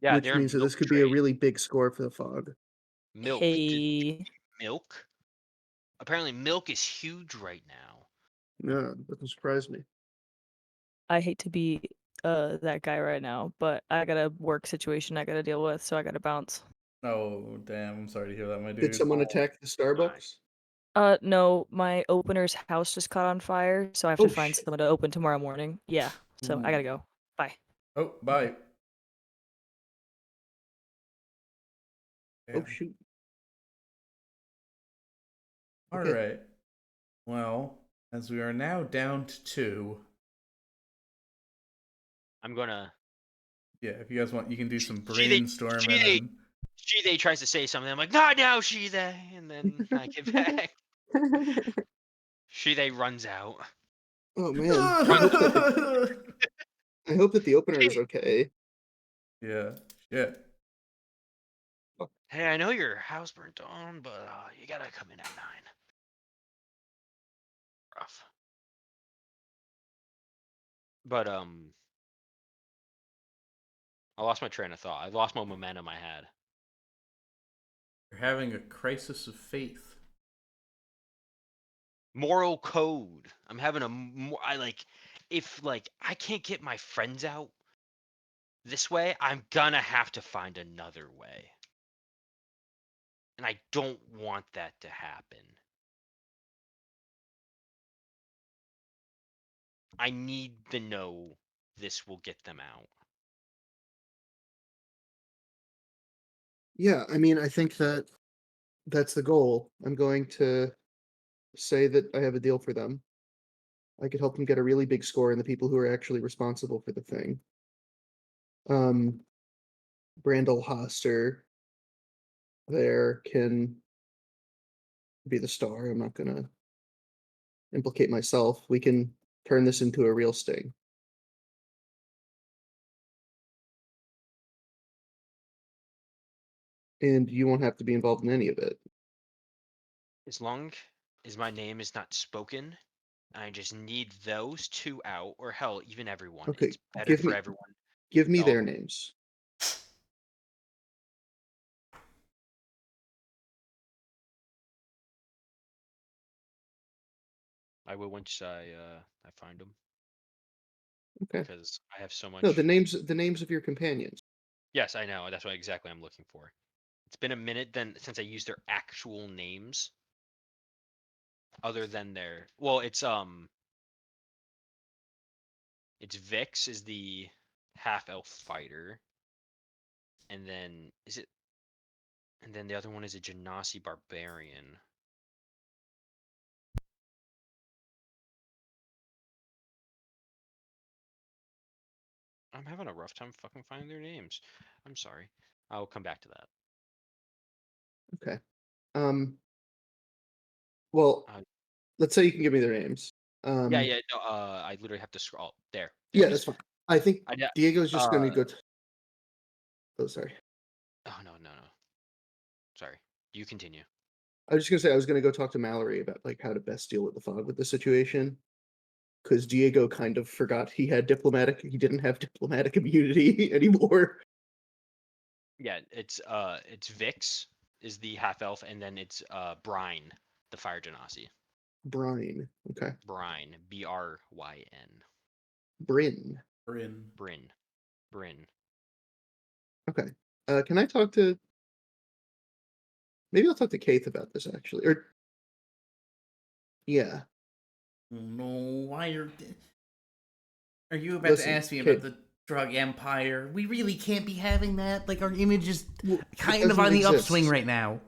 Yeah, which they're in means that milk this could be a trade. really big score for the fog. Milk. Hey, Milk? Apparently milk is huge right now. No, doesn't surprise me. I hate to be that guy right now, but I got a work situation I gotta deal with, so I gotta bounce. Oh, damn. I'm sorry to hear that, my Did dude. someone Oh attack the my. Starbucks? No, my opener's house just caught on fire, so I have to Oh find shit. someone to open tomorrow morning. Yeah, so I Ooh. gotta go. Bye. Oh, bye. Oh Damn. shoot. All Okay. right. Well, as we are now down to two, I'm gonna yeah, if you guys want, you can do some Shide brainstorming Shide and. Shide tries to say something. I'm like, not now, Shide, and then I get back. Shide runs out. Oh man. Runs I hope that the opener is Shide, okay. Yeah, shit. hey, I know your house burnt down, but you gotta come in at 9. Rough. But I lost my train of thought. I lost my momentum I had. You're having a crisis of faith. Moral code. I'm having I like if like I can't get my friends out this way, I'm gonna have to find another way. And I don't want that to happen. I need to know this will get them out. Yeah, I mean, I think that that's the goal. I'm going to say that I have a deal for them. I could help them get a really big score in the people who are actually responsible for the thing. Um, Brandel Hoster there can be the star. I'm not gonna implicate myself. We can turn this into a real sting. And you won't have to be involved in any of it. As long as my name is not spoken, I just need those two out, or hell, even everyone. Okay, It's better give for me everyone. give me Oh, their names. I will once I find them Okay. because I have so No, much. the names of your companions. Yes, I know. That's what exactly I'm looking for. It's been a minute then since I used their actual names, other than their. Well, it's Vix is the half elf fighter, and then is it? And then the other one is a Genasi barbarian. I'm having a rough time fucking finding their names. I'm sorry. I'll come back to that. Okay. Um, well, Uh, let's say you can give me their names. yeah, Um, yeah. No, I literally have to scroll. There yeah, it that's is. fine. I think I, Diego's just going to uh, go. Oh, sorry. oh no. Sorry. You continue. I was just going to say I was going to go talk to Mallory about like how to best deal with the fog with the situation because Diego kind of forgot he had diplomatic. He didn't have diplomatic immunity anymore. Yeah, it's Vix is the half elf, and then it's Brine, the fire genasi. Brine. Okay. Brine, Bryn. Bryn. Bryn. Bryn. Okay. Can I talk to? Maybe I'll talk to Keith about this actually. Or yeah. Oh, no, why are you about to Listen, ask me about Keith. the drug empire? We really can't be having that. Like our image is Well, it kind of doesn't on the upswing exist. right now.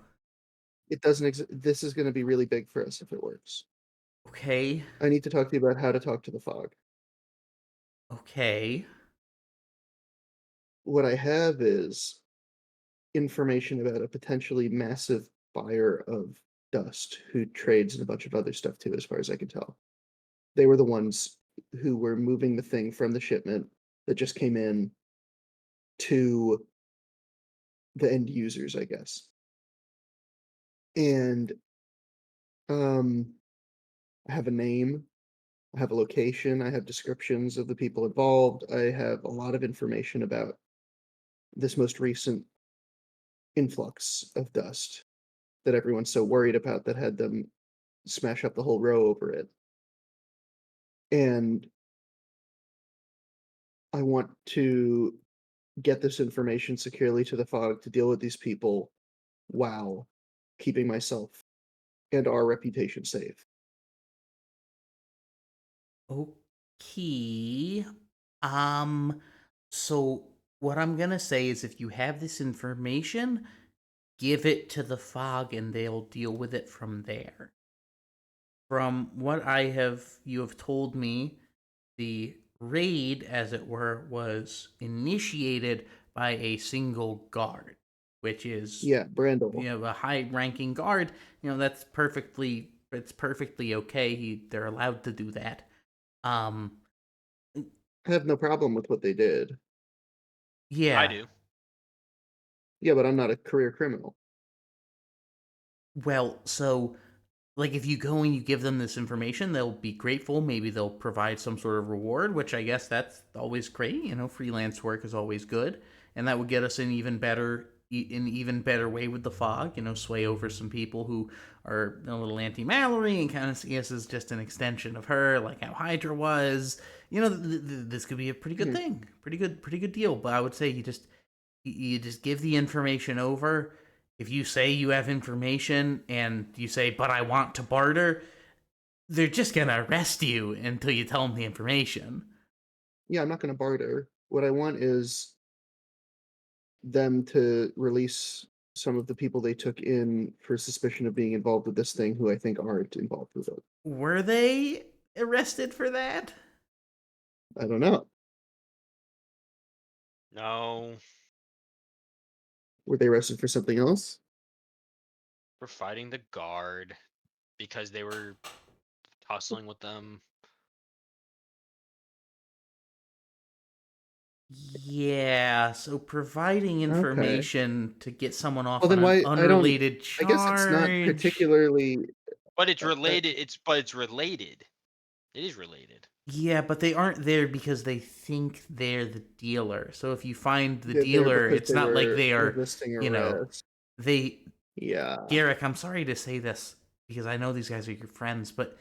It doesn't exist. This is going to be really big for us if it works. Okay. I need to talk to you about how to talk to the fog. Okay. What I have is information about a potentially massive buyer of dust who trades and a bunch of other stuff too, as far as I can tell. They were the ones who were moving the thing from the shipment that just came in to the end users, I guess. And um, I have a name, I have a location, I have descriptions of the people involved, I have a lot of information about this most recent influx of dust that everyone's so worried about that had them smash up the whole row over it. And I want to get this information securely to the fog to deal with these people while keeping myself and our reputation safe. Okay. Um, so what I'm gonna say is if you have this information, give it to the fog and they'll deal with it from there. From what you have told me, the raid, as it were, was initiated by a single guard, which is Yeah, Brandel. a high ranking guard. It's perfectly okay. They're allowed to do that. Um, I have no problem with what they did. I yeah. do. Yeah, but I'm not a career criminal. Well, so like if you go and you give them this information, they'll be grateful. Maybe they'll provide some sort of reward, which I guess that's always great. Freelance work is always good, and that would get us an even better way with the fog. Sway over some people who are a little anti-Mallory and kind of see us as just an extension of her, like how Hydra was. This could be a pretty good Mhm. thing, pretty good deal. But I would say you just give the information over. If you say you have information and you say, but I want to barter, they're just going to arrest you until you tell them the information. Yeah, I'm not going to barter. What I want is them to release some of the people they took in for suspicion of being involved with this thing who I think aren't involved with it. Were they? arrested for that? I don't know. No, Were they arrested for something else? we're fighting the guard because they were tussling with them. Yeah, so providing Okay. information to get someone off Well, on then an why I don't unrelated I guess it's not charge. particularly But it's uh, related. It's related. It is related. Yeah, but they aren't there because they think they're the dealer. So if you find the they're there dealer, because it's they not like were they are, resisting you know, arrest. they Yeah. Garrick, I'm sorry to say this because I know these guys are your friends, but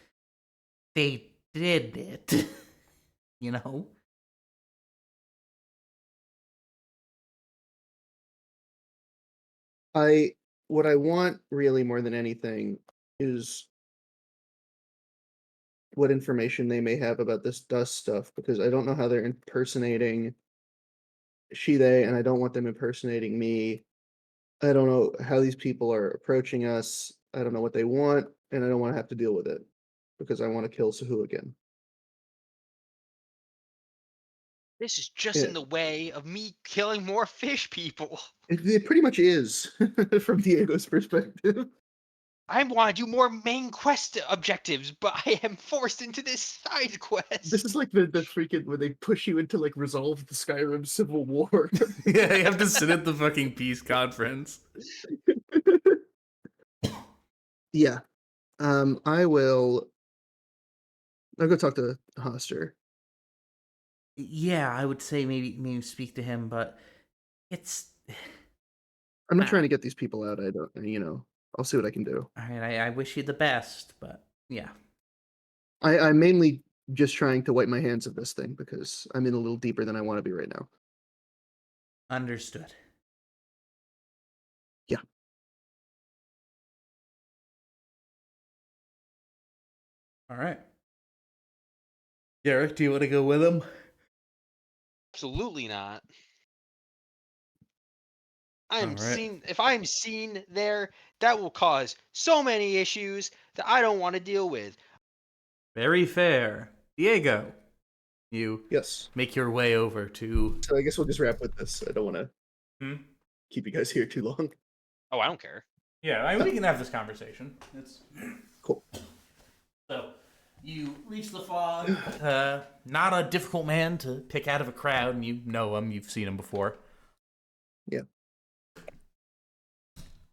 they did it. you know? I what I want really more than anything is what information they may have about this dust stuff because I don't know how they're impersonating she they and I don't want them impersonating me. I don't know how these people are approaching us. I don't know what they want and I don't want to have to deal with it because I want to kill Sahu again. This is just in Yeah, the way of me killing more fish people. it pretty much is from Diego's perspective. I want to do more main quest objectives, but I am forced into this side This quest. is like the freaking when they push you into like resolve the Skyrim Civil War. Yeah, you have to sit at the fucking peace conference. Yeah. I'll go talk to Hoster. Yeah, I would say maybe speak to him, but it's I'm not ah, trying to get these people out. I don't, I'll see what I can do. all right. I wish you the best, but yeah, I'm mainly just trying to wipe my hands of this thing because I'm in a little deeper than I want to be right now. understood. Yeah. All right, Garrick, do you want to go with him? Absolutely not. All right, If I am seen there, that will cause so many issues that I don't want to deal with. very fair, Diego. You Yes. make your way over to. So I guess we'll just wrap with this. I don't want to Hmm? keep you guys here too long. Oh, I don't care. Yeah, I mean, we can have this conversation. It's Cool. so you reach the fog. Not a difficult man to pick out of a crowd, and you know him. You've seen him before. Yeah.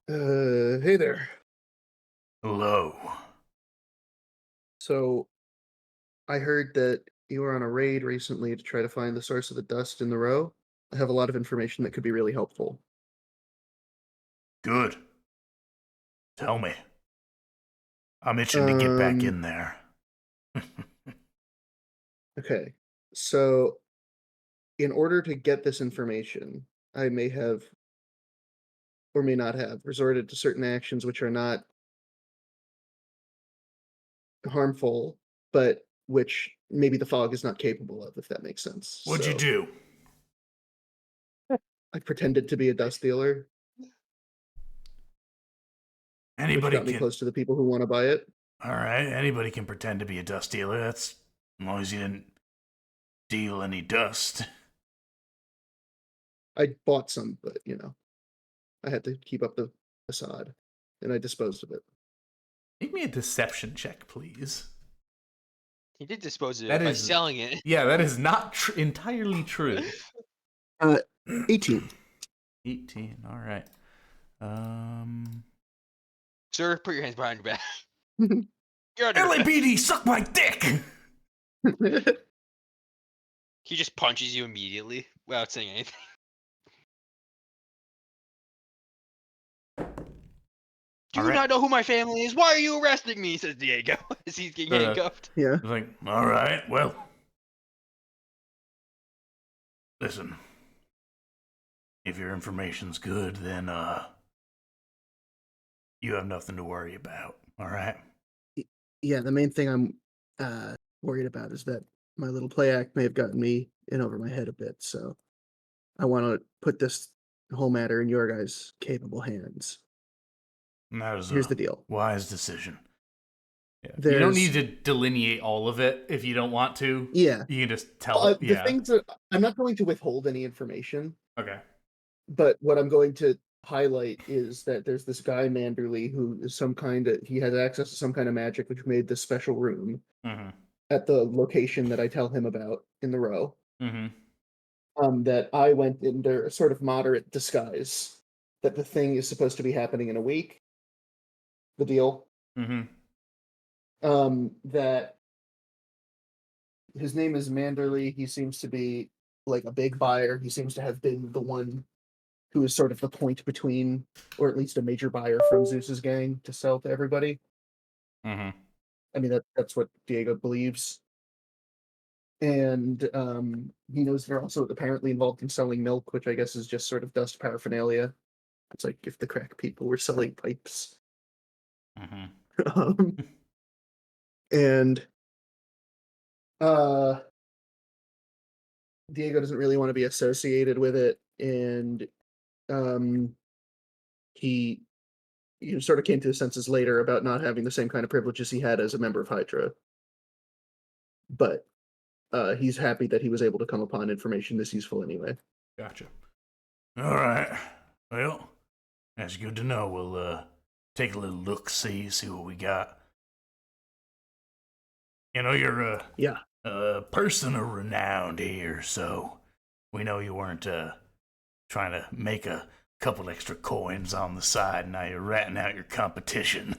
Hey there. Hello. So I heard that you were on a raid recently to try to find the source of the dust in the row. I have a lot of information that could be really helpful. Good. Tell me. I'm itching to get back Um, in there. okay. So in order to get this information, I may have or may not have resorted to certain actions which are not harmful, but which maybe the fog is not capable of, if that makes sense. What'd you So do? I pretended to be a dust dealer, which Anybody got me can. close to the people who want to buy it. All right, anybody can pretend to be a dust dealer. That's as long as you didn't deal any dust. I bought some, but I had to keep up the facade, and I disposed of it. Make me a deception check, please. He did dispose of That it by is, selling it. yeah, that is not entirely true. 18. 18. All right. Sir, put your hands behind your back. You're under arrest. LAPD, suck my dick! He just punches you immediately without saying anything. Do All you right. not know who my family is? Why are you arresting me? Says Diego as he's getting handcuffed. Yeah. It's like, all right, well. Listen. If your information's good, then, you have nothing to worry about, all right? Yeah, the main thing I'm worried about is that my little play act may have gotten me in over my head a bit. So I want to put this whole matter in your guys' capable hands. And that is Here's a the deal. wise decision. Yeah. You don't need There's to delineate all of it if you don't want to. yeah. You can just tell. The Yeah. things that I'm not going to withhold any information, Okay. but what I'm going to highlight is that there's this guy Manderley who is he has access to some kind of magic which made this special room Mm-hmm. at the location that I tell him about in the row. Mm-hmm. That I went into a sort of moderate disguise. That the thing is supposed to be happening in a week. The deal. Mm-hmm. That his name is Manderley. He seems to be like a big buyer. He seems to have been the one who is sort of the point between, or at least a major buyer from Zeus's gang to sell to everybody. Mm-hmm. I mean, that's what Diego believes. And he knows they're also apparently involved in selling milk, which I guess is just sort of dust paraphernalia. It's like if the crack people were selling pipes. Mm-hmm. And uh, Diego doesn't really want to be associated with it, and um, he sort of came to his senses later about not having the same kind of privileges he had as a member of Hydra. But he's happy that he was able to come upon information this useful anyway. Gotcha. All right. Well, that's good to know. We'll take a little look, see what we got. You know, you're Yeah. a person of renown here, so we know you weren't trying to make a couple extra coins on the side. Now you're ratting out your competition.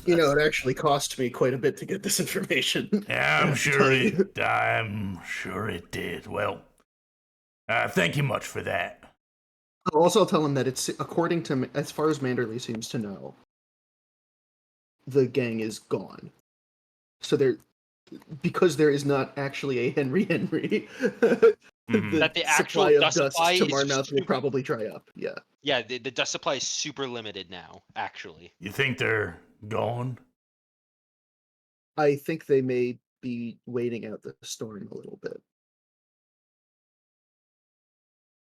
It actually cost me quite a bit to get this information. Yeah, I have to tell you. I'm sure it did. Well, thank you much for that. I'll also tell him that it's according to as far as Manderley seems to know, the gang is gone. So because there is not actually a Henry, Mhm. the That the actual supply of dust supply dust to is Marnmouth will super, probably dry up. Yeah. yeah, the dust supply is super limited now, actually. You think they're gone? I think they may be waiting out the storm a little bit.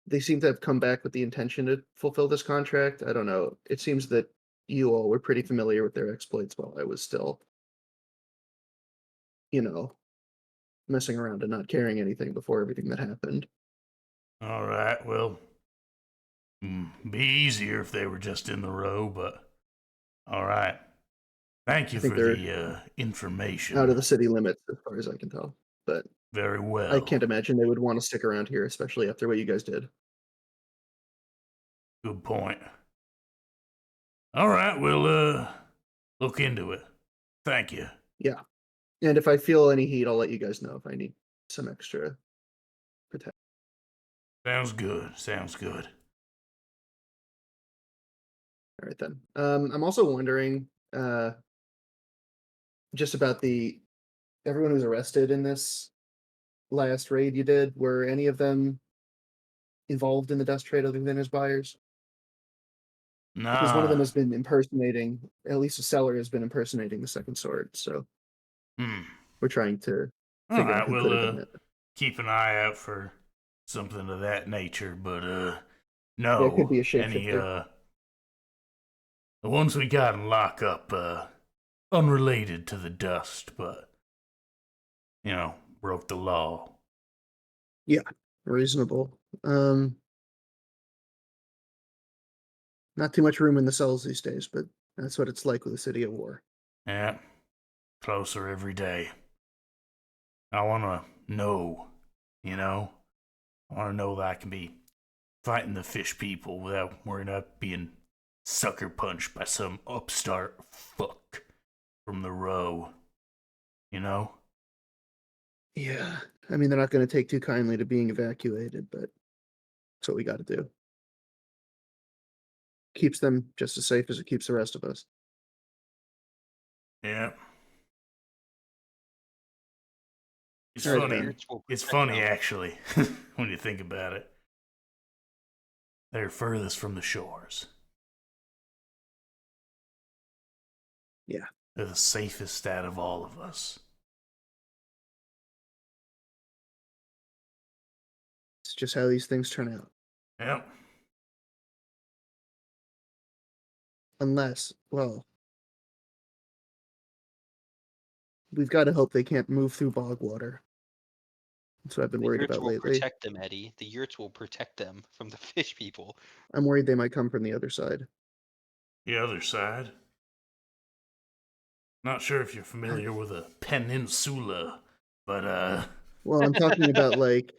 They seem to have come back with the intention to fulfill this contract. I don't know. It seems that you all were pretty familiar with their exploits while I was still, you know, messing around and not caring anything before everything that happened. All right, well, be easier if they were just in the row, but all right. Thank I you think for they're the out information. of the city limits as far as I can tell. But Very I well. can't imagine they would want to stick around here, especially after what you guys did. Good point. All right, we'll look into it. Thank you. Yeah. And if I feel any heat, I'll let you guys know if I need some extra protection. Sounds good. Sounds good. All right then. I'm also wondering, just about the everyone who's arrested in this last raid you did. Were any of them involved in the dust trade other than as buyers? Because one of them Nah. has been impersonating, at least a seller has been impersonating the second sword. So Hmm. we're trying to All figure out right, who could have we'll done it. keep an eye out for something of that nature, but Yeah, it could no. be a Any shapeshifter. the ones we got in lockup, unrelated to the dust, but broke the law. Yeah, reasonable. Not too much room in the cells these days, but that's what it's like with a city at war. Yeah. Closer every day. I wanna know, you know? I wanna know that I can be fighting the fish people without worrying about being sucker punched by some upstart fuck from the row. You know? Yeah, I mean they're not going to take too kindly to being evacuated, but that's what we got to do. Keeps them just as safe as it keeps the rest of us. Yeah. It's All right, funny. then. Spirits will It's protect funny, them. actually, when you think about it. They're furthest from the shores. Yeah, They're the safest out of all of us. it's just how these things turn out. Yep. Unless, well, we've got to hope they can't move through bog water. That's what I've been The worried yurts about will lately. protect them, Eddie. The yurts will protect them from the fish people. I'm worried they might come from the other side. The other side. Not sure if you're familiar with a peninsula, but Well, I'm talking about like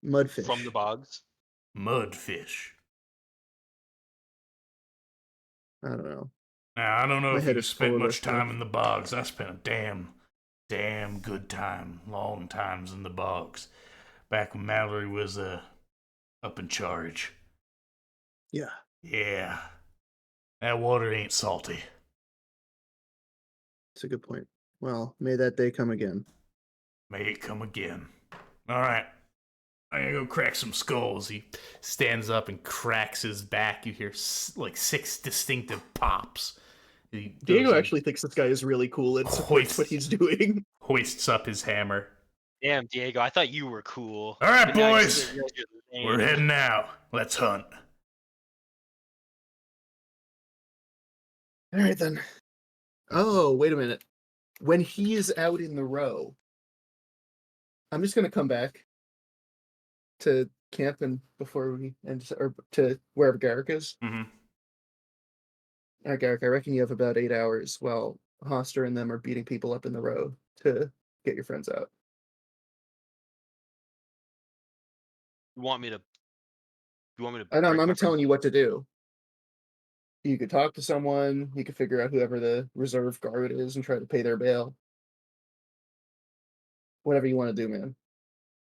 mudfish. From the bogs. mudfish. I don't know. Now, I don't know My if head you is full spent of much this time stuff. in the bogs. I spent a damn good time, long times in the bogs, back when Mallory was up in charge. Yeah. Yeah, that water ain't salty. It's a good point. Well, may that day come again. May it come again. All right, I gotta go crack some skulls. He stands up and cracks his back. You hear like 6 distinctive pops. He Diego goes and actually thinks this guy is really cool and supports what he's doing. hoists up his hammer. Damn, Diego, I thought you were cool. All right, But now I just boys, realized you're the we're same. heading out. Let's hunt. All right, then. Oh, wait a minute. When he is out in the row, I'm just going to come back to camp and before we end, or to wherever Garrick is. Mm-hmm. All right, Garrick, I reckon you have about 8 hours while Hoster and them are beating people up in the row to get your friends out. You want me to? You want me to I know, I'm break my not telling friends? you what to do. You could talk to someone, you could figure out whoever the reserve guard is and try to pay their bail. Whatever you want to do, man.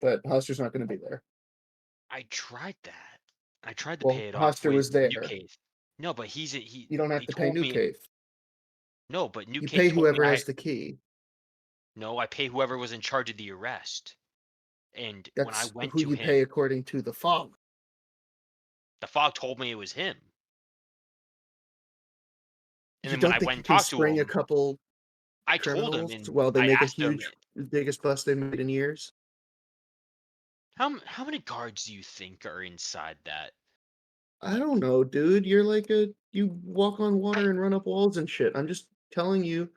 But Hoster's not going to be there. I tried that. I tried to Well, pay it off Hoster with was there. New Cave. No, but he You don't have he to pay told New me Cave. no, but New You Cave pay told me whoever has the key. no, I pay whoever was in charge of the arrest. And when I That's went who to you pay him, according to the fog. the fog told me it was him. And You then when don't I think went you and can talked to string a him, couple I told him criminals and while they I make a asked him, huge, biggest bust they made in years? how many guards do you think are inside that? I Like, don't know, dude. You're like you walk on I water and run up walls and shit. I'm just telling you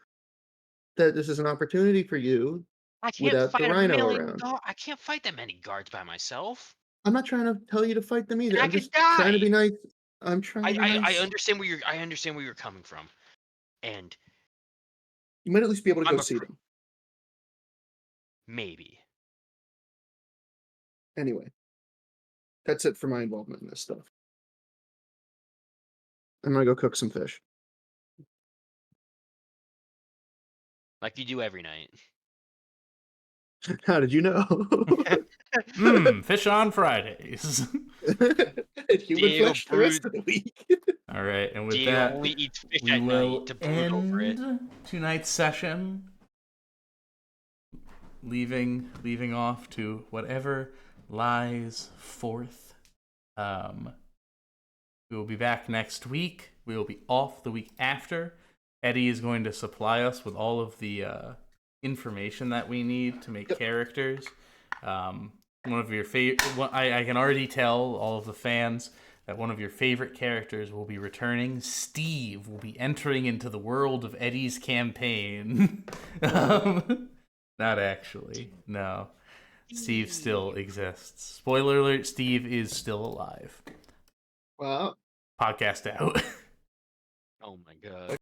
that this is an opportunity for you I can't without the fight a rhino million around. guards. I can't fight that many guards by myself. I'm not trying to tell you to fight them And either. I I'm could just trying to die. be nice. I'm trying to be I nice. understand where you're coming from. And You might at least be able to go I'm a see them. maybe. Anyway, that's it for my involvement in this stuff. I'm gonna go cook some fish. Like you do every night. How did you know? Fish on Fridays. Human Diego flesh the rest brood of the week. All right, and with Diego that, only eats fish we at night will to brood over it. end tonight's session. Leaving off to whatever lies forth. We will be back next week. We will be off the week after. Eddie is going to supply us with all of the information that we need to make characters. One of your favorite. I can already tell all of the fans that one of your favorite characters will be returning. Steve will be entering into the world of Eddie's campaign. Not actually. No. Steve still exists. Spoiler alert, Steve is still alive. Wow. Podcast out. Oh my god.